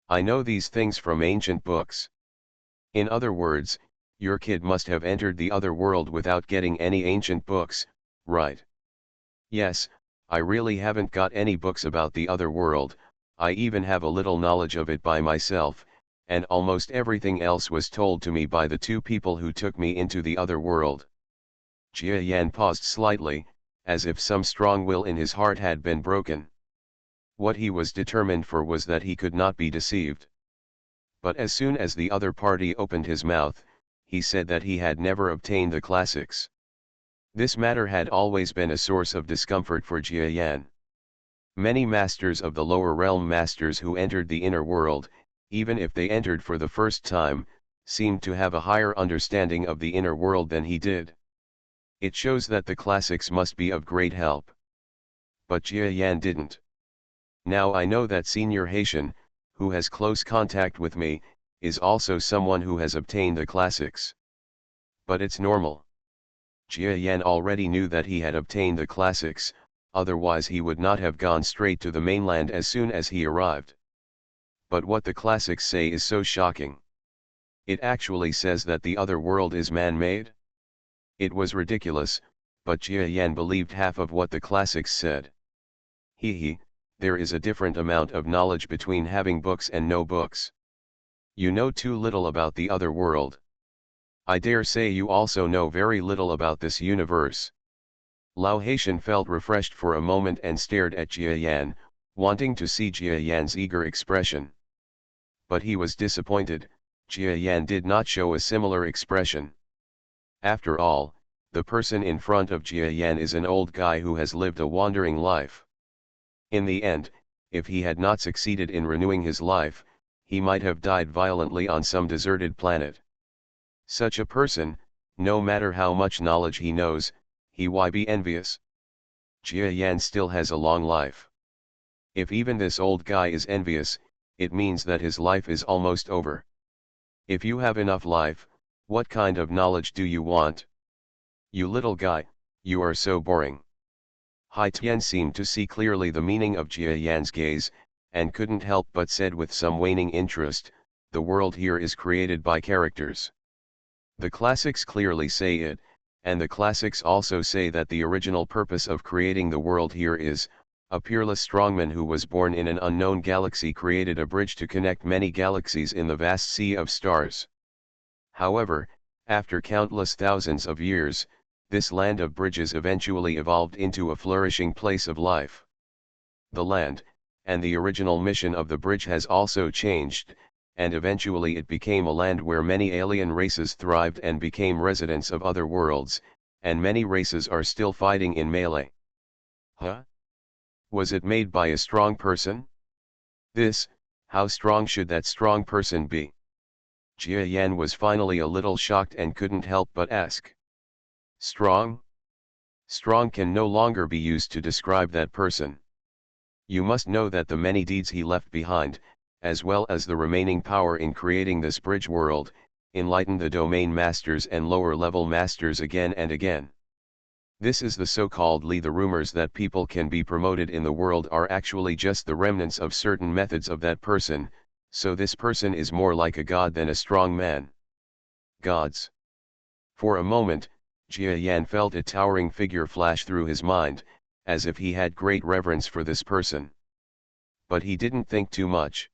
I know these things from ancient books. In other words, your kid must have entered the other world without getting any ancient books, right? Yes, I really haven't got any books about the other world, I even have a little knowledge of it by myself, and almost everything else was told to me by the two people who took me into the other world. Jia Yan paused slightly, as if some strong will in his heart had been broken. What he was determined for was that he could not be deceived. But as soon as the other party opened his mouth, he said that he had never obtained the classics. This matter had always been a source of discomfort for Jia Yan. Many masters of the lower realm masters who entered the inner world, even if they entered for the first time, seemed to have a higher understanding of the inner world than he did. It shows that the classics must be of great help. But Jia Yan didn't. Now I know that Senior Haitian, who has close contact with me, is also someone who has obtained the classics. But it's normal. Jia Yan already knew that he had obtained the classics, otherwise he would not have gone straight to the mainland as soon as he arrived. But what the classics say is so shocking. It actually says that the other world is man-made? It was ridiculous, but Jia Yan believed half of what the classics said. There is a different amount of knowledge between having books and no books. You know too little about the other world. I dare say you also know very little about this universe. Lao Haitian felt refreshed for a moment and stared at Jia Yan, wanting to see Jia Yan's eager expression. But he was disappointed, Jia Yan did not show a similar expression. After all, the person in front of Jia Yan is an old guy who has lived a wandering life. In the end, if he had not succeeded in renewing his life, he might have died violently on some deserted planet. Such a person, no matter how much knowledge he knows, he why be envious? Jia Yan still has a long life. If even this old guy is envious, it means that his life is almost over. If you have enough life, what kind of knowledge do you want? You little guy, you are so boring. Hai Tian seemed to see clearly the meaning of Jia Yan's gaze, and couldn't help but said with some waning interest, the world here is created by characters. The classics clearly say it, and the classics also say that the original purpose of creating the world here is, a peerless strongman who was born in an unknown galaxy created a bridge to connect many galaxies in the vast sea of stars. However, After countless thousands of years, this land of bridges eventually evolved into a flourishing place of life. The land, and the original mission of the bridge has also changed, and eventually it became a land where many alien races thrived and became residents of other worlds, and many races are still fighting in melee. Huh? Was it made by a strong person? How strong should that strong person be? Jia Yan was finally a little shocked and couldn't help but ask. Strong? Strong can no longer be used to describe that person. You must know that the many deeds he left behind, as well as the remaining power in creating this bridge world, enlightened the domain masters and lower level masters again and again. This is the so-called Li. The rumors that people can be promoted in the world are actually just the remnants of certain methods of that person, so this person is more like a god than a strong man. Gods. For a moment, Jia Yan felt a towering figure flash through his mind, as if he had great reverence for this person. But he didn't think too much.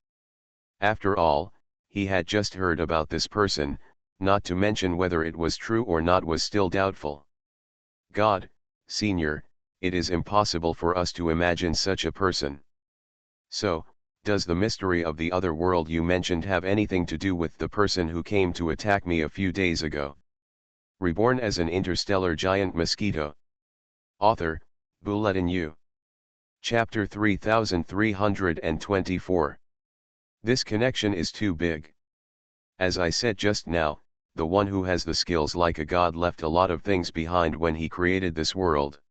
After all, he had just heard about this person, not to mention whether it was true or not was still doubtful. God, Senior, it is impossible for us to imagine such a person. So, does the mystery of the other world you mentioned have anything to do with the person who came to attack me a few days ago? Reborn as an interstellar giant mosquito. Author, Bulletin U. Chapter 3324. This connection is too big. As I said just now, the one who has the skills like a god left a lot of things behind when he created this world.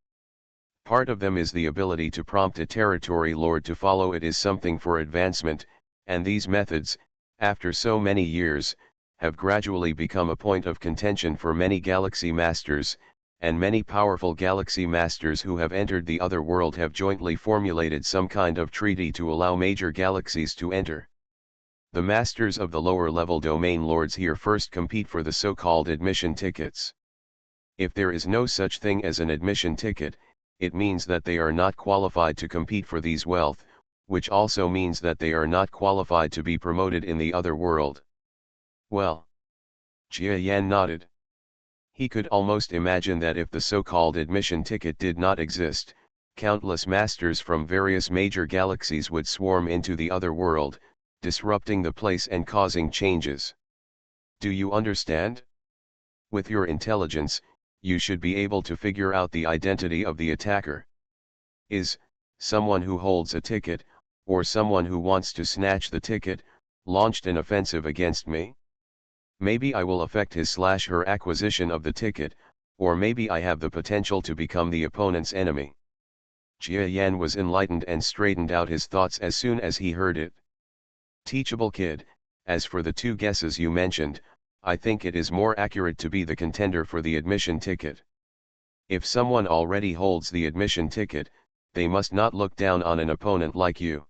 Part of them is the ability to prompt a territory lord to follow it is something for advancement, and these methods, after so many years, have gradually become a point of contention for many galaxy masters, and many powerful galaxy masters who have entered the other world have jointly formulated some kind of treaty to allow major galaxies to enter. The masters of the lower-level domain lords here first compete for the so-called admission tickets. If there is no such thing as an admission ticket, it means that they are not qualified to compete for these wealth, which also means that they are not qualified to be promoted in the other world. Well. Jia Yan nodded. He could almost imagine that if the so-called admission ticket did not exist, countless masters from various major galaxies would swarm into the other world, disrupting the place and causing changes. Do you understand? With your intelligence, you should be able to figure out the identity of the attacker. Is someone who holds a ticket, or someone who wants to snatch the ticket, launched an offensive against me? Maybe I will affect his/her acquisition of the ticket, or maybe I have the potential to become the opponent's enemy. Jia Yan was enlightened and straightened out his thoughts as soon as he heard it. Teachable kid, as for the two guesses you mentioned, I think it is more accurate to be the contender for the admission ticket. If someone already holds the admission ticket, they must not look down on an opponent like you.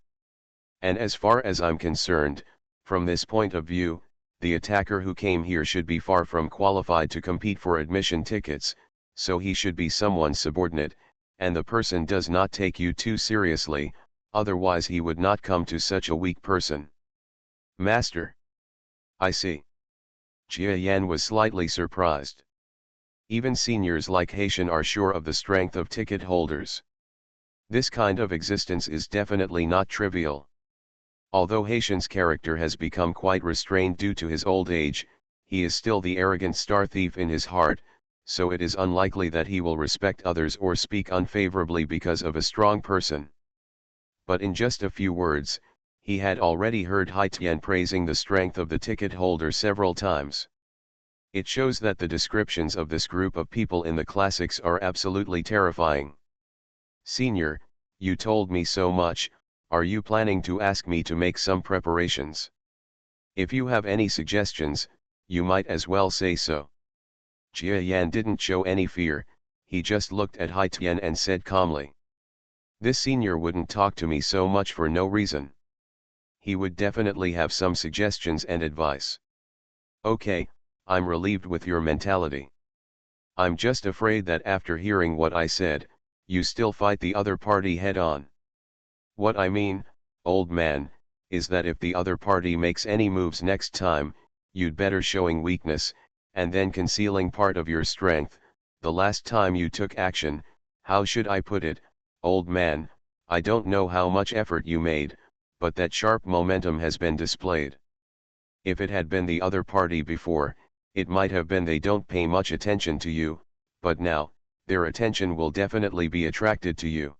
And as far as I'm concerned, from this point of view, the attacker who came here should be far from qualified to compete for admission tickets, so he should be someone subordinate, and the person does not take you too seriously, otherwise he would not come to such a weak person. Master. I see. Jia Yan was slightly surprised. Even seniors like Haitian are sure of the strength of ticket holders. This kind of existence is definitely not trivial. Although Haitian's character has become quite restrained due to his old age, he is still the arrogant star thief in his heart, so it is unlikely that he will respect others or speak unfavorably because of a strong person. But in just a few words, he had already heard Haitian praising the strength of the ticket holder several times. It shows that the descriptions of this group of people in the classics are absolutely terrifying. Senior, you told me so much, are you planning to ask me to make some preparations? If you have any suggestions, you might as well say so. Jia Yan didn't show any fear, he just looked at Haitian and said calmly. This senior wouldn't talk to me so much for no reason. He would definitely have some suggestions and advice. Okay, I'm relieved with your mentality. I'm just afraid that after hearing what I said, you still fight the other party head on. What I mean, old man, is that if the other party makes any moves next time, you'd better showing weakness, and then concealing part of your strength. The last time you took action, how should I put it, old man, I don't know how much effort you made, but that sharp momentum has been displayed. If it had been the other party before, it might have been they don't pay much attention to you, but now, their attention will definitely be attracted to you.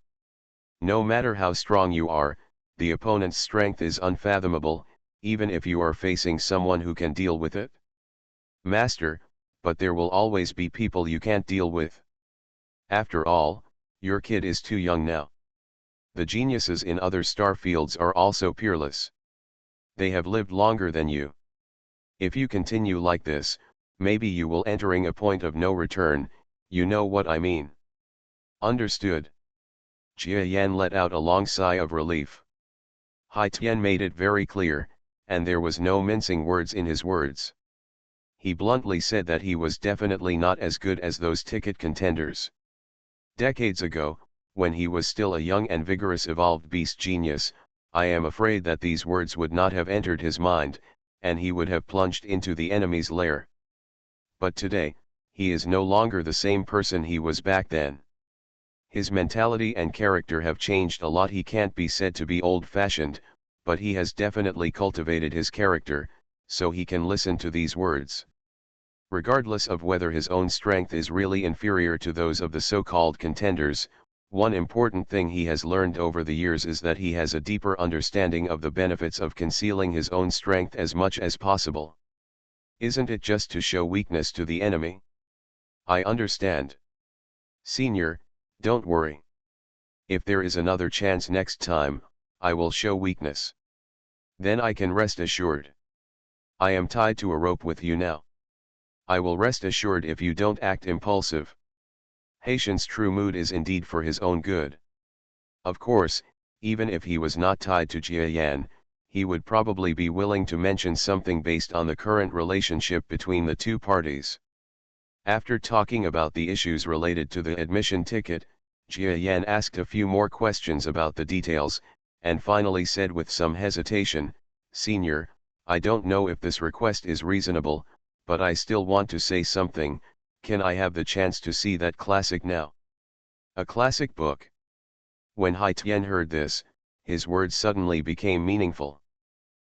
No matter how strong you are, the opponent's strength is unfathomable, even if you are facing someone who can deal with it. Master, but there will always be people you can't deal with. After all, your kid is too young now. The geniuses in other star fields are also peerless. They have lived longer than you. If you continue like this, maybe you will entering a point of no return, you know what I mean. Understood. Jia Yan let out a long sigh of relief. Hai Tian made it very clear, and there was no mincing words in his words. He bluntly said that he was definitely not as good as those ticket contenders. Decades ago, when he was still a young and vigorous evolved beast genius, I am afraid that these words would not have entered his mind, and he would have plunged into the enemy's lair. But today, he is no longer the same person he was back then. His mentality and character have changed a lot. He can't be said to be old-fashioned, but he has definitely cultivated his character, so he can listen to these words. Regardless of whether his own strength is really inferior to those of the so-called contenders, one important thing he has learned over the years is that he has a deeper understanding of the benefits of concealing his own strength as much as possible. Isn't it just to show weakness to the enemy? I understand. Senior, don't worry. If there is another chance next time, I will show weakness. Then I can rest assured. I am tied to a rope with you now. I will rest assured if you don't act impulsive. Haitian's true mood is indeed for his own good. Of course, even if he was not tied to Jia Yan, he would probably be willing to mention something based on the current relationship between the two parties. After talking about the issues related to the admission ticket, Jia Yan asked a few more questions about the details, and finally said with some hesitation, "Senior, I don't know if this request is reasonable, but I still want to say something. Can I have the chance to see that classic now?" A classic book. When Hai Tian heard this, his words suddenly became meaningful.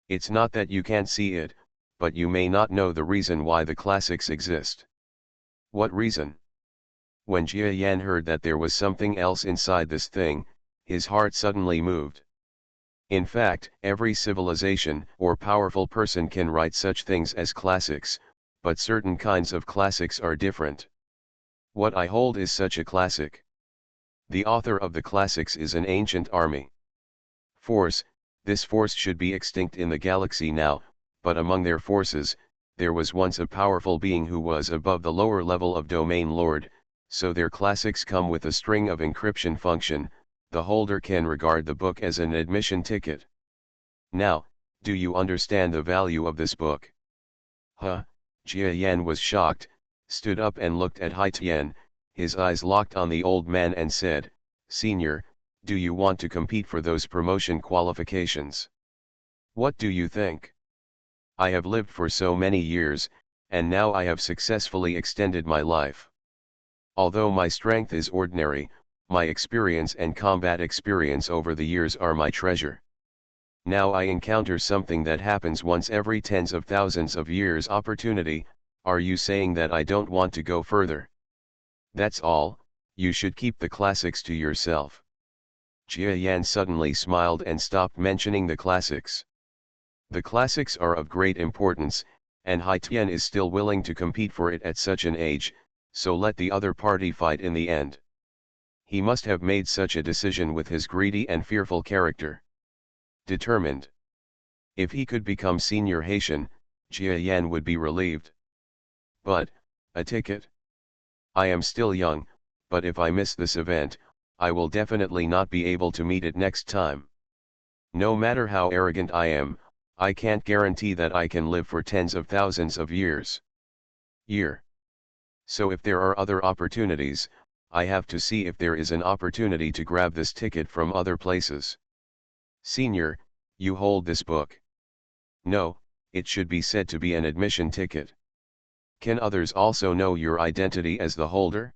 It's not that you can't see it, but you may not know the reason why the classics exist. What reason? When Jia Yan heard that there was something else inside this thing, his heart suddenly moved. In fact, every civilization or powerful person can write such things as classics, but certain kinds of classics are different. What I hold is such a classic. The author of the classics is an ancient army. Force, this force should be extinct in the galaxy now, but among their forces, there was once a powerful being who was above the lower level of domain lord, so their classics come with a string of encryption function. The holder can regard the book as an admission ticket. Now, do you understand the value of this book? Huh? Jia Yan was shocked, stood up and looked at Hai Tian, his eyes locked on the old man and said, "Senior, do you want to compete for those promotion qualifications? What do you think? I have lived for so many years, and now I have successfully extended my life. Although my strength is ordinary, my experience and combat experience over the years are my treasure. Now I encounter something that happens once every tens of thousands of years opportunity. Are you saying that I don't want to go further? That's all, you should keep the classics to yourself." Jia Yan suddenly smiled and stopped mentioning the classics. The classics are of great importance, and Hai Tian is still willing to compete for it at such an age, so let the other party fight in the end. He must have made such a decision with his greedy and fearful character. Determined. If he could become senior Haitian, Jia Yan would be relieved. But, a ticket? I am still young, but if I miss this event, I will definitely not be able to meet it next time. No matter how arrogant I am, I can't guarantee that I can live for tens of thousands of years. So if there are other opportunities, I have to see if there is an opportunity to grab this ticket from other places. Senior, you hold this book. No, it should be said to be an admission ticket. Can others also know your identity as the holder?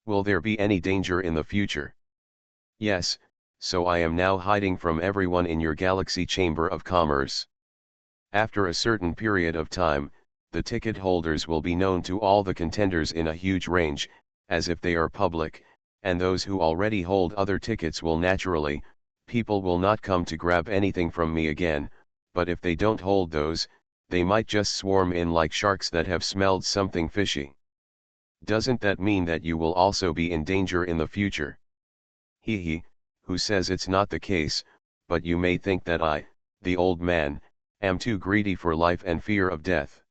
Will there be any danger in the future? Yes, so I am now hiding from everyone in your Galaxy Chamber of Commerce. After a certain period of time, the ticket holders will be known to all the contenders in a huge range, as if they are public, and those who already hold other tickets will naturally, people will not come to grab anything from me again, but if they don't hold those, they might just swarm in like sharks that have smelled something fishy. Doesn't that mean that you will also be in danger in the future? He, who says it's not the case, but you may think that I, the old man, am too greedy for life and fear of death.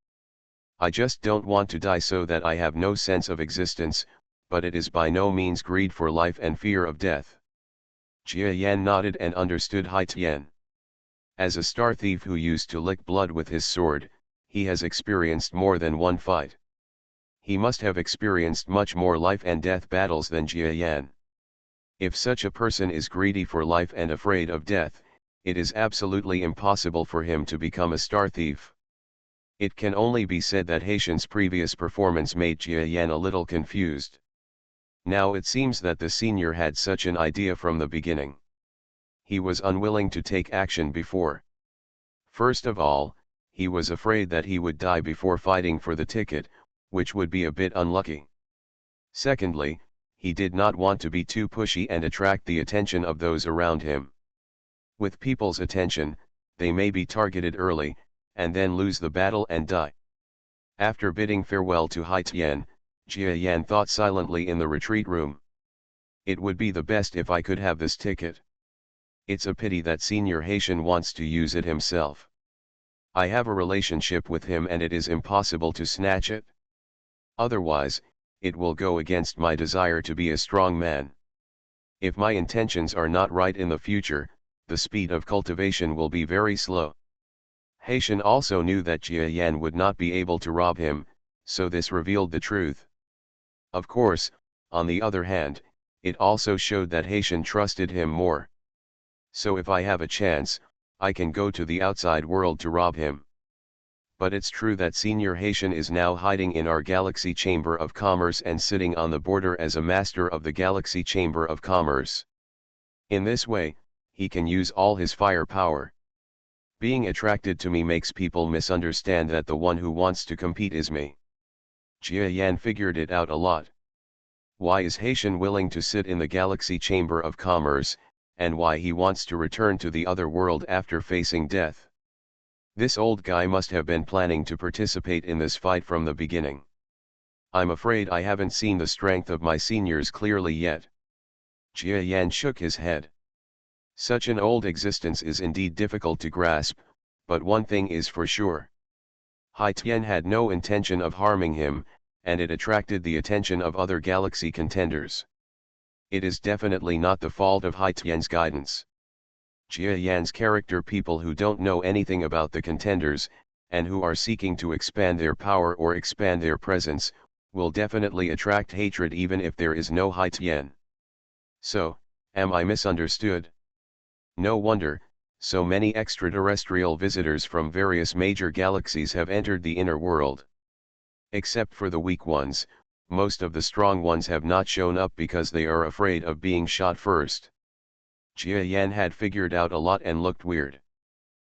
I just don't want to die so that I have no sense of existence, but it is by no means greed for life and fear of death. Jia Yan nodded and understood Hai Tian. As a star thief who used to lick blood with his sword, he has experienced more than one fight. He must have experienced much more life and death battles than Jia Yan. If such a person is greedy for life and afraid of death, it is absolutely impossible for him to become a star thief. It can only be said that Haitian's previous performance made Jia Yan a little confused. Now it seems that the senior had such an idea from the beginning. He was unwilling to take action before. First of all, he was afraid that he would die before fighting for the ticket, which would be a bit unlucky. Secondly, he did not want to be too pushy and attract the attention of those around him. With people's attention, they may be targeted early, and then lose the battle and die. After bidding farewell to Hai Tian, Jia Yan thought silently in the retreat room. It would be the best if I could have this ticket. It's a pity that Senior Haitian wants to use it himself. I have a relationship with him and it is impossible to snatch it. Otherwise, it will go against my desire to be a strong man. If my intentions are not right in the future, the speed of cultivation will be very slow. Haitian also knew that Jia Yan would not be able to rob him, so this revealed the truth. Of course, on the other hand, it also showed that Haitian trusted him more. So if I have a chance, I can go to the outside world to rob him. But it's true that Senior Haitian is now hiding in our Galaxy Chamber of Commerce and sitting on the border as a master of the Galaxy Chamber of Commerce. In this way, he can use all his firepower. Being attracted to me makes people misunderstand that the one who wants to compete is me. Jia Yan figured it out a lot. Why is Haitian willing to sit in the Galaxy Chamber of Commerce, and why he wants to return to the other world after facing death? This old guy must have been planning to participate in this fight from the beginning. I'm afraid I haven't seen the strength of my seniors clearly yet. Jia Yan shook his head. Such an old existence is indeed difficult to grasp, but one thing is for sure. Hai Tian had no intention of harming him, and it attracted the attention of other galaxy contenders. It is definitely not the fault of Hai Tian's guidance. Jia Yan's character, people who don't know anything about the contenders, and who are seeking to expand their power or expand their presence, will definitely attract hatred even if there is no Hai Tian. So, am I misunderstood? No wonder, so many extraterrestrial visitors from various major galaxies have entered the inner world. Except for the weak ones, most of the strong ones have not shown up because they are afraid of being shot first. Jia Yan had figured out a lot and looked weird.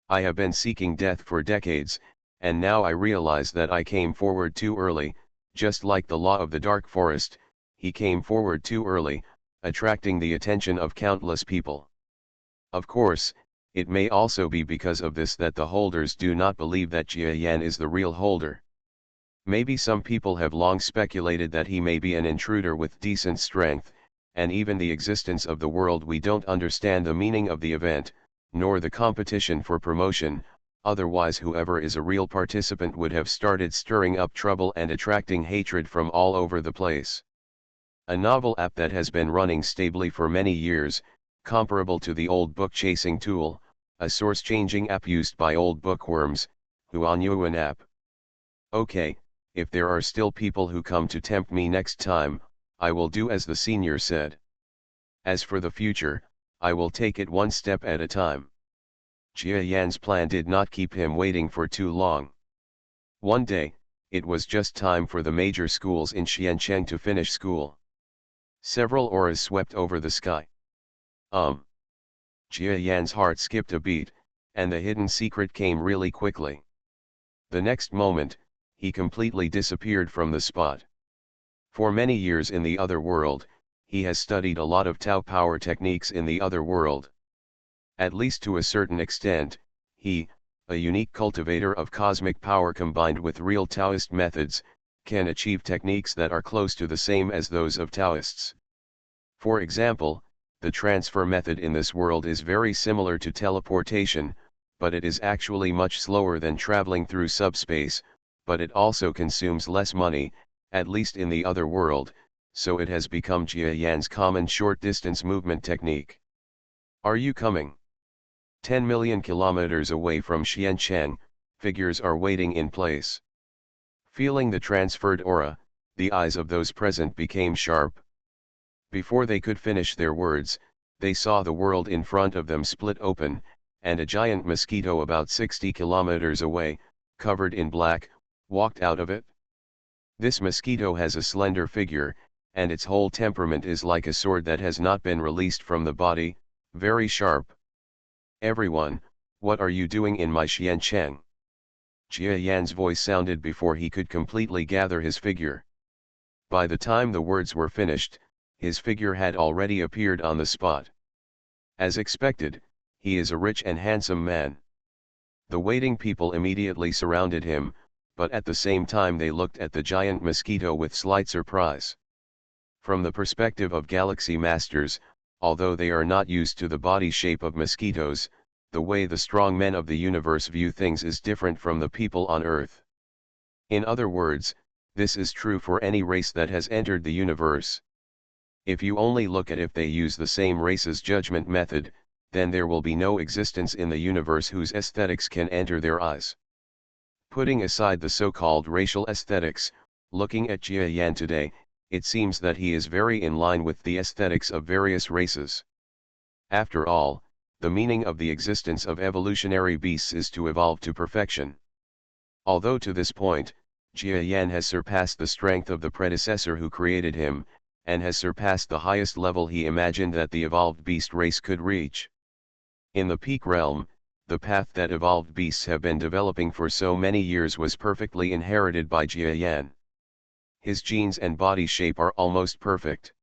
I have been seeking death for decades, and now I realize that I came forward too early, just like the law of the dark forest, he came forward too early, attracting the attention of countless people. Of course, it may also be because of this that the holders do not believe that Jia Yan is the real holder. Maybe some people have long speculated that he may be an intruder with decent strength, and even the existence of the world we don't understand the meaning of the event, nor the competition for promotion, otherwise whoever is a real participant would have started stirring up trouble and attracting hatred from all over the place. A novel app that has been running stably for many years, comparable to the old book chasing tool, a source-changing app used by old bookworms, Huanyuan app. Okay, if there are still people who come to tempt me next time, I will do as the senior said. As for the future, I will take it one step at a time. Jia Yan's plan did not keep him waiting for too long. One day, it was just time for the major schools in Xiancheng to finish school. Several auras swept over the sky. Jia Yan's heart skipped a beat, and the hidden secret came really quickly. The next moment, he completely disappeared from the spot. For many years in the other world, he has studied a lot of Tao power techniques in the other world. At least to a certain extent, he, a unique cultivator of cosmic power combined with real Taoist methods, can achieve techniques that are close to the same as those of Taoists. For example, the transfer method in this world is very similar to teleportation, but it is actually much slower than traveling through subspace, but it also consumes less money, at least in the other world, so it has become Jia Yan's common short-distance movement technique. Are you coming? 10 million kilometers away from Xiancheng, figures are waiting in place. Feeling the transferred aura, the eyes of those present became sharp. Before they could finish their words, they saw the world in front of them split open, and a giant mosquito about 60 kilometers away, covered in black, walked out of it. This mosquito has a slender figure, and its whole temperament is like a sword that has not been released from the body, very sharp. Everyone, what are you doing in my Xiancheng? Jia Yan's voice sounded before he could completely gather his figure. By the time the words were finished, his figure had already appeared on the spot. As expected, he is a rich and handsome man. The waiting people immediately surrounded him, but at the same time they looked at the giant mosquito with slight surprise. From the perspective of Galaxy Masters, although they are not used to the body shape of mosquitoes, the way the strong men of the universe view things is different from the people on Earth. In other words, this is true for any race that has entered the universe. If you only look at if they use the same race's judgment method, then there will be no existence in the universe whose aesthetics can enter their eyes. Putting aside the so-called racial aesthetics, looking at Jia Yan today, it seems that he is very in line with the aesthetics of various races. After all, the meaning of the existence of evolutionary beasts is to evolve to perfection. Although to this point, Jia Yan has surpassed the strength of the predecessor who created him, and has surpassed the highest level he imagined that the evolved beast race could reach. In the peak realm, the path that evolved beasts have been developing for so many years was perfectly inherited by Jia Yan. His genes and body shape are almost perfect.